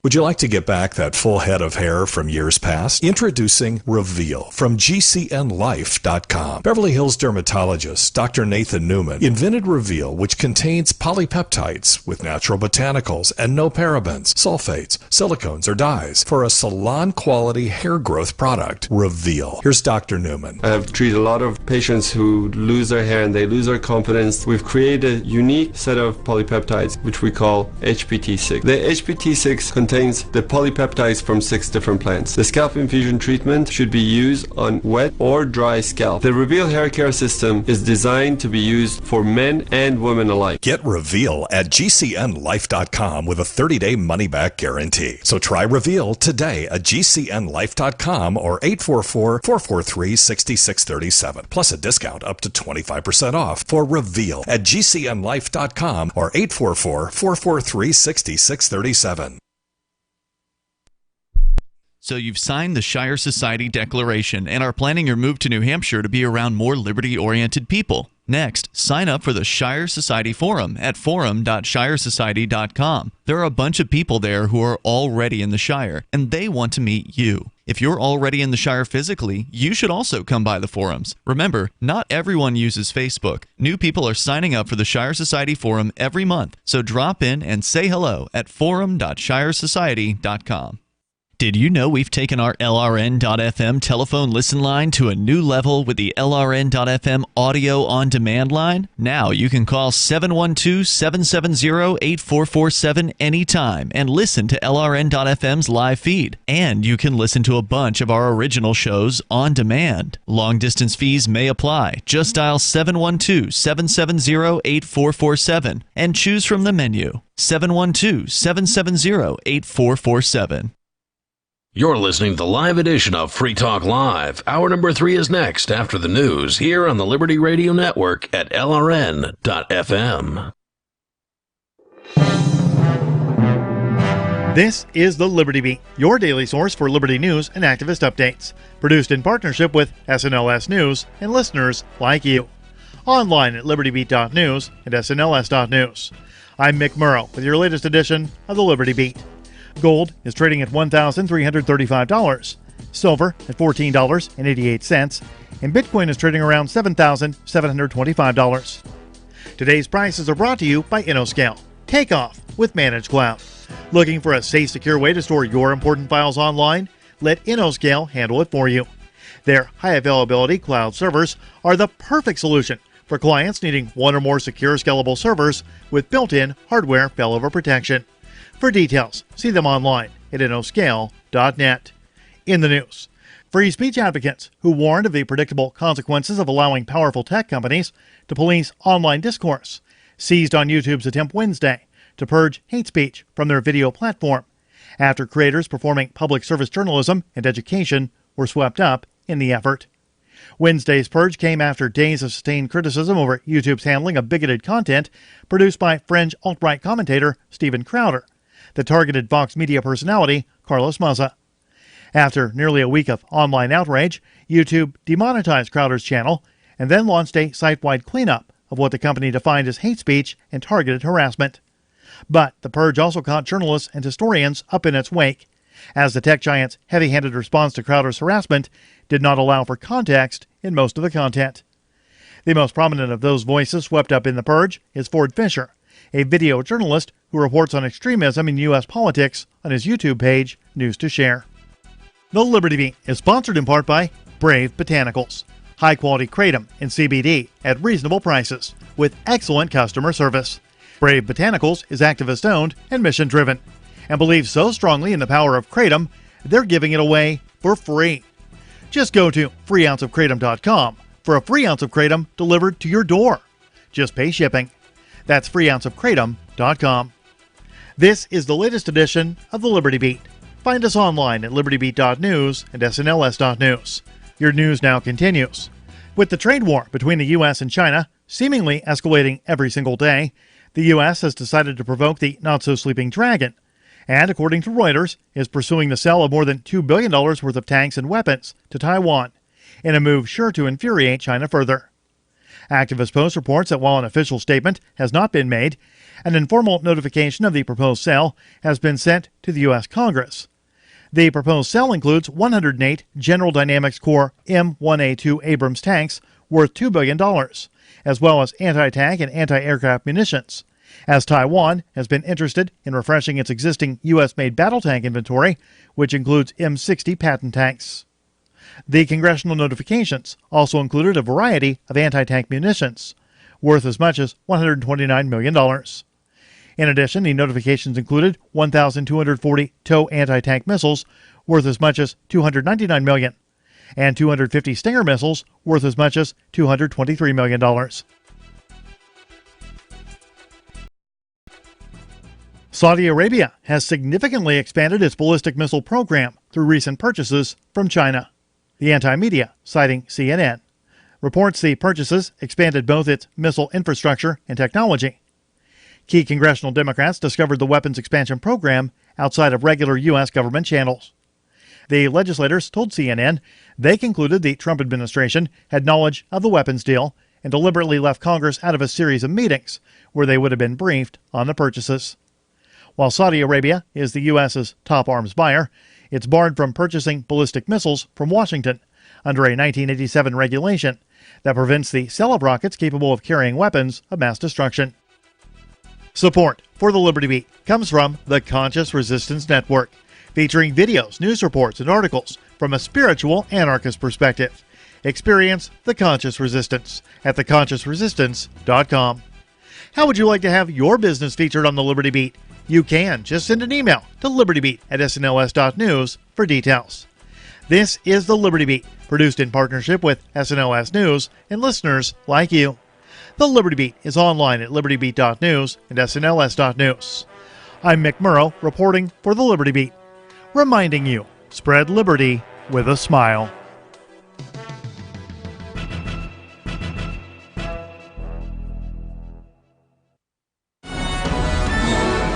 Would you like to get back that full head of hair from years past? Introducing Reveal from GCNlife.com. Beverly Hills dermatologist Dr. Nathan Newman invented Reveal, which contains polypeptides with natural botanicals and no parabens, sulfates, silicones, or dyes for a salon-quality hair growth product. Reveal. Here's Dr. Newman. I have treated a lot of patients who lose their hair and they lose their confidence. We've created a unique set of polypeptides, which we call HPT6. The HPT6 contains contains the polypeptides from 6 different plants. The scalp infusion treatment should be used on wet or dry scalp. The Reveal hair care system is designed to be used for men and women alike. Get Reveal at GCNlife.com with a 30-day money-back guarantee. So try Reveal today at GCNlife.com or 844-443-6637. Plus a discount up to 25% off for Reveal at GCNlife.com or 844-443-6637. So you've signed the Shire Society Declaration and are planning your move to New Hampshire to be around more liberty-oriented people. Next, sign up for the Shire Society Forum at forum.shiresociety.com. There are a bunch of people there who are already in the Shire, and they want to meet you. If you're already in the Shire physically, you should also come by the forums. Remember, not everyone uses Facebook. New people are signing up for the Shire Society Forum every month, so drop in and say hello at forum.shiresociety.com. Did you know we've taken our LRN.FM telephone listen line to a new level with the LRN.FM audio on demand line? Now you can call 712-770-8447 anytime and listen to LRN.FM's live feed. And you can listen to a bunch of our original shows on demand. Long distance fees may apply. Just dial 712-770-8447 and choose from the menu. 712-770-8447. You're listening to the live edition of Free Talk Live. Hour number 3 is next after the news here on the Liberty Radio Network at LRN.FM. This is the Liberty Beat, your daily source for Liberty news and activist updates. Produced in partnership with SNLS News and listeners like you. Online at libertybeat.news and snls.news. I'm Mick Murrow with your latest edition of the Liberty Beat. Gold is trading at $1,335, silver at $14.88, and Bitcoin is trading around $7,725. Today's prices are brought to you by InnoScale. Take off with Managed Cloud. Looking for a safe, secure way to store your important files online? Let InnoScale handle it for you. Their high-availability cloud servers are the perfect solution for clients needing one or more secure, scalable servers with built-in hardware failover protection. For details, see them online at innoscale.net. In the news, free speech advocates who warned of the predictable consequences of allowing powerful tech companies to police online discourse seized on YouTube's attempt Wednesday to purge hate speech from their video platform after creators performing public service journalism and education were swept up in the effort. Wednesday's purge came after days of sustained criticism over YouTube's handling of bigoted content produced by fringe alt-right commentator Steven Crowder that targeted Vox Media personality Carlos Maza. After nearly a week of online outrage, YouTube demonetized Crowder's channel and then launched a site-wide cleanup of what the company defined as hate speech and targeted harassment. But the purge also caught journalists and historians up in its wake, as the tech giant's heavy-handed response to Crowder's harassment did not allow for context in most of the content. The most prominent of those voices swept up in the purge is Ford Fisher, a video journalist who reports on extremism in U.S. politics on his YouTube page, News to Share. The Liberty Beat is sponsored in part by Brave Botanicals, high-quality kratom and CBD at reasonable prices with excellent customer service. Brave Botanicals is activist-owned and mission-driven and believes so strongly in the power of kratom, they're giving it away for free. Just go to freeounceofkratom.com for a free ounce of kratom delivered to your door. Just pay shipping. That's freeounceofkratom.com. This is the latest edition of the Liberty Beat. Find us online at libertybeat.news and snls.news. Your news now continues. With the trade war between the U.S. and China seemingly escalating every single day, the U.S. has decided to provoke the not-so-sleeping dragon, and according to Reuters, is pursuing the sale of more than $2 billion worth of tanks and weapons to Taiwan, in a move sure to infuriate China further. Activist Post reports that while an official statement has not been made, an informal notification of the proposed sale has been sent to the U.S. Congress. The proposed sale includes 108 General Dynamics Corps M1A2 Abrams tanks worth $2 billion, as well as anti-tank and anti-aircraft munitions, as Taiwan has been interested in refreshing its existing U.S.-made battle tank inventory, which includes M60 Patton tanks. The congressional notifications also included a variety of anti-tank munitions, worth as much as $129 million. In addition, the notifications included 1,240 TOW anti-tank missiles worth as much as $299 million and 250 Stinger missiles worth as much as $223 million. Saudi Arabia has significantly expanded its ballistic missile program through recent purchases from China. The anti-media, citing CNN, reports the purchases expanded both its missile infrastructure and technology. Key congressional Democrats discovered the weapons expansion program outside of regular U.S. government channels. The legislators told CNN they concluded the Trump administration had knowledge of the weapons deal and deliberately left Congress out of a series of meetings where they would have been briefed on the purchases. While Saudi Arabia is the U.S.'s top arms buyer, it's barred from purchasing ballistic missiles from Washington under a 1987 regulation that prevents the sale of rockets capable of carrying weapons of mass destruction. Support for the Liberty Beat comes from the Conscious Resistance Network, featuring videos, news reports, and articles from a spiritual anarchist perspective. Experience the Conscious Resistance at theconsciousresistance.com. How would you like to have your business featured on the Liberty Beat? You can. Just send an email to libertybeat@snls.news for details. This is the Liberty Beat, produced in partnership with SNLS News and listeners like you. The Liberty Beat is online at libertybeat.news and snls.news. I'm Mick Murrow, reporting for the Liberty Beat, reminding you, spread liberty with a smile.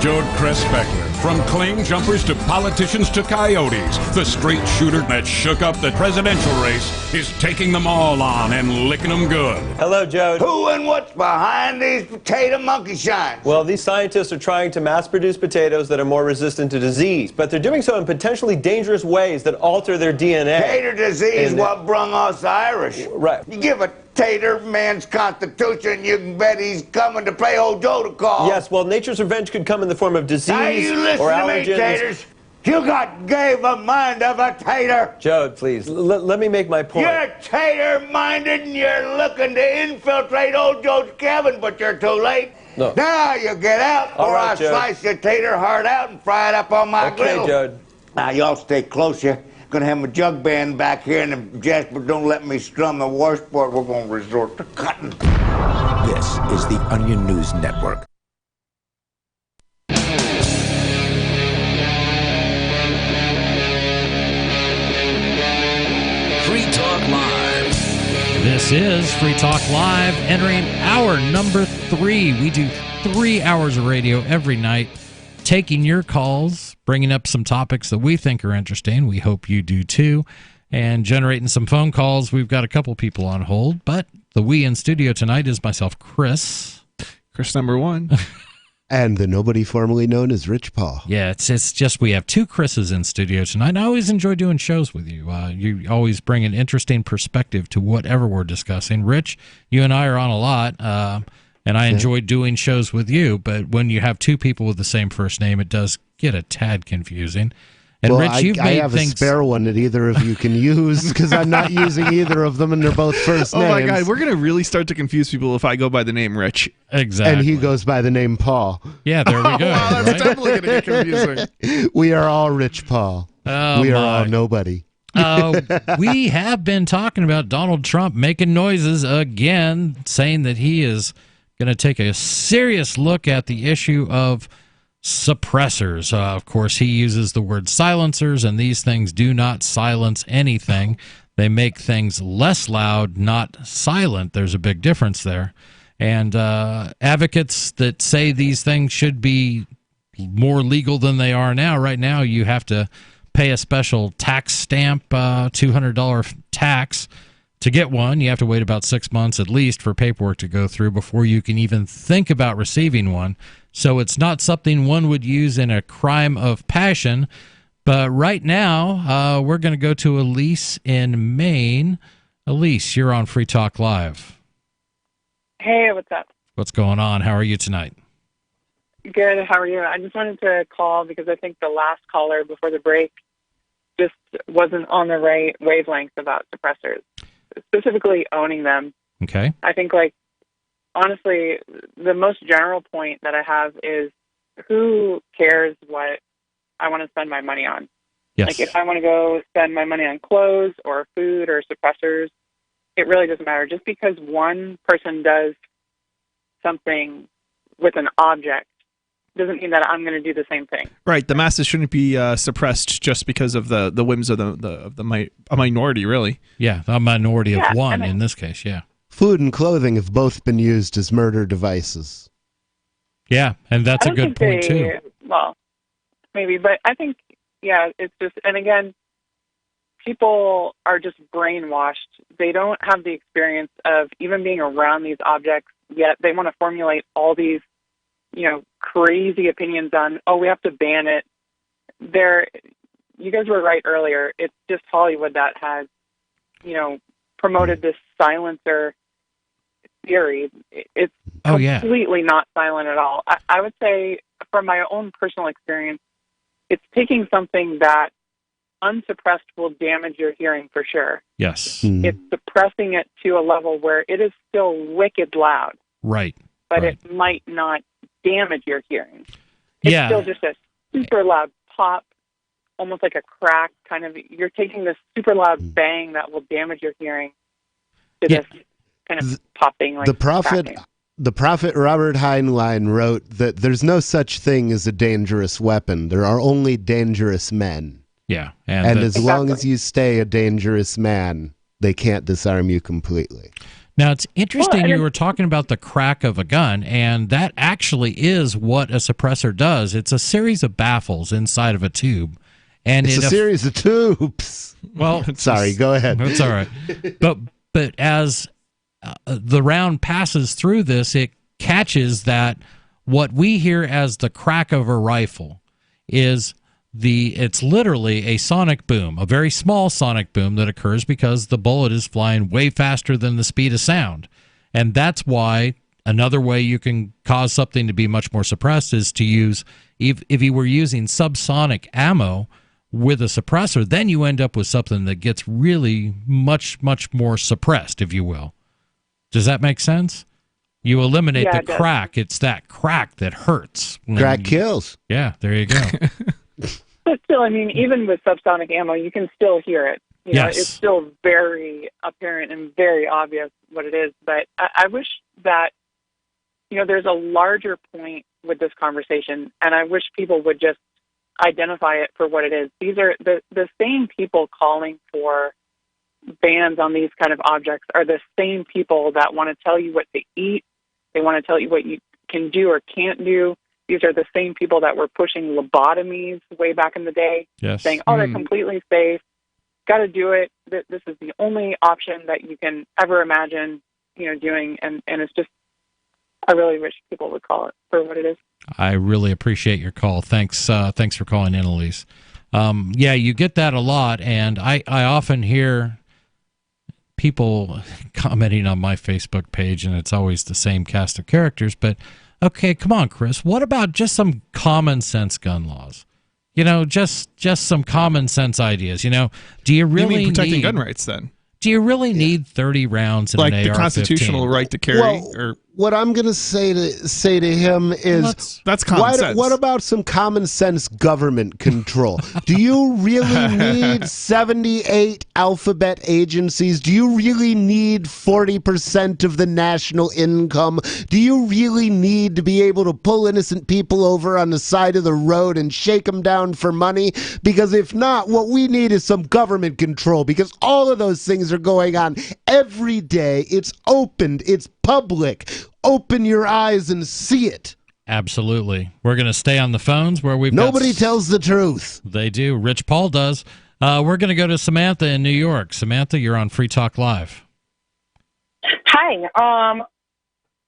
Jode Cress Beckler. From claim jumpers to politicians to coyotes, the straight shooter that shook up the presidential race is taking them all on and licking them good. Hello, Jode. Who and what's behind these potato monkey shines? Well, these scientists are trying to mass-produce potatoes that are more resistant to disease, but they're doing so in potentially dangerous ways that alter their DNA. Tater disease, what brung us Irish. Right. You give a tater man's constitution, you can bet he's coming to play old Joe to call. Yes, well, nature's revenge could come in the form of disease now you listen or to allergens. me, taters. You gave a mind of a tater. Jode, please, let me make my point. You're tater-minded and you're looking to infiltrate old Joe's cabin, but you're too late. No. Now you get out, or I'll slice your tater heart out and fry it up on my grill. Okay, Jode. Now, y'all stay close, you. Gonna have my jug band back here, and if Jasper don't let me strum the washboard, we're gonna resort to cutting. This is the Onion News Network. Free Talk Live. This is Free Talk Live, entering hour number 3. We do 3 hours of radio every night, taking your calls, bringing up some topics that we think are interesting. We hope you do too, and generating some phone calls. We've got a couple people on hold, but the we in studio tonight is myself, Chris number 1. And the nobody formerly known as Rich Paul. Yeah, it's just we have 2 Chris's in studio tonight. I always enjoy doing shows with you. You always bring an interesting perspective to whatever we're discussing. Rich, you and I are on a lot, and I enjoy doing shows with you, but when you have 2 people with the same first name, it does get a tad confusing. And well, Rich, you've I made have things... a spare one that either of you can use because I'm not using either of them, and they're both first names. Oh my God, we're gonna really start to confuse people if I go by the name Rich. Exactly. And he goes by the name Paul. Yeah, there we go. Wow, that's definitely gonna get confusing. We are all Rich Paul. Oh, we are all nobody. We have been talking about Donald Trump making noises again, saying that he is going to take a serious look at the issue of suppressors. Of course, he uses the word silencers, and these things do not silence anything. They make things less loud, not silent. There's a big difference there. And advocates that say these things should be more legal than they are now, right now you have to pay a special tax stamp, $200 tax. To get one, you have to wait about 6 months at least for paperwork to go through before you can even think about receiving one. So it's not something one would use in a crime of passion. But right now, we're going to go to Elise in Maine. Elise, you're on Free Talk Live. Hey, what's up? What's going on? How are you tonight? Good. How are you? I just wanted to call because I think the last caller before the break just wasn't on the right wavelength about suppressors, specifically owning them. Okay. I think, honestly, the most general point that I have is who cares what I want to spend my money on? Yes. Like if I want to go spend my money on clothes or food or suppressors, it really doesn't matter. Just because one person does something with an object doesn't mean that I'm going to do the same thing. Right. The masses shouldn't be suppressed just because of the whims of a minority, really. Yeah, a minority of one in this case, yeah. Food and clothing have both been used as murder devices. Yeah, and that's a good point, too. Well, maybe, but I think, yeah, it's just, and again, people are just brainwashed. They don't have the experience of even being around these objects, yet they want to formulate all these, crazy opinions on, we have to ban it. You guys were right earlier. It's just Hollywood that has, promoted this silencer theory. It's completely not silent at all. I would say, from my own personal experience, it's taking something that unsuppressed will damage your hearing for sure. Yes. It's suppressing it to a level where it is still wicked loud. Right. But it might not damage your hearing. It's still just a super loud pop, almost like a crack kind of. You're taking this super loud bang that will damage your hearing to this kind of popping like cracking. The prophet Robert Heinlein wrote that there's no such thing as a dangerous weapon. There are only dangerous men. Yeah. And as long as you stay a dangerous man, they can't disarm you completely. Now, it's interesting you were talking about the crack of a gun, and that actually is what a suppressor does. It's a series of baffles inside of a tube. And it's a series of tubes. Well, sorry, go ahead. That's all right. But as the round passes through this, it catches that what we hear as the crack of a rifle is it's literally a sonic boom, a very small sonic boom that occurs because the bullet is flying way faster than the speed of sound. And that's why another way you can cause something to be much more suppressed is to use, if you were using subsonic ammo with a suppressor, then you end up with something that gets really much, much more suppressed, if you will. Does that make sense? You eliminate the crack. It's that crack that hurts. Crack kills. Yeah, there you go. But still, I mean, even with subsonic ammo, you can still hear it. Yes. It's still very apparent and very obvious what it is. But I wish that, there's a larger point with this conversation, and I wish people would just identify it for what it is. These are the same people calling for bans on these kind of objects are the same people that want to tell you what to eat. They want to tell you what you can do or can't do. These are the same people that were pushing lobotomies way back in the day, saying, they're completely safe. Got to do it. This is the only option that you can ever imagine, doing. And it's just, I really wish people would call it for what it is. I really appreciate your call. Thanks for calling in, Elise. Yeah, you get that a lot, and I often hear people commenting on my Facebook page, and it's always the same cast of characters, but okay, come on, Chris. What about just some common sense gun laws? Just some common sense ideas. Do you really mean protecting need gun rights then? Do you really need 30 rounds in like an the AR-15? Constitutional right to carry? Well, what I'm going to say to him is that's common sense. What about some common sense government control? Do you really need 78 alphabet agencies? Do you really need 40% of the national income? Do you really need to be able to pull innocent people over on the side of the road and shake them down for money? Because if not, what we need is some government control, because all of those things are going on every day. It's opened. It's public. Open your eyes and see it. Absolutely. We're going to stay on the phones where we've Nobody tells the truth. They do. Rich Paul does. We're going to go to Samantha in New York. Samantha, you're on Free Talk Live. Hi.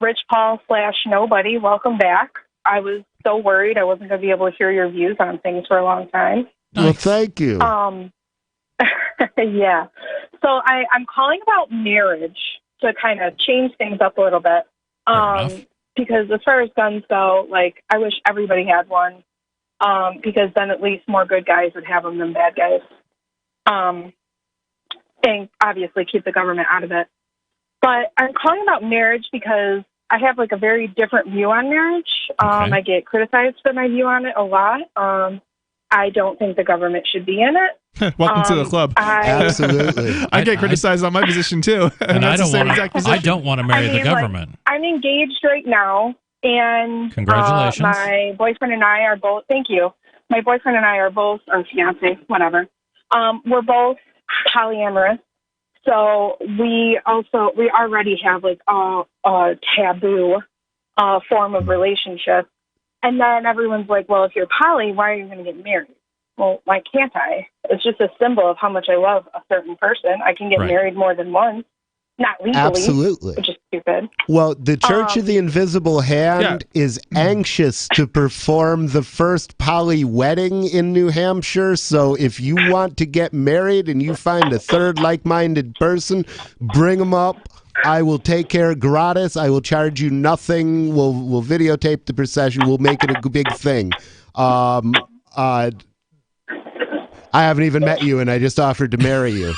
Rich Paul / nobody. Welcome back. I was so worried I wasn't going to be able to hear your views on things for a long time. Nice. Well, thank you. Yeah. So I'm calling about marriage to kind of change things up a little bit. Because as far as guns go, I wish everybody had one, because then at least more good guys would have them than bad guys. And obviously keep the government out of it. But I'm calling about marriage because I have like a very different view on marriage. I get criticized for my view on it a lot. I don't think the government should be in it. Welcome to the club. Absolutely. I get criticized on my position too. And I don't want to marry the like, government. I'm engaged right now, and Congratulations. My boyfriend and I are both. Thank you. My boyfriend and I are both, or fiance, whatever. We're both polyamorous. So we already have like a taboo form of relationship. And then everyone's like, well, if you're poly, why are you going to get married? Well, why can't I? It's just a symbol of how much I love a certain person. I can get married more than once. Not legally. Absolutely. Which is stupid. Well, the Church of the Invisible Hand is anxious to perform the first poly wedding in New Hampshire. So if you want to get married and you find a third like-minded person, bring them up. I will take care gratis. I will charge you nothing. We'll videotape the procession. We'll make it a big thing. I haven't even met you, and I just offered to marry you.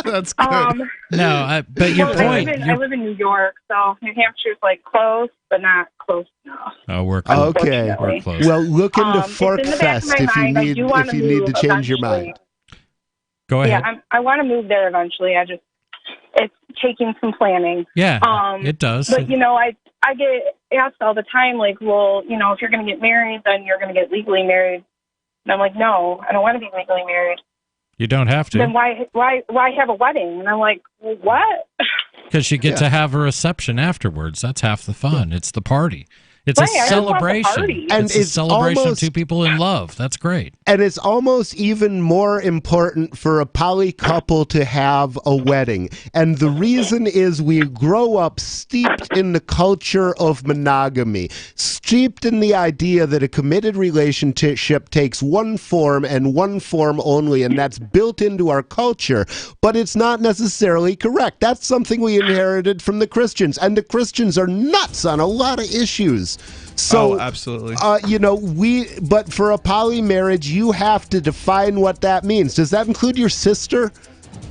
That's good. But your point. I live in New York, so New Hampshire's like close, but not close enough. Oh, we're close. Okay. We're close. Well, look into Fork it's in the back of Fest my if you mind. I need do wanna to change move your mind. Go ahead. Yeah, I want to move there eventually. It's taking some planning. Yeah, it does. But I get asked all the time, like, well, if you're going to get married, then you're going to get legally married. And I'm like, no, I don't want to be legally married. You don't have to. Then why have a wedding? And I'm like, well, what? Because you get to have a reception afterwards. That's half the fun. It's the party. It's Right, a I just want the celebration. party. And It's a it's celebration almost- of two people in love. That's great. And it's almost even more important for a poly couple to have a wedding. And the reason is we grow up steeped in the culture of monogamy, steeped in the idea that a committed relationship takes one form and one form only, and that's built into our culture. But it's not necessarily correct. That's something we inherited from the Christians, and the Christians are nuts on a lot of issues. So, absolutely. But for a poly marriage, you have to define what that means. Does that include your sister?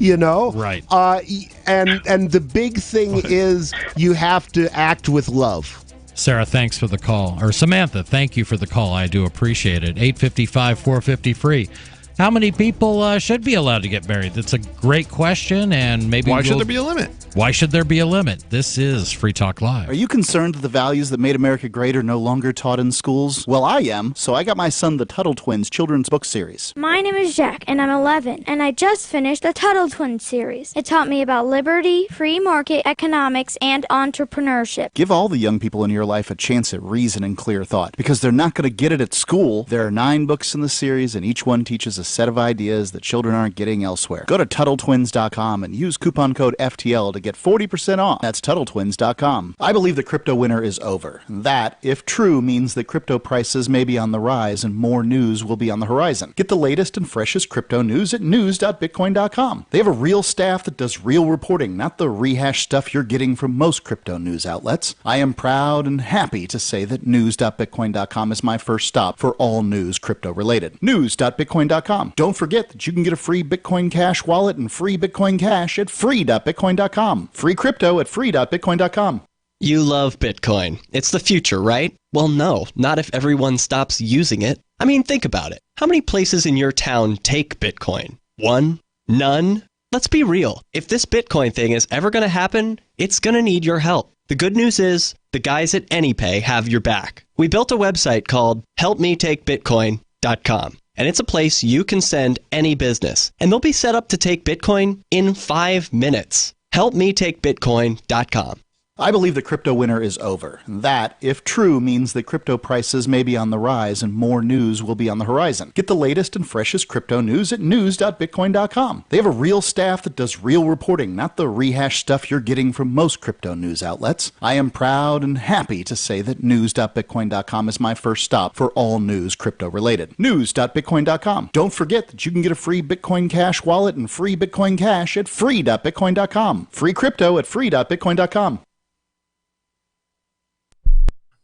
Right. And the big thing is you have to act with love. Sarah, thanks for the call. Or Samantha, thank you for the call. I do appreciate it. 855-450-FREE. How many people should be allowed to get married? That's a great question, and maybe why should there be a limit? Why should there be a limit? This is Free Talk Live. Are you concerned that the values that made America great are no longer taught in schools? Well, I am, so I got my son the Tuttle Twins children's book series. My name is Jack, and I'm 11, and I just finished the Tuttle Twins series. It taught me about liberty, free market economics, and entrepreneurship. Give all the young people in your life a chance at reason and clear thought, because they're not going to get it at school. There are 9 books in the series, and each one teaches a set of ideas that children aren't getting elsewhere. Go to TuttleTwins.com and use coupon code FTL to get 40% off. That's TuttleTwins.com. I believe the crypto winter is over. That, if true, means that crypto prices may be on the rise and more news will be on the horizon. Get the latest and freshest crypto news at news.bitcoin.com. They have a real staff that does real reporting, not the rehashed stuff you're getting from most crypto news outlets. I am proud and happy to say that news.bitcoin.com is my first stop for all news crypto related. News.bitcoin.com. Don't forget that you can get a free Bitcoin Cash wallet and free Bitcoin Cash at free.bitcoin.com. Free crypto at free.bitcoin.com. You love Bitcoin. It's the future, right? Well, no, not if everyone stops using it. I mean, think about it. How many places in your town take Bitcoin? 1? None? Let's be real. If this Bitcoin thing is ever going to happen, it's going to need your help. The good news is the guys at AnyPay have your back. We built a website called helpmetakebitcoin.com. And it's a place you can send any business. And they'll be set up to take Bitcoin in 5 minutes. HelpMeTakeBitcoin.com. I believe the crypto winter is over. That, if true, means that crypto prices may be on the rise and more news will be on the horizon. Get the latest and freshest crypto news at news.bitcoin.com. They have a real staff that does real reporting, not the rehashed stuff you're getting from most crypto news outlets. I am proud and happy to say that news.bitcoin.com is my first stop for all news crypto related. News.bitcoin.com. Don't forget that you can get a free Bitcoin Cash wallet and free Bitcoin Cash at free.bitcoin.com. Free crypto at free.bitcoin.com.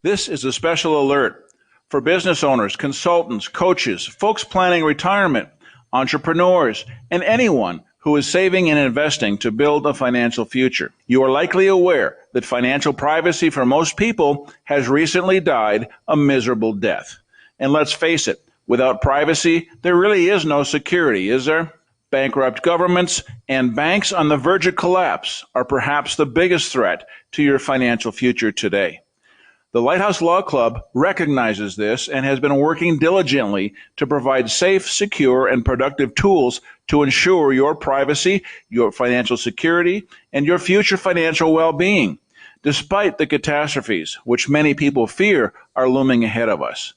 This is a special alert for business owners, consultants, coaches, folks planning retirement, entrepreneurs, and anyone who is saving and investing to build a financial future. You are likely aware that financial privacy for most people has recently died a miserable death. And let's face it, without privacy, there really is no security, is there? Bankrupt governments and banks on the verge of collapse are perhaps the biggest threat to your financial future today. The Lighthouse Law Club recognizes this and has been working diligently to provide safe, secure, and productive tools to ensure your privacy, your financial security, and your future financial well-being, despite the catastrophes which many people fear are looming ahead of us.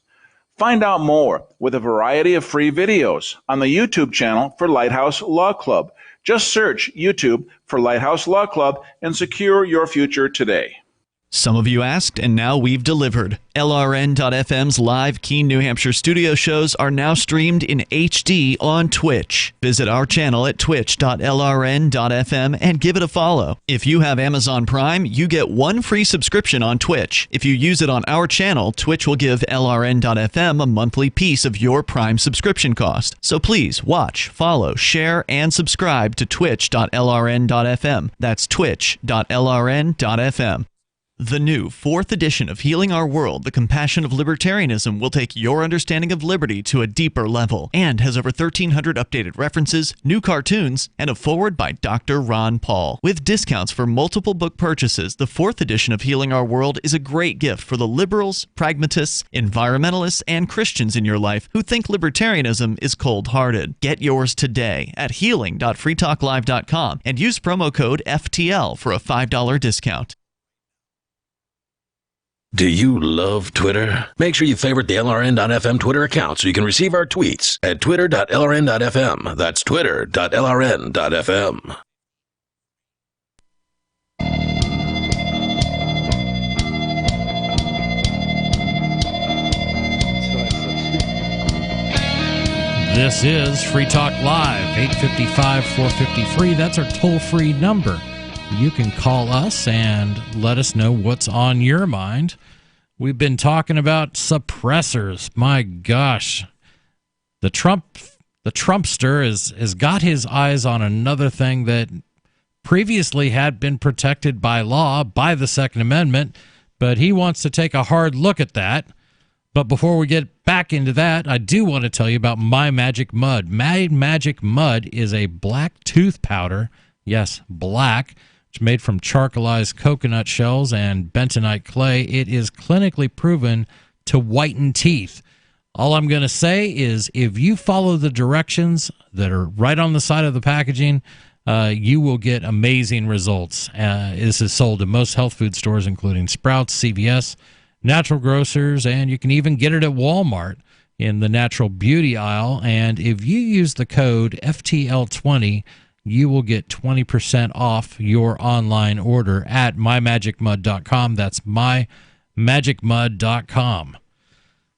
Find out more with a variety of free videos on the YouTube channel for Lighthouse Law Club. Just search YouTube for Lighthouse Law Club and secure your future today. Some of you asked, and now we've delivered. LRN.FM's live Keene, New Hampshire studio shows are now streamed in HD on Twitch. Visit our channel at twitch.lrn.fm and give it a follow. If you have Amazon Prime, you get one free subscription on Twitch. If you use it on our channel, Twitch will give LRN.FM a monthly piece of your Prime subscription cost. So please watch, follow, share, and subscribe to twitch.lrn.fm. That's twitch.lrn.fm. The new 4th edition of Healing Our World, The Compassion of Libertarianism, will take your understanding of liberty to a deeper level and has over 1,300 updated references, new cartoons, and a foreword by Dr. Ron Paul. With discounts for multiple book purchases, the 4th edition of Healing Our World is a great gift for the liberals, pragmatists, environmentalists, and Christians in your life who think libertarianism is cold-hearted. Get yours today at healing.freetalklive.com and use promo code FTL for a $5 discount. Do you love Twitter? Make sure you favorite the LRN.FM Twitter account so you can receive our tweets at twitter.lrn.fm. That's twitter.lrn.fm. This is Free Talk Live, 855-450-FREE. That's our toll-free number. You can call us and let us know what's on your mind. We've been talking about suppressors. My gosh. The Trumpster has got his eyes on another thing that previously had been protected by law, by the Second Amendment, but he wants to take a hard look at that. But before we get back into that, I do want to tell you about My Magic Mud. My Magic Mud is a black tooth powder. Yes, black. It's made from charcoalized coconut shells and bentonite clay. It is clinically proven to whiten teeth. All I'm going to say is if you follow the directions that are right on the side of the packaging, you will get amazing results. This is sold in most health food stores, including Sprouts, CVS, Natural Grocers, and you can even get it at Walmart in the natural beauty aisle. And if you use the code FTL20, you will get 20% off your online order at mymagicmud.com. That's mymagicmud.com.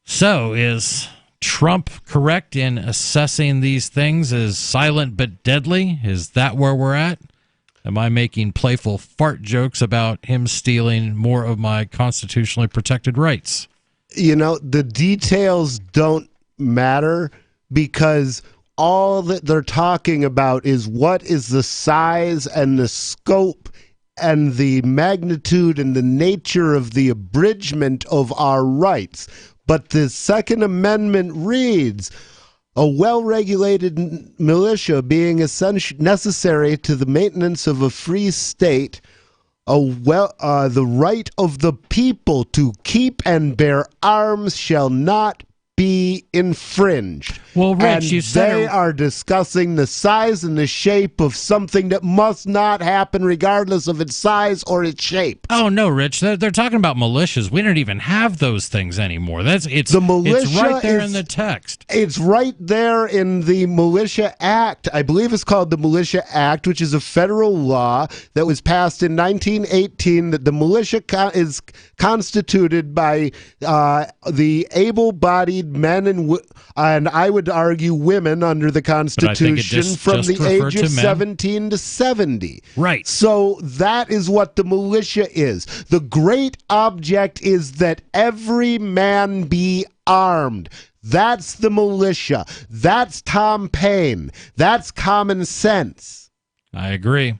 So is Trump correct in assessing these things as silent but deadly? Is that where we're at? Am I making playful fart jokes about him stealing more of my constitutionally protected rights? You know, the details don't matter because all that they're talking about is what is the size and the scope and the magnitude and the nature of the abridgment of our rights. But the Second Amendment reads, a well-regulated militia being necessary to the maintenance of a free state, the right of the people to keep and bear arms shall not be infringed. Well, Rich, and you said they are discussing the size and the shape of something that must not happen regardless of its size or its shape. Oh no, Rich, they're talking about militias. We don't even have those things anymore. It's right there in the text. It's right there in the Militia Act. I believe it's called the Militia Act, which is a federal law that was passed in 1918, that the militia is constituted by the able-bodied men and I would argue women under the Constitution from the age of 17 to 70. Right. So that is what the militia is. The great object is that every man be armed. That's the militia. That's Tom Paine. That's common sense. I agree.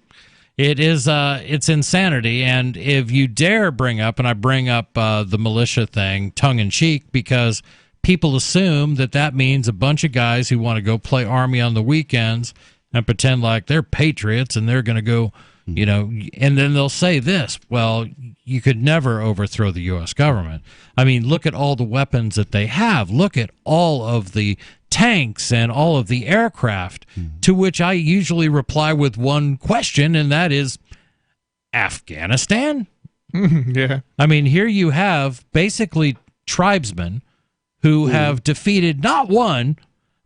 It is, it's insanity, and if you dare bring up, and I bring up the militia thing tongue-in-cheek, because people assume that means a bunch of guys who want to go play Army on the weekends and pretend like they're patriots and they're going to go, and then they'll say this, well, you could never overthrow the U.S. government. I mean, look at all the weapons that they have. Look at all of the tanks and all of the aircraft, to which I usually reply with one question, and that is, Afghanistan? Yeah. I mean, here you have basically tribesmen who have defeated not one,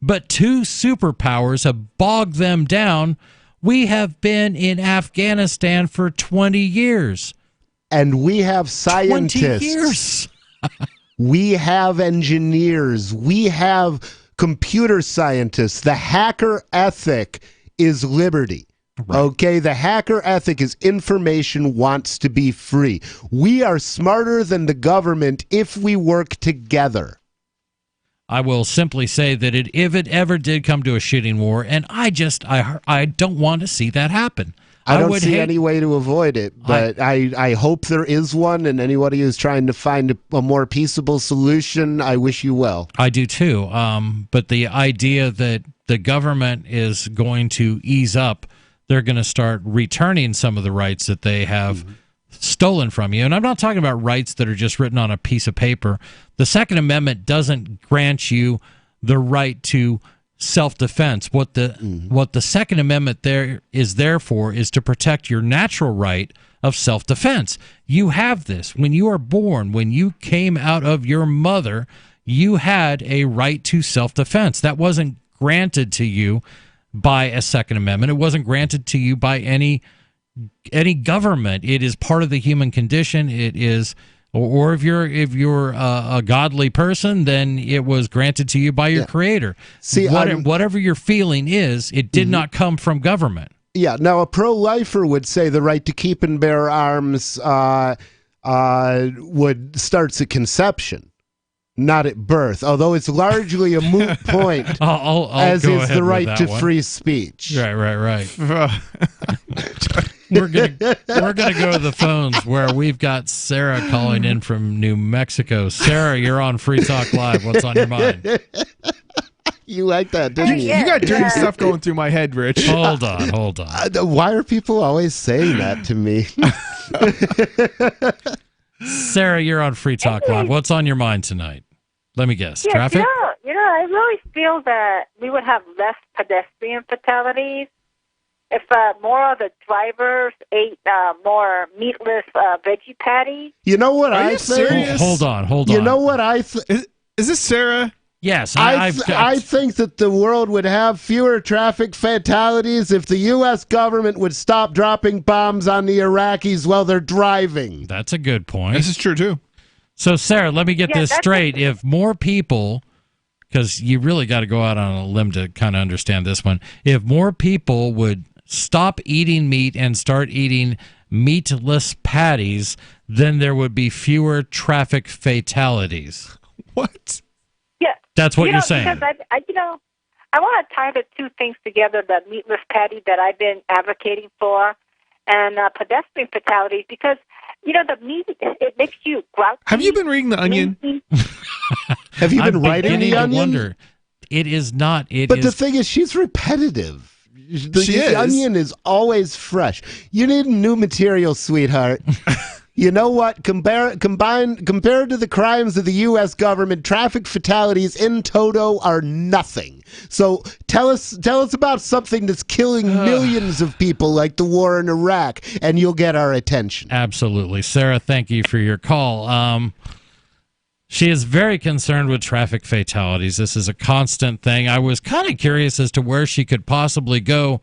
but two superpowers, have bogged them down. We have been in Afghanistan for 20 years. And we have scientists. 20 years. We have engineers. We have computer scientists. The hacker ethic is liberty. Right. Okay, the hacker ethic is information wants to be free. We are smarter than the government if we work together. I will simply say that if it ever did come to a shooting war, and I don't want to see that happen. I don't see any way to avoid it, but I hope there is one, and anybody who's trying to find a more peaceable solution, I wish you well. I do too, but the idea that the government is going to ease up, they're going to start returning some of the rights that they have stolen from you. And I'm not talking about rights that are just written on a piece of paper. The Second Amendment doesn't grant you the right to self-defense. What the Second Amendment there is for is to protect your natural right of self-defense. You have this. When you are born, when you came out of your mother, you had a right to self-defense. That wasn't granted to you by a Second Amendment. It wasn't granted to you by any government. It is part of the human condition. It is, or if you're a godly person, then it was granted to you by your Creator. See, whatever your feeling is, it did not come from government. Yeah. Now, a pro-lifer would say the right to keep and bear arms starts at conception, not at birth, although it's largely a moot point, as is the right to free speech. Right. We're gonna go to the phones where we've got Sarah calling in from New Mexico. Sarah, you're on Free Talk Live. What's on your mind? You like that, didn't you? You got dirty stuff going through my head, Rich. Hold on. Why are people always saying that to me? Sarah, you're on Free Talk Live. What's on your mind tonight? Let me guess. Yes, Traffic? I really feel that we would have less pedestrian fatalities if more of the drivers ate more meatless veggie patties. You know what I think? Serious? Hold on. You know what I think? Is this Sarah? Yes. I think that the world would have fewer traffic fatalities if the U.S. government would stop dropping bombs on the Iraqis while they're driving. That's a good point. This is true, too. So, Sarah, let me get this straight. If more people, because you really got to go out on a limb to kind of understand this one, if more people would stop eating meat and start eating meatless patties, then there would be fewer traffic fatalities. What? Yeah. That's what you're saying. Because I want to tie the two things together, the meatless patty that I've been advocating for and pedestrian fatalities, because the meat, it makes you grouchy. Have you been reading The Onion? Have you been writing The Onion? Wonder. It is not. But the thing is, she's repetitive. The Onion is always fresh. You need new material, sweetheart. You know what? Compared to the crimes of the U.S. government, traffic fatalities in toto are nothing. So tell us about something that's killing millions of people, like the war in Iraq, and you'll get our attention. Absolutely, Sarah. Thank you for your call. She is very concerned with traffic fatalities. This is a constant thing. I was kind of curious as to where she could possibly go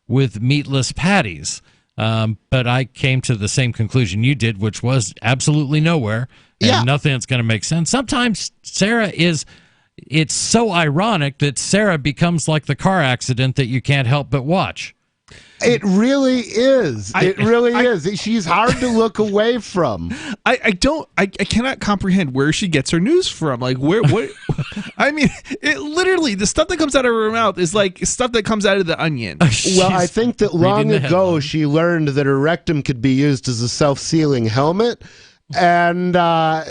with meatless patties. But I came to the same conclusion you did, which was absolutely nowhere and nothing that's going to make sense. Sometimes Sarah it's so ironic that Sarah becomes like the car accident that you can't help but watch. It really is. It really is. She's hard to look away from. I cannot comprehend where she gets her news from. Like, what? I mean, it literally, the stuff that comes out of her mouth is like stuff that comes out of the Onion. Well, I think that long ago she learned that her rectum could be used as a self-sealing helmet. And the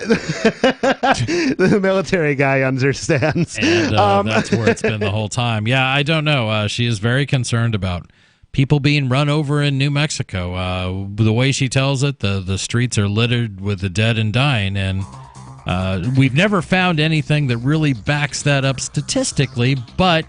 military guy understands. And that's where it's been the whole time. Yeah, I don't know. She is very concerned about people being run over in New Mexico. The way she tells it, the streets are littered with the dead and dying. And we've never found anything that really backs that up statistically. But,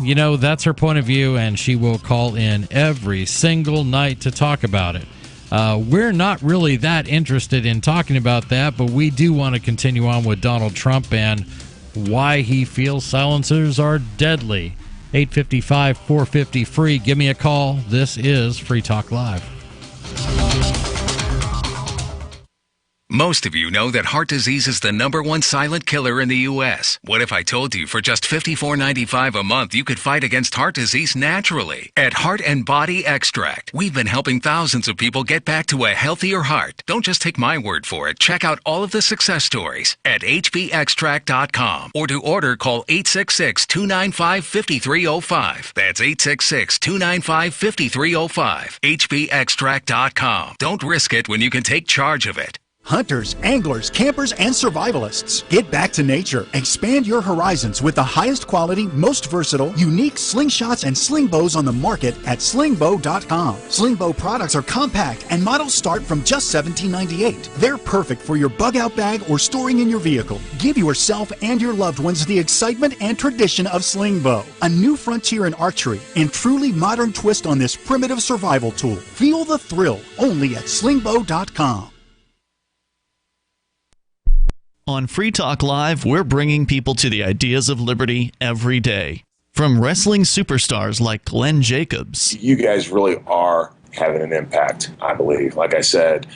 you know, that's her point of view, and she will call in every single night to talk about it. We're not really that interested in talking about that, but we do want to continue on with Donald Trump and why he feels silencers are deadly. 855-450-FREE. Give me a call. This is Free Talk Live. Most of you know that heart disease is the #1 silent killer in the U.S. What if I told you for just $54.95 a month you could fight against heart disease naturally? At Heart and Body Extract, we've been helping thousands of people get back to a healthier heart. Don't just take my word for it. Check out all of the success stories at hbextract.com, or to order, call 866-295-5305. That's 866-295-5305. hbextract.com. Don't risk it when you can take charge of it. Hunters, anglers, campers, and survivalists. Get back to nature. Expand your horizons with the highest quality, most versatile, unique slingshots and sling bows on the market at slingbow.com. Slingbow products are compact and models start from just $17.98. They're perfect for your bug out bag or storing in your vehicle. Give yourself and your loved ones the excitement and tradition of slingbow. A new frontier in archery and truly modern twist on this primitive survival tool. Feel the thrill only at slingbow.com. On Free Talk Live, we're bringing people to the ideas of liberty every day. From wrestling superstars like Glenn Jacobs. You guys really are having an impact, I believe. Like I said,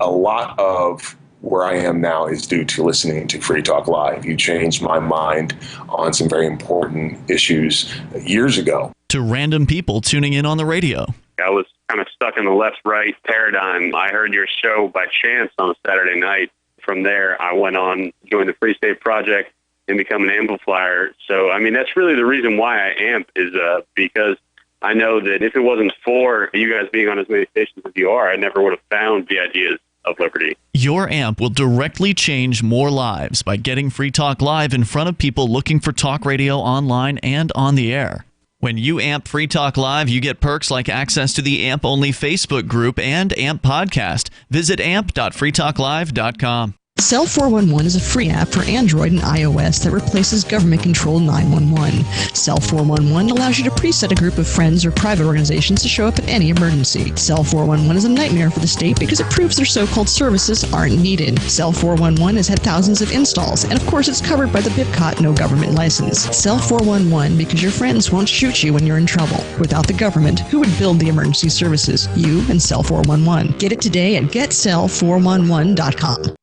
a lot of where I am now is due to listening to Free Talk Live. You changed my mind on some very important issues years ago. To random people tuning in on the radio. I was kind of stuck in the left-right paradigm. I heard your show by chance on a Saturday night. From there, I went on, joined the Free State Project, and become an amplifier. So, I mean, that's really the reason why I amp is because I know that if it wasn't for you guys being on as many stations as you are, I never would have found the ideas of liberty. Your amp will directly change more lives by getting Free Talk Live in front of people looking for talk radio online and on the air. When you amp Free Talk Live, you get perks like access to the AMP-only Facebook group and AMP podcast. Visit amp.freetalklive.com. Cell 411 is a free app for Android and iOS that replaces government-controlled 911. Cell 411 allows you to preset a group of friends or private organizations to show up at any emergency. Cell 411 is a nightmare for the state because it proves their so-called services aren't needed. Cell 411 has had thousands of installs, and of course it's covered by the BIPCOT no government license. Cell 411 because your friends won't shoot you when you're in trouble. Without the government, who would build the emergency services? You and Cell 411. Get it today at getcell411.com.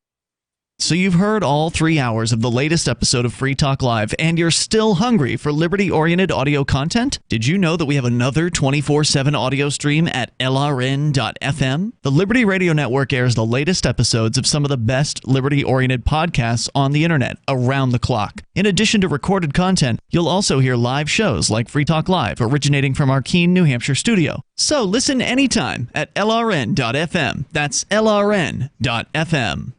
So you've heard all 3 hours of the latest episode of Free Talk Live, and you're still hungry for liberty-oriented audio content? Did you know that we have another 24/7 audio stream at LRN.FM? The Liberty Radio Network airs the latest episodes of some of the best liberty-oriented podcasts on the internet around the clock. In addition to recorded content, you'll also hear live shows like Free Talk Live, originating from our Keene, New Hampshire studio. So listen anytime at LRN.FM. That's LRN.FM.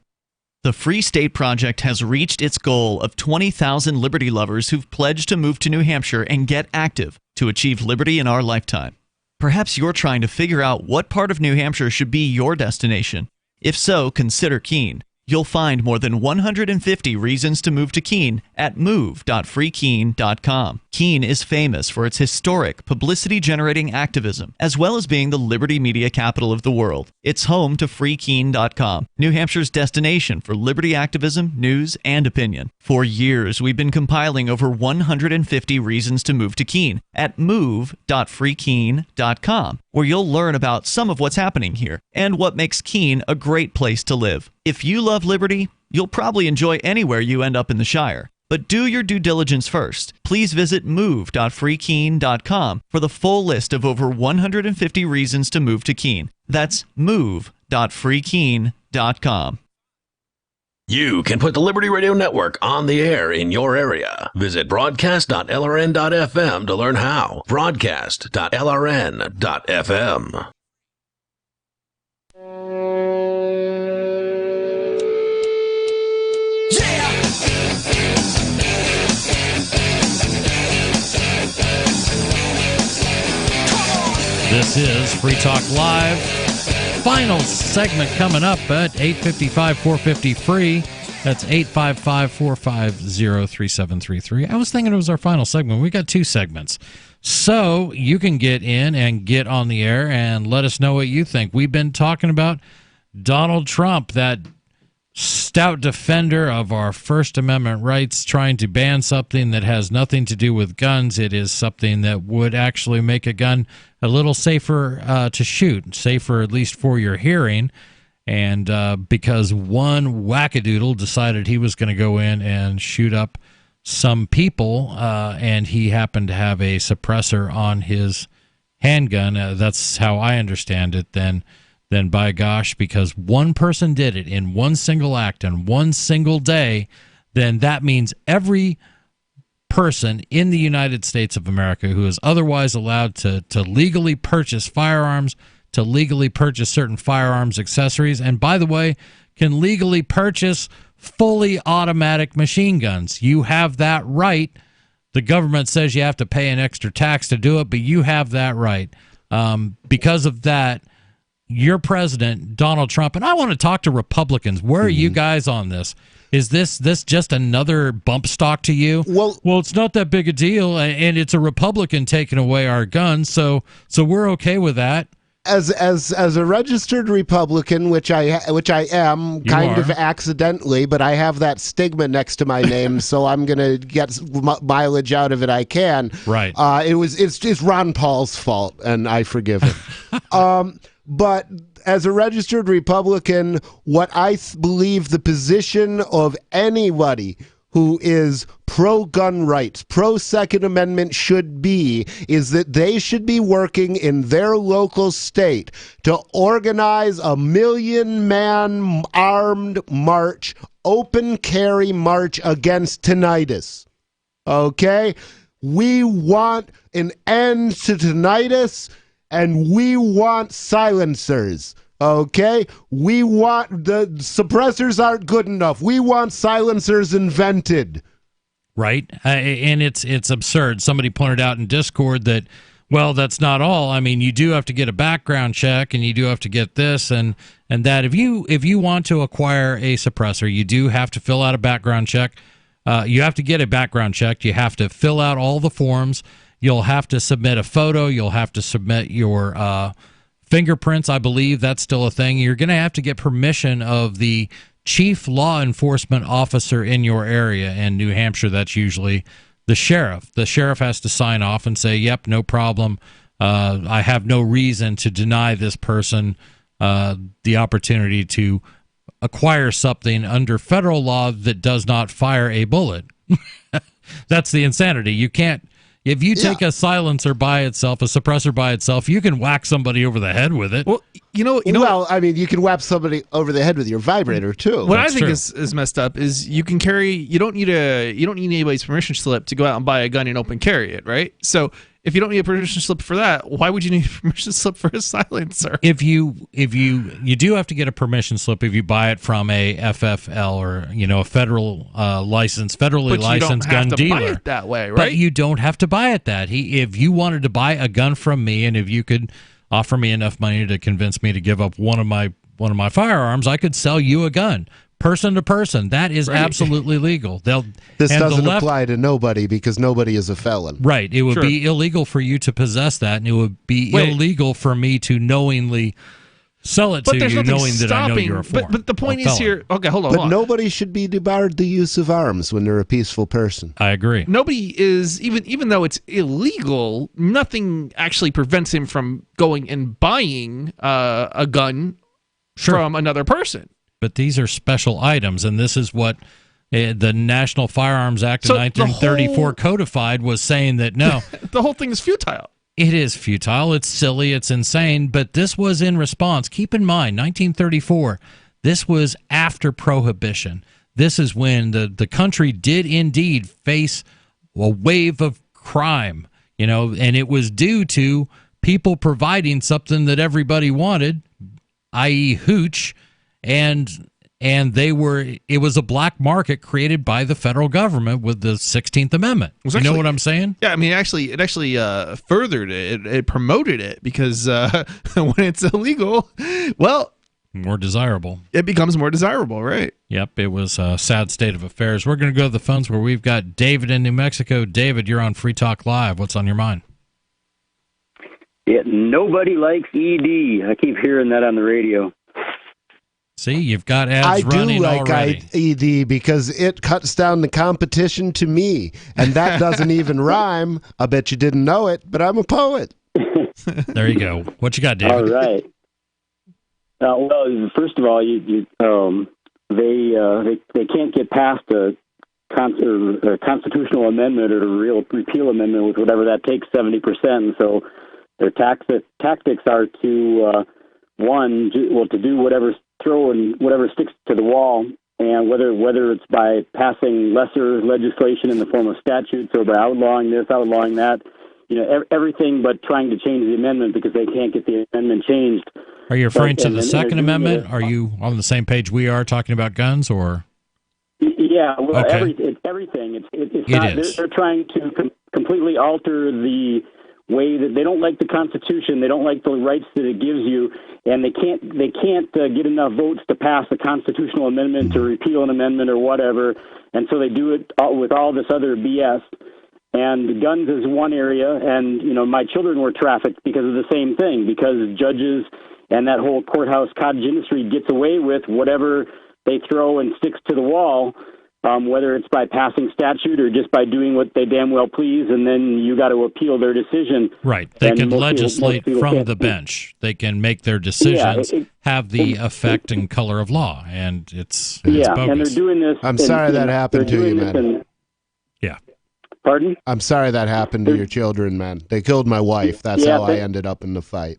The Free State Project has reached its goal of 20,000 liberty lovers who've pledged to move to New Hampshire and get active to achieve liberty in our lifetime. Perhaps you're trying to figure out what part of New Hampshire should be your destination. If so, consider Keene. You'll find more than 150 reasons to move to Keene at move.freekeene.com. Keene is famous for its historic, publicity-generating activism, as well as being the liberty media capital of the world. It's home to freekeene.com, New Hampshire's destination for liberty activism, news, and opinion. For years, we've been compiling over 150 reasons to move to Keene at move.freekeene.com, where you'll learn about some of what's happening here and what makes Keene a great place to live. If you love liberty, you'll probably enjoy anywhere you end up in the Shire. But do your due diligence first. Please visit move.freekeen.com for the full list of over 150 reasons to move to Keene. That's move.freekeen.com. You can put the Liberty Radio Network on the air in your area. Visit broadcast.lrn.fm to learn how. Broadcast.lrn.fm. This is Free Talk Live. Final segment coming up at 855-450-FREE. That's 855-450-3733. I was thinking it was our final segment. We got 2 segments. So you can get in and get on the air and let us know what you think. We've been talking about Donald Trump, that stout defender of our First Amendment rights, trying to ban something that has nothing to do with guns. It is something that would actually make a gun a little safer to shoot, safer at least for your hearing. And because one wackadoodle decided he was going to go in and shoot up some people, and he happened to have a suppressor on his handgun, that's how I understand it, then by gosh, because one person did it in one single act and one single day, then that means every person in the United States of America who is otherwise allowed to legally purchase firearms, to legally purchase certain firearms accessories, and by the way, can legally purchase fully automatic machine guns. You have that right. The government says you have to pay an extra tax to do it, but you have that right. Because of that, your president, Donald Trump, and I want to talk to Republicans. Where are you guys on this? Is this just another bump stock to you? Well, it's not that big a deal, and it's a Republican taking away our guns, so we're okay with that. As a registered Republican, which I am, kind of accidentally, but I have that stigma next to my name, so I'm gonna get mileage out of it. I can. Right. It's Ron Paul's fault, and I forgive him. But as a registered Republican, what I believe the position of anybody who is pro-gun rights, pro-Second Amendment should be, is that they should be working in their local state to organize a 1 million-man armed march, open carry march against tinnitus. Okay? We want an end to tinnitus, and we want silencers. Okay? We want the suppressors aren't good enough. We want silencers invented. Right. And it's absurd. Somebody pointed out in Discord that, well, that's not all. I mean, you do have to get a background check, and you do have to get this and that. If you want to acquire a suppressor, you do have to fill out a background check. You have to get a background check. You have to fill out all the forms. You'll have to submit a photo. You'll have to submit your fingerprints. I believe that's still a thing. You're going to have to get permission of the chief law enforcement officer in your area. In New Hampshire, that's usually the sheriff. The sheriff has to sign off and say, yep, no problem. I have no reason to deny this person the opportunity to acquire something under federal law that does not fire a bullet. That's the insanity. You can't. If you take a silencer by itself, a suppressor by itself, you can whack somebody over the head with it. Well, you know. Well, I mean, you can whap somebody over the head with your vibrator too. What I think is messed up is you can carry. You don't need anybody's permission slip to go out and buy a gun and open carry it, right? So if you don't need a permission slip for that, why would you need a permission slip for a silencer? If you do have to get a permission slip if you buy it from a FFL or a federal federally licensed gun dealer. But you don't have to buy it that way, right? But you don't have to buy it that. If you wanted to buy a gun from me, and if you could offer me enough money to convince me to give up one of my firearms, I could sell you a gun. Person to person, that is absolutely legal. This doesn't apply to nobody because nobody is a felon. Right. It would be illegal for you to possess that, and it would be illegal for me to knowingly sell it to you, knowing that I know you're a But the point is here. Okay, hold on. But nobody should be debarred the use of arms when they're a peaceful person. I agree. Nobody is even though it's illegal. Nothing actually prevents him from going and buying a gun from another person. But these are special items, and this is what The National Firearms Act of 1934 codified was saying that no. The whole thing is futile. It is futile. It's silly. It's insane. But this was in response. Keep in mind, 1934, this was after Prohibition. This is when the country did indeed face a wave of crime, and it was due to people providing something that everybody wanted, i.e. hooch, and it was a black market created by the federal government with the 16th Amendment. You know what I'm saying? Yeah, I mean, it actually furthered it. It promoted it because when it's illegal, well, more desirable. It becomes more desirable, right? Yep, it was a sad state of affairs. We're going to go to the phones where we've got David in New Mexico. David, you're on Free Talk Live. What's on your mind? Yeah, nobody likes ED. I keep hearing that on the radio. See, you've got ads running already. I do like ED because it cuts down the competition to me, and that doesn't even rhyme. I bet you didn't know it, but I'm a poet. There you go. What you got, David? All right. Well, first of all, they can't get past a constitutional amendment or a real repeal amendment, with whatever that takes, 70%. And so their tactics are to do whatever sticks to the wall, and whether it's by passing lesser legislation in the form of statutes or by outlawing this, outlawing that, everything but trying to change the amendment because they can't get the amendment changed. Are you referring to the Second Amendment? Are you on the same page we are talking about guns, or? Yeah, well, okay. Everything. It's not. They're trying to completely alter the way that they don't like the Constitution. They don't like the rights that it gives you, and they can't get enough votes to pass a constitutional amendment to repeal an amendment or whatever, and so they do it with all this other BS. And guns is one area, and my children were trafficked because of the same thing, because judges and that whole courthouse cottage industry gets away with whatever they throw and sticks to the wall, whether it's by passing statute or just by doing what they damn well please, and then you got to appeal their decision. Right. They can legislate from the bench. They can make their decisions have the effect and color of law, and it's bogus. And they're doing this. I'm sorry that happened to you, man. Yeah. Pardon? I'm sorry that happened to your children, man. They killed my wife. That's how I ended up in the fight.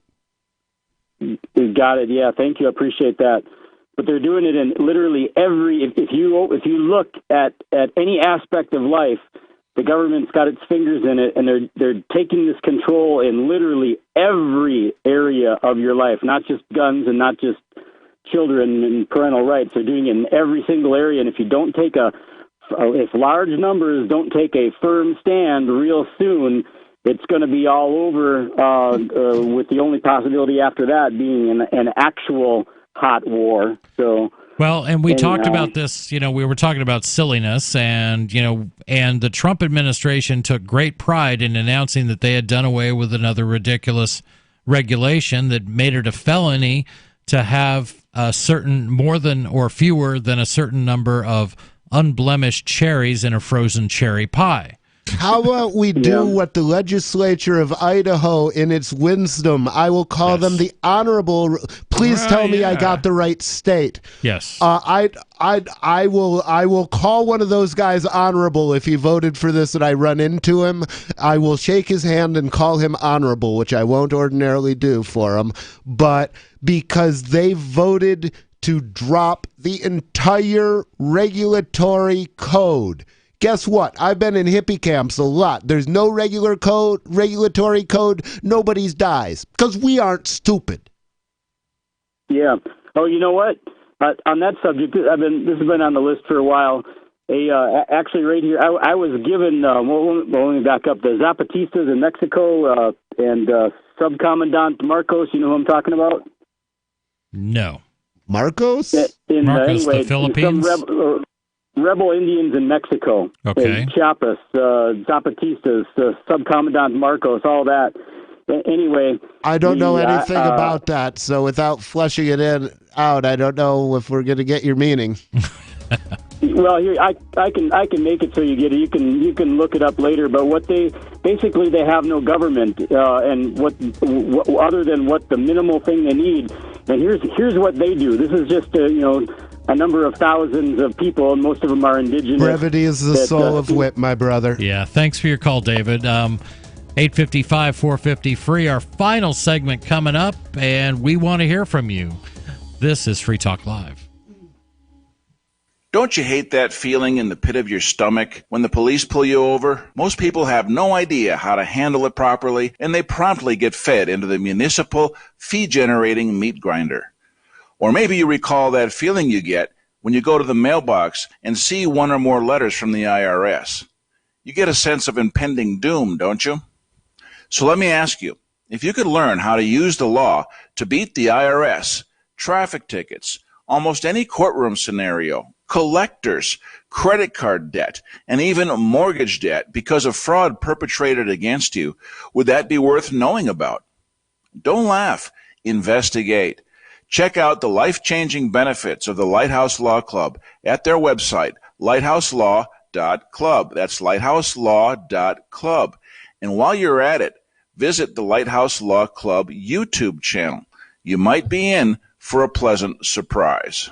Got it. Yeah, thank you. I appreciate that. But they're doing it in literally every. If you look at any aspect of life, the government's got its fingers in it, and they're taking this control in literally every area of your life, not just guns and not just children and parental rights. They're doing it in every single area, and if you don't take if large numbers don't take a firm stand real soon, it's going to be all over, with the only possibility after that being an actual hot war. So well, and we talked about this, we were talking about silliness, and and the Trump administration took great pride in announcing that they had done away with another ridiculous regulation that made it a felony to have a certain more than or fewer than a certain number of unblemished cherries in a frozen cherry pie. How about we do what the legislature of Idaho, in its wisdom, I will call them the honorable. Please tell me I got the right state. Yes. I will call one of those guys honorable if he voted for this and I run into him. I will shake his hand and call him honorable, which I won't ordinarily do for him, but because they voted to drop the entire regulatory code. Guess what? I've been in hippie camps a lot. There's no regulatory code. Nobody's dies because we aren't stupid. Yeah. Oh, you know what? On that subject, this has been on the list for a while. Actually, right here, I was given. Let me back up. The Zapatistas in Mexico and Subcommandant Marcos. You know who I'm talking about? No. Marcos? Marcos, the Philippines? Rebel Indians in Mexico. Okay. Chiapas, Zapatistas, Subcommandant Marcos, all that. Anyway. I don't know anything about that, so without fleshing it out, I don't know if we're going to get your meaning. Well, here I can make it so you get it. You can look it up later. But what they have no government, and what other than what the minimal thing they need. And here's what they do. This is just a number of thousands of people, and most of them are indigenous. Brevity is the soul of wit, my brother. Yeah, thanks for your call, David. 855-450 free. Our final segment coming up, and we want to hear from you. This is Free Talk Live. Don't you hate that feeling in the pit of your stomach when the police pull you over? Most people have no idea how to handle it properly, and they promptly get fed into the municipal fee-generating meat grinder. Or maybe you recall that feeling you get when you go to the mailbox and see one or more letters from the IRS. You get a sense of impending doom, don't you? So let me ask you, if you could learn how to use the law to beat the IRS, traffic tickets, almost any courtroom scenario, collectors, credit card debt, and even mortgage debt because of fraud perpetrated against you, would that be worth knowing about? Don't laugh. Investigate. Check out the life-changing benefits of the Lighthouse Law Club at their website, lighthouselaw.club. That's lighthouselaw.club. And while you're at it, visit the Lighthouse Law Club YouTube channel. You might be in for a pleasant surprise.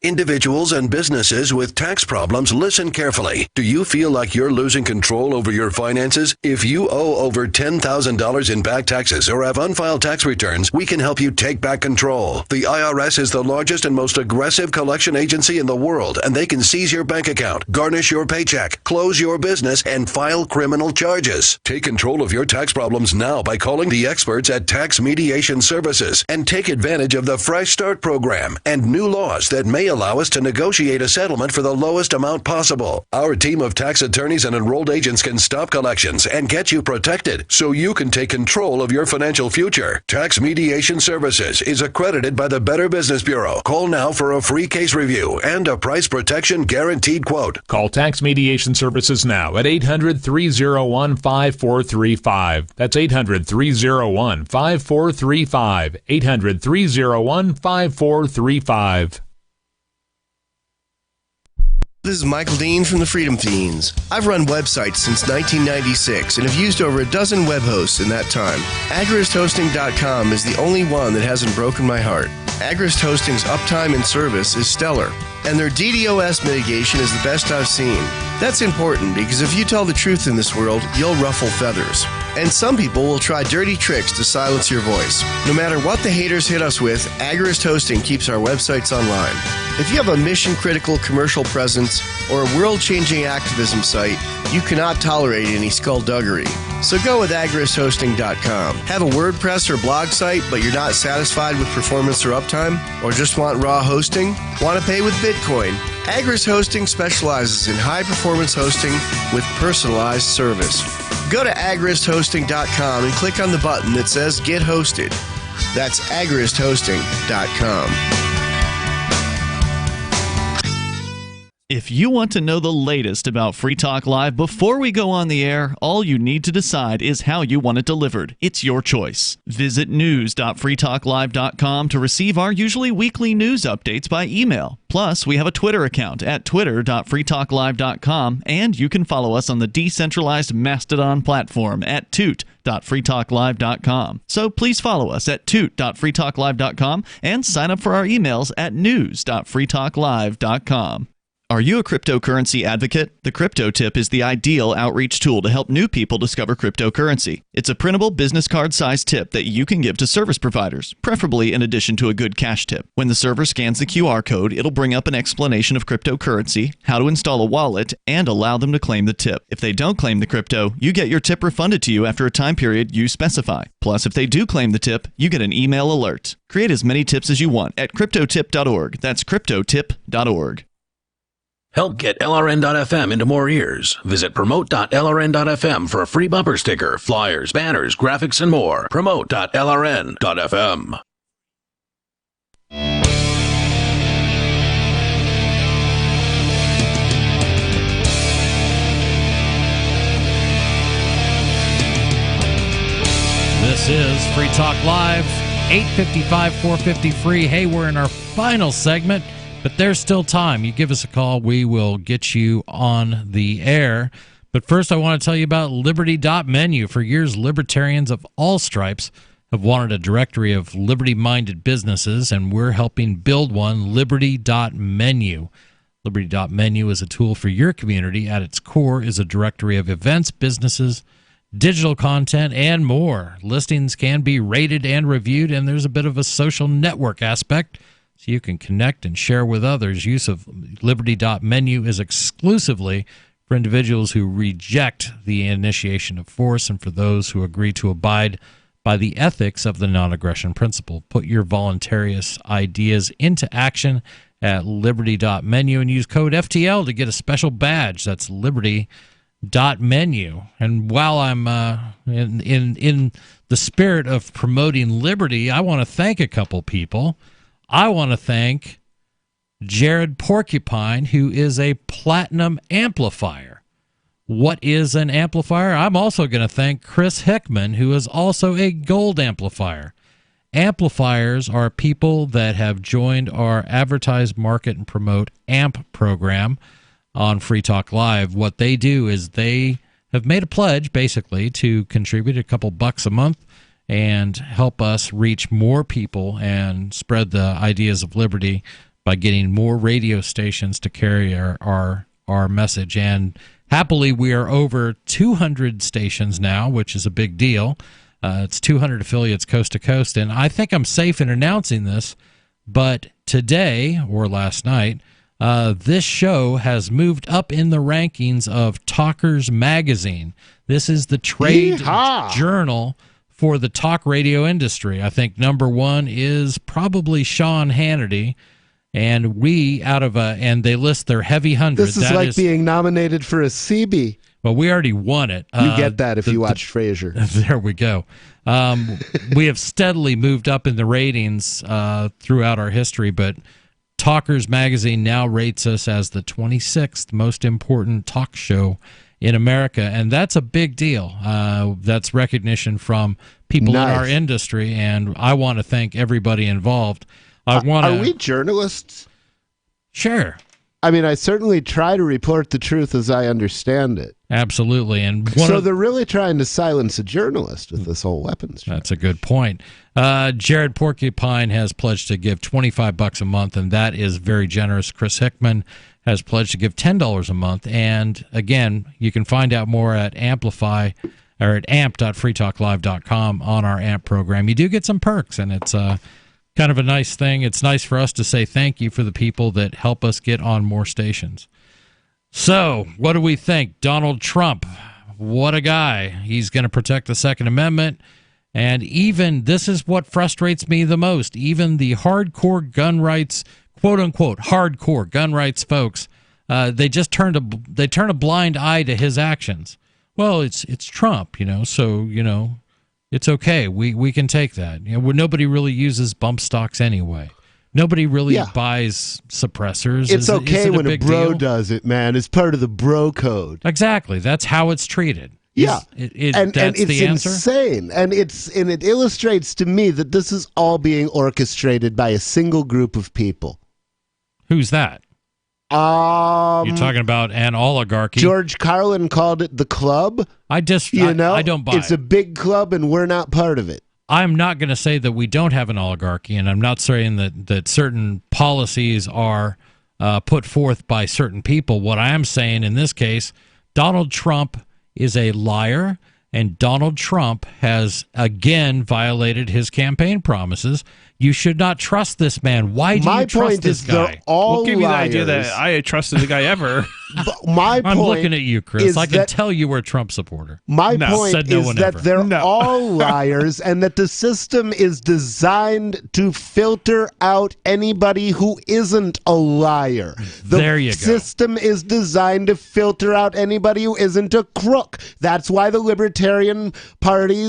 Individuals and businesses with tax problems, listen carefully. Do you feel like you're losing control over your finances? If you owe over $10,000 in back taxes or have unfiled tax returns, we can help you take back control. The IRS is the largest and most aggressive collection agency in the world, and they can seize your bank account, garnish your paycheck, close your business, and file criminal charges. Take control of your tax problems now by calling the experts at Tax Mediation Services and take advantage of the Fresh Start program and new laws that may allow us to negotiate a settlement for the lowest amount possible. Our team of tax attorneys and enrolled agents can stop collections and get you protected so you can take control of your financial future. Tax Mediation Services is accredited by the Better Business Bureau. Call now for a free case review and a price protection guaranteed quote. Call Tax Mediation Services now at 800-301-5435. That's 800-301-5435. 800-301-5435. This is Michael Dean from the Freedom Fiends. I've run websites since 1996 and have used over a dozen web hosts in that time. AgristHosting.com is the only one that hasn't broken my heart. Agrist Hosting's uptime and service is stellar, and their DDoS mitigation is the best I've seen. That's important because if you tell the truth in this world, you'll ruffle feathers. And some people will try dirty tricks to silence your voice. No matter what the haters hit us with, Agrist Hosting keeps our websites online. If you have a mission-critical commercial presence or a world-changing activism site, you cannot tolerate any skullduggery. So go with agristhosting.com. Have a WordPress or blog site, but you're not satisfied with performance or uptime? Or just want raw hosting? Want to pay with Bitcoin? Agrist Hosting specializes in high-performance hosting with personalized service. Go to agristhosting.com and click on the button that says Get Hosted. That's agristhosting.com. If you want to know the latest about Free Talk Live before we go on the air, all you need to decide is how you want it delivered. It's your choice. Visit news.freetalklive.com to receive our usually weekly news updates by email. Plus, we have a Twitter account at twitter.freetalklive.com, and you can follow us on the decentralized Mastodon platform at toot.freetalklive.com. So please follow us at toot.freetalklive.com and sign up for our emails at news.freetalklive.com. Are you a cryptocurrency advocate? The Crypto Tip is the ideal outreach tool to help new people discover cryptocurrency. It's a printable business card-sized tip that you can give to service providers, preferably in addition to a good cash tip. When the server scans the QR code, it'll bring up an explanation of cryptocurrency, how to install a wallet, and allow them to claim the tip. If they don't claim the crypto, you get your tip refunded to you after a time period you specify. Plus, if they do claim the tip, you get an email alert. Create as many tips as you want at cryptotip.org. That's cryptotip.org. Help get LRN.FM into more ears. Visit promote.lrn.fm for a free bumper sticker, flyers, banners, graphics, and more. Promote.lrn.fm. This is Free Talk Live, 855-450 free. Hey, we're in our final segment. But there's still time. You give us a call, we will get you on the air. But first, I want to tell you about Liberty.menu. For years, libertarians of all stripes have wanted a directory of liberty-minded businesses, and we're helping build one, Liberty.menu. Liberty.menu is a tool for your community. At its core is a directory of events, businesses, digital content, and more. Listings can be rated and reviewed, and there's a bit of a social network aspect, so you can connect and share with others. Use of Liberty.menu is exclusively for individuals who reject the initiation of force and for those who agree to abide by the ethics of the non-aggression principle. Put your voluntarious ideas into action at Liberty.menu and use code FTL to get a special badge. That's Liberty.menu. And while I'm in the spirit of promoting liberty, I want to thank a couple people. I want to thank Jared Porcupine, who is a platinum amplifier. What is an amplifier? I'm also going to thank Chris Hickman, who is also a gold amplifier. Amplifiers are people that have joined our Advertise, Market, and Promote AMP program on Free Talk Live. What they do is they have made a pledge, basically, to contribute a couple bucks a month and help us reach more people and spread the ideas of liberty by getting more radio stations to carry our message. And happily, we are over 200 stations now, which is a big deal. It's 200 affiliates coast to coast. And I think I'm safe in announcing this, but today, or last night, this show has moved up in the rankings of Talkers Magazine. This is the trade journal for the talk radio industry. I think number one is probably Sean Hannity. And we, and they list their heavy 100. This is like being nominated for a CB. Well, we already won it. You get that if you watch Frasier. There we go. We have steadily moved up in the ratings throughout our history, but Talkers Magazine now rates us as the 26th most important talk show in America, and that's a big deal. That's recognition from people in our industry, and I want to thank everybody involved. Are we journalists? Sure. I mean, I certainly try to report the truth as I understand it. Absolutely. And so they're really trying to silence a journalist with this whole weapons charge. That's a good point. Jared Porcupine has pledged to give $25 a month, and that is very generous. Chris Hickman has pledged to give $10 a month. And again, you can find out more at Amplify or at amp.freetalklive.com on our AMP program. You do get some perks, and it's kind of a nice thing. It's nice for us to say thank you for the people that help us get on more stations. So, what do we think? Donald Trump, what a guy. He's going to protect the Second Amendment. And even, this is what frustrates me the most, even the hardcore gun rights, quote-unquote, hardcore gun rights folks, they just turn a blind eye to his actions. Well, it's Trump, so, it's okay. We can take that. Nobody really uses bump stocks anyway. Nobody really buys suppressors. It's okay when a bro does it, man. It's part of the bro code. Exactly. That's how it's treated. Yeah. And it's the answer? insane. And it illustrates to me that this is all being orchestrated by a single group of people. Who's that? You're talking about an oligarchy. George Carlin called it the club. I don't buy it's a big club and we're not part of it. I'm not going to say that we don't have an oligarchy, and I'm not saying that certain policies are put forth by certain people. What I am saying in this case, Donald Trump is a liar, and Donald Trump has again violated his campaign promises. You should not trust this man. Why do you trust this guy? They're all what gave me the liars. idea that I had trusted the guy ever? I'm looking at you, Chris. I can tell you were a Trump supporter. My point is that they're all liars and that the system is designed to filter out anybody who isn't a liar. There you go. The system is designed to filter out anybody who isn't a crook. That's why the Libertarian party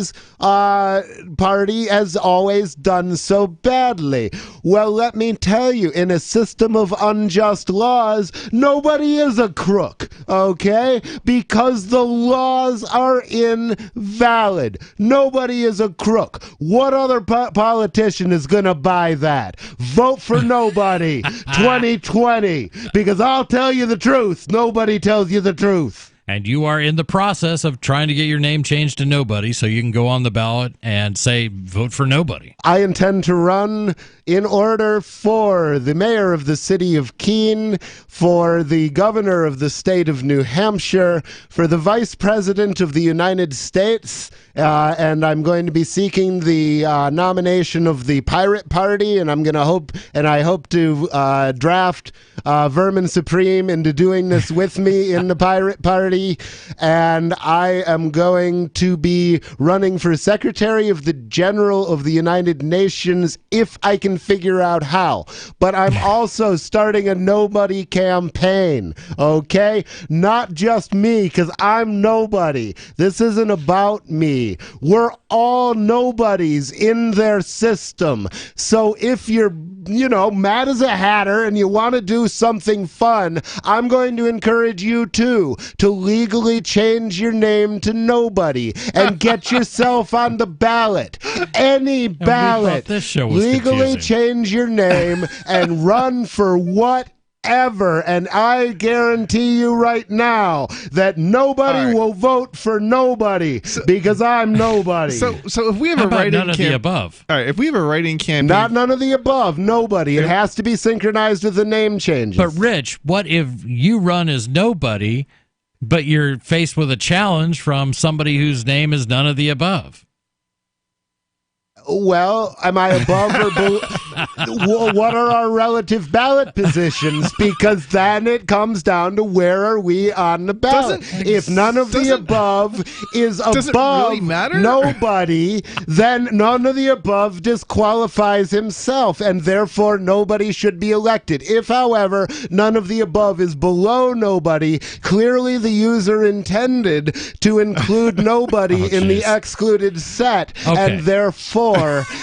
has always done so badly. Well, let me tell you, in a system of unjust laws, nobody is a crook, okay? Because the laws are invalid. Nobody is a crook. What other politician is going to buy that? Vote for nobody 2020, because I'll tell you the truth. Nobody tells you the truth. and you are in the process of trying to get your name changed to nobody so you can go on the ballot and say, vote for nobody. I intend to run in order for the mayor of the city of Keene, for the governor of the state of New Hampshire, for the vice president of the United States, and I'm going to be seeking the nomination of the Pirate Party, and I hope to draft Vermin Supreme into doing this with me in the Pirate Party, and I am going to be running for Secretary of the General of the United Nations if I can figure out how. But I'm also starting a nobody campaign, okay? Not just me, because I'm nobody. This isn't about me. We're all nobodies in their system. So if you're, mad as a hatter and you want to do something fun, I'm going to encourage you too to legally change your name to nobody and get yourself on the ballot. Any ballot. This show was legally confusing. Change your name and run for whatever, and I guarantee you right now that nobody will vote for nobody because I'm nobody. So if we have a writing none of the above? All right, if we have a writing campaign, Not none of the above, nobody. It has to be synchronized with the name changes. But Rich, what if you run as nobody, but you're faced with a challenge from somebody whose name is none of the above? Well, am I above or below? What are our relative ballot positions? Because then it comes down to where are we on the ballot. If none of the above is above really matter? nobody, then none of the above disqualifies himself, and therefore nobody should be elected. If, however, none of the above is below nobody, clearly the user intended to include nobody in the excluded set, and therefore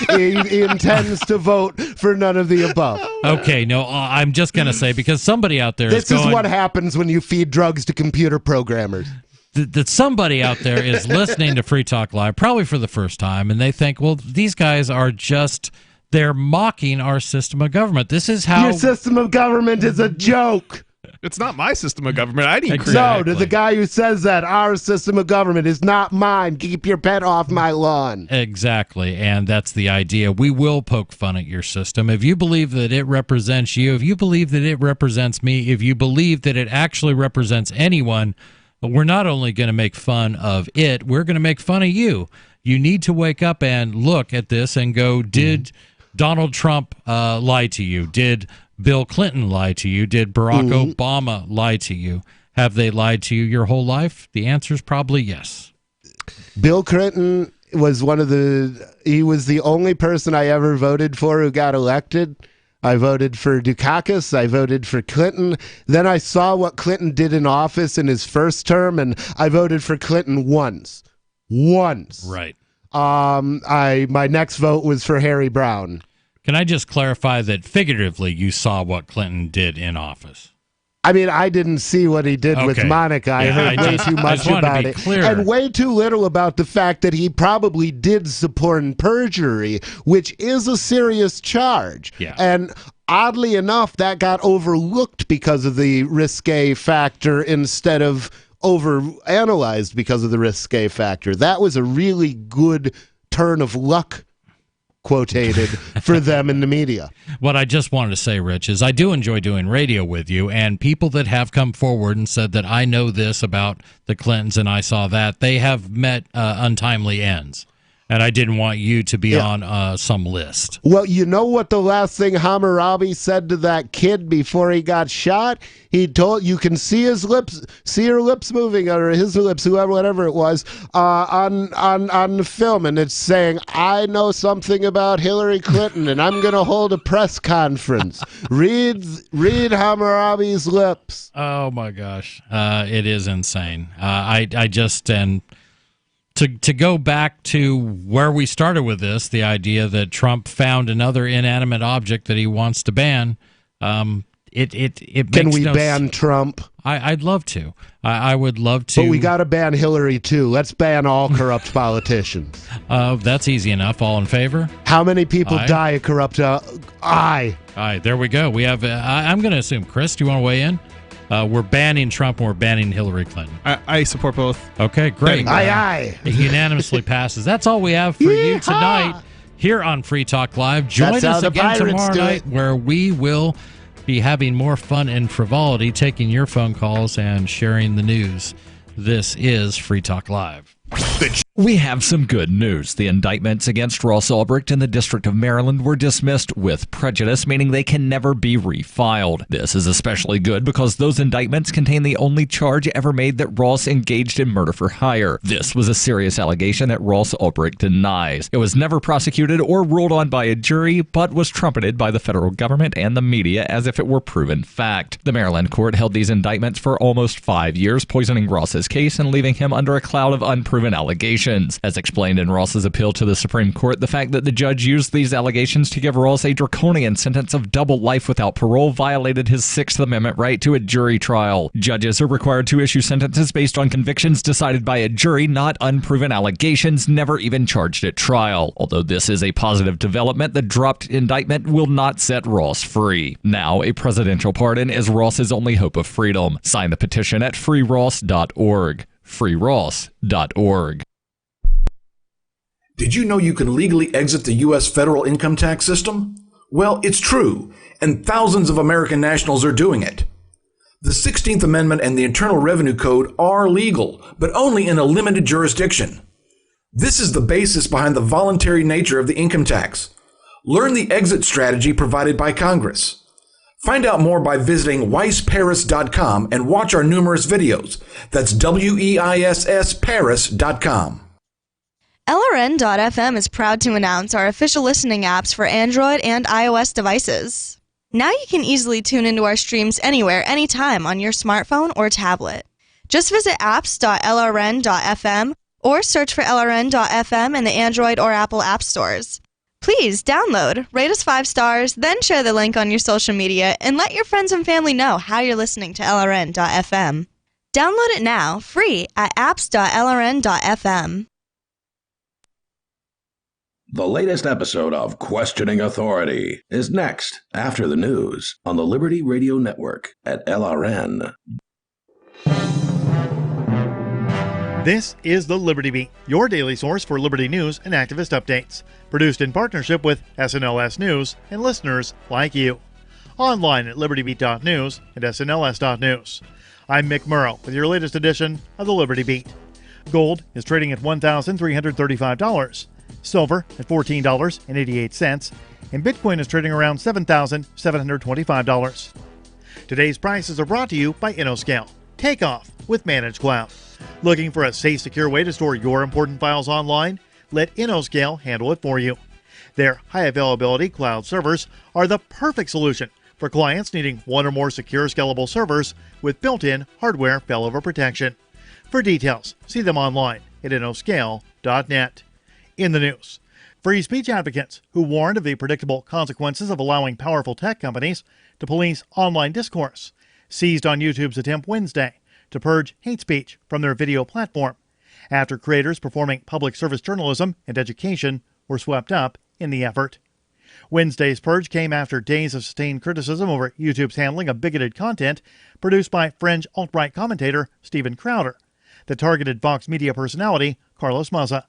he intends to vote for none of the above. Okay, no, I'm just going to say, because somebody out there this is what happens when you feed drugs to computer programmers. That somebody out there is listening to Free Talk Live, probably for the first time, and they think, well, these guys are they're mocking our system of government. This is how... Your system of government is a joke. It's not my system of government. I didn't create No, to the guy who says that, our system of government is not mine. Keep your pet off my lawn. Exactly, and that's the idea. We will poke fun at your system. If you believe that it represents you, if you believe that it represents me, if you believe that it actually represents anyone, we're not only going to make fun of it, we're going to make fun of you. You need to wake up and look at this and go, did Donald Trump lie to you? Did Bill Clinton lie to you? Did Barack Obama lie to you? Have they lied to you your whole life? The answer is probably yes. Bill Clinton was he was the only person I ever voted for who got elected. I voted for Dukakis. I voted for Clinton. Then I saw what Clinton did in office in his first term, and I voted for Clinton once. Right. My next vote was for Harry Brown. Can I just clarify that figuratively you saw what Clinton did in office? I mean, I didn't see what he did with Monica. I heard way too much about it. And way too little about the fact that he probably did support perjury, which is a serious charge. Yeah. And oddly enough, that got overlooked because of the risque factor instead of overanalyzed because of the risque factor. That was a really good turn of luck quotated for them in the media. What I just wanted to say, Rich, is I do enjoy doing radio with you, and people that have come forward and said that I know this about the Clintons and I saw that, they have met untimely ends. And I didn't want you to be on some list. Well, you know what the last thing Hammurabi said to that kid before he got shot? He told, you can see his lips, see her lips moving, or his lips, whatever it was, on the film, and it's saying, I know something about Hillary Clinton, and I'm going to hold a press conference. Read Hammurabi's lips. Oh my gosh, it is insane. I just and. To go back to where we started with this, the idea that Trump found another inanimate object that he wants to ban, it makes Can we ban Trump? I'd love to. I would love to. But we got to ban Hillary, too. Let's ban all corrupt politicians. That's easy enough. All in favor? How many people die of corrupt... Aye. Aye, there we go. We have... I'm going to assume, Chris, do you want to weigh in? We're banning Trump and we're banning Hillary Clinton. I support both. Okay, great. Aye. It unanimously passes. That's all we have for you tonight here on Free Talk Live. Join That's how us the again pirates tomorrow do night it. where we will be having more fun and frivolity, taking your phone calls and sharing the news. This is Free Talk Live. We have some good news. The indictments against Ross Ulbricht in the District of Maryland were dismissed with prejudice, meaning they can never be refiled. This is especially good because those indictments contain the only charge ever made that Ross engaged in murder for hire. This was a serious allegation that Ross Ulbricht denies. It was never prosecuted or ruled on by a jury, but was trumpeted by the federal government and the media as if it were proven fact. The Maryland court held these indictments for almost 5 years, poisoning Ross's case and leaving him under a cloud of unproven allegations. As explained in Ross's appeal to the Supreme Court, the fact that the judge used these allegations to give Ross a draconian sentence of double life without parole violated his Sixth Amendment right to a jury trial. Judges are required to issue sentences based on convictions decided by a jury, not unproven allegations never even charged at trial. Although this is a positive development, the dropped indictment will not set Ross free. Now, a presidential pardon is Ross's only hope of freedom. Sign the petition at freeross.org. freeross.org. Did you know you can legally exit the U.S. federal income tax system? Well, it's true, and thousands of American nationals are doing it. The 16th Amendment and the Internal Revenue Code are legal, but only in a limited jurisdiction. This is the basis behind the voluntary nature of the income tax. Learn the exit strategy provided by Congress. Find out more by visiting weissparis.com and watch our numerous videos. That's WEISS Paris.com. LRN.FM is proud to announce our official listening apps for Android and iOS devices. Now you can easily tune into our streams anywhere, anytime on your smartphone or tablet. Just visit apps.lrn.fm or search for LRN.FM in the Android or Apple app stores. Please download, rate us 5 stars, then share the link on your social media and let your friends and family know how you're listening to LRN.FM. Download it now, free at apps.lrn.fm. The latest episode of Questioning Authority is next after the news on the Liberty Radio Network at LRN. This is the Liberty Beat, your daily source for Liberty news and activist updates. Produced in partnership with SNLS News and listeners like you. Online at libertybeat.news and snls.news. I'm Mick Murrow with your latest edition of the Liberty Beat. Gold is trading at $1,335. Silver at $14.88, and Bitcoin is trading around $7,725. Today's prices are brought to you by InnoScale. Take off with Managed Cloud. Looking for a safe, secure way to store your important files online? Let InnoScale handle it for you. Their high availability cloud servers are the perfect solution for clients needing one or more secure, scalable servers with built-in hardware failover protection. For details, see them online at innoscale.net. In the news, free speech advocates who warned of the predictable consequences of allowing powerful tech companies to police online discourse seized on YouTube's attempt Wednesday to purge hate speech from their video platform after creators performing public service journalism and education were swept up in the effort. Wednesday's purge came after days of sustained criticism over YouTube's handling of bigoted content produced by fringe alt-right commentator Steven Crowder that targeted Vox Media personality Carlos Maza.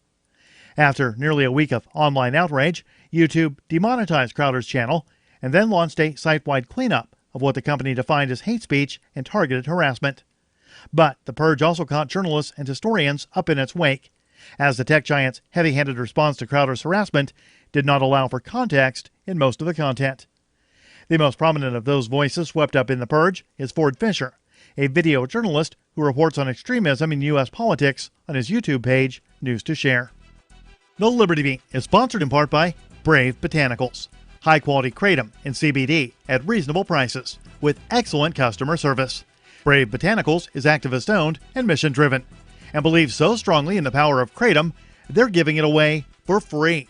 After nearly a week of online outrage, YouTube demonetized Crowder's channel and then launched a site-wide cleanup of what the company defined as hate speech and targeted harassment. But the purge also caught journalists and historians up in its wake, as the tech giant's heavy-handed response to Crowder's harassment did not allow for context in most of the content. The most prominent of those voices swept up in the purge is Ford Fisher, a video journalist who reports on extremism in U.S. politics on his YouTube page, News to Share. The Liberty Beat is sponsored in part by Brave Botanicals. High-quality kratom and CBD at reasonable prices with excellent customer service. Brave Botanicals is activist-owned and mission-driven and believes so strongly in the power of kratom, they're giving it away for free.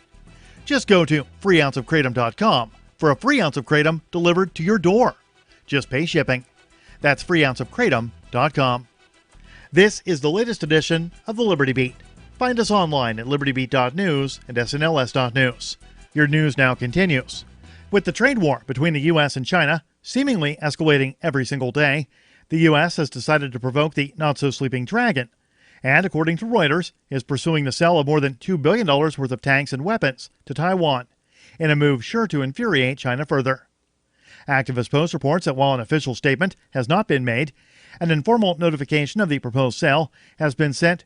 Just go to freeounceofkratom.com for a free ounce of kratom delivered to your door. Just pay shipping. That's freeounceofkratom.com. This is the latest edition of the Liberty Beat. Find us online at libertybeat.news and snls.news. Your news now continues. With the trade war between the U.S. and China seemingly escalating every single day, The U.S. has decided to provoke the not-so-sleeping dragon, and according to Reuters, is pursuing the sale of more than $2 billion worth of tanks and weapons to Taiwan, in a move sure to infuriate China further. Activist Post reports that while an official statement has not been made, an informal notification of the proposed sale has been sent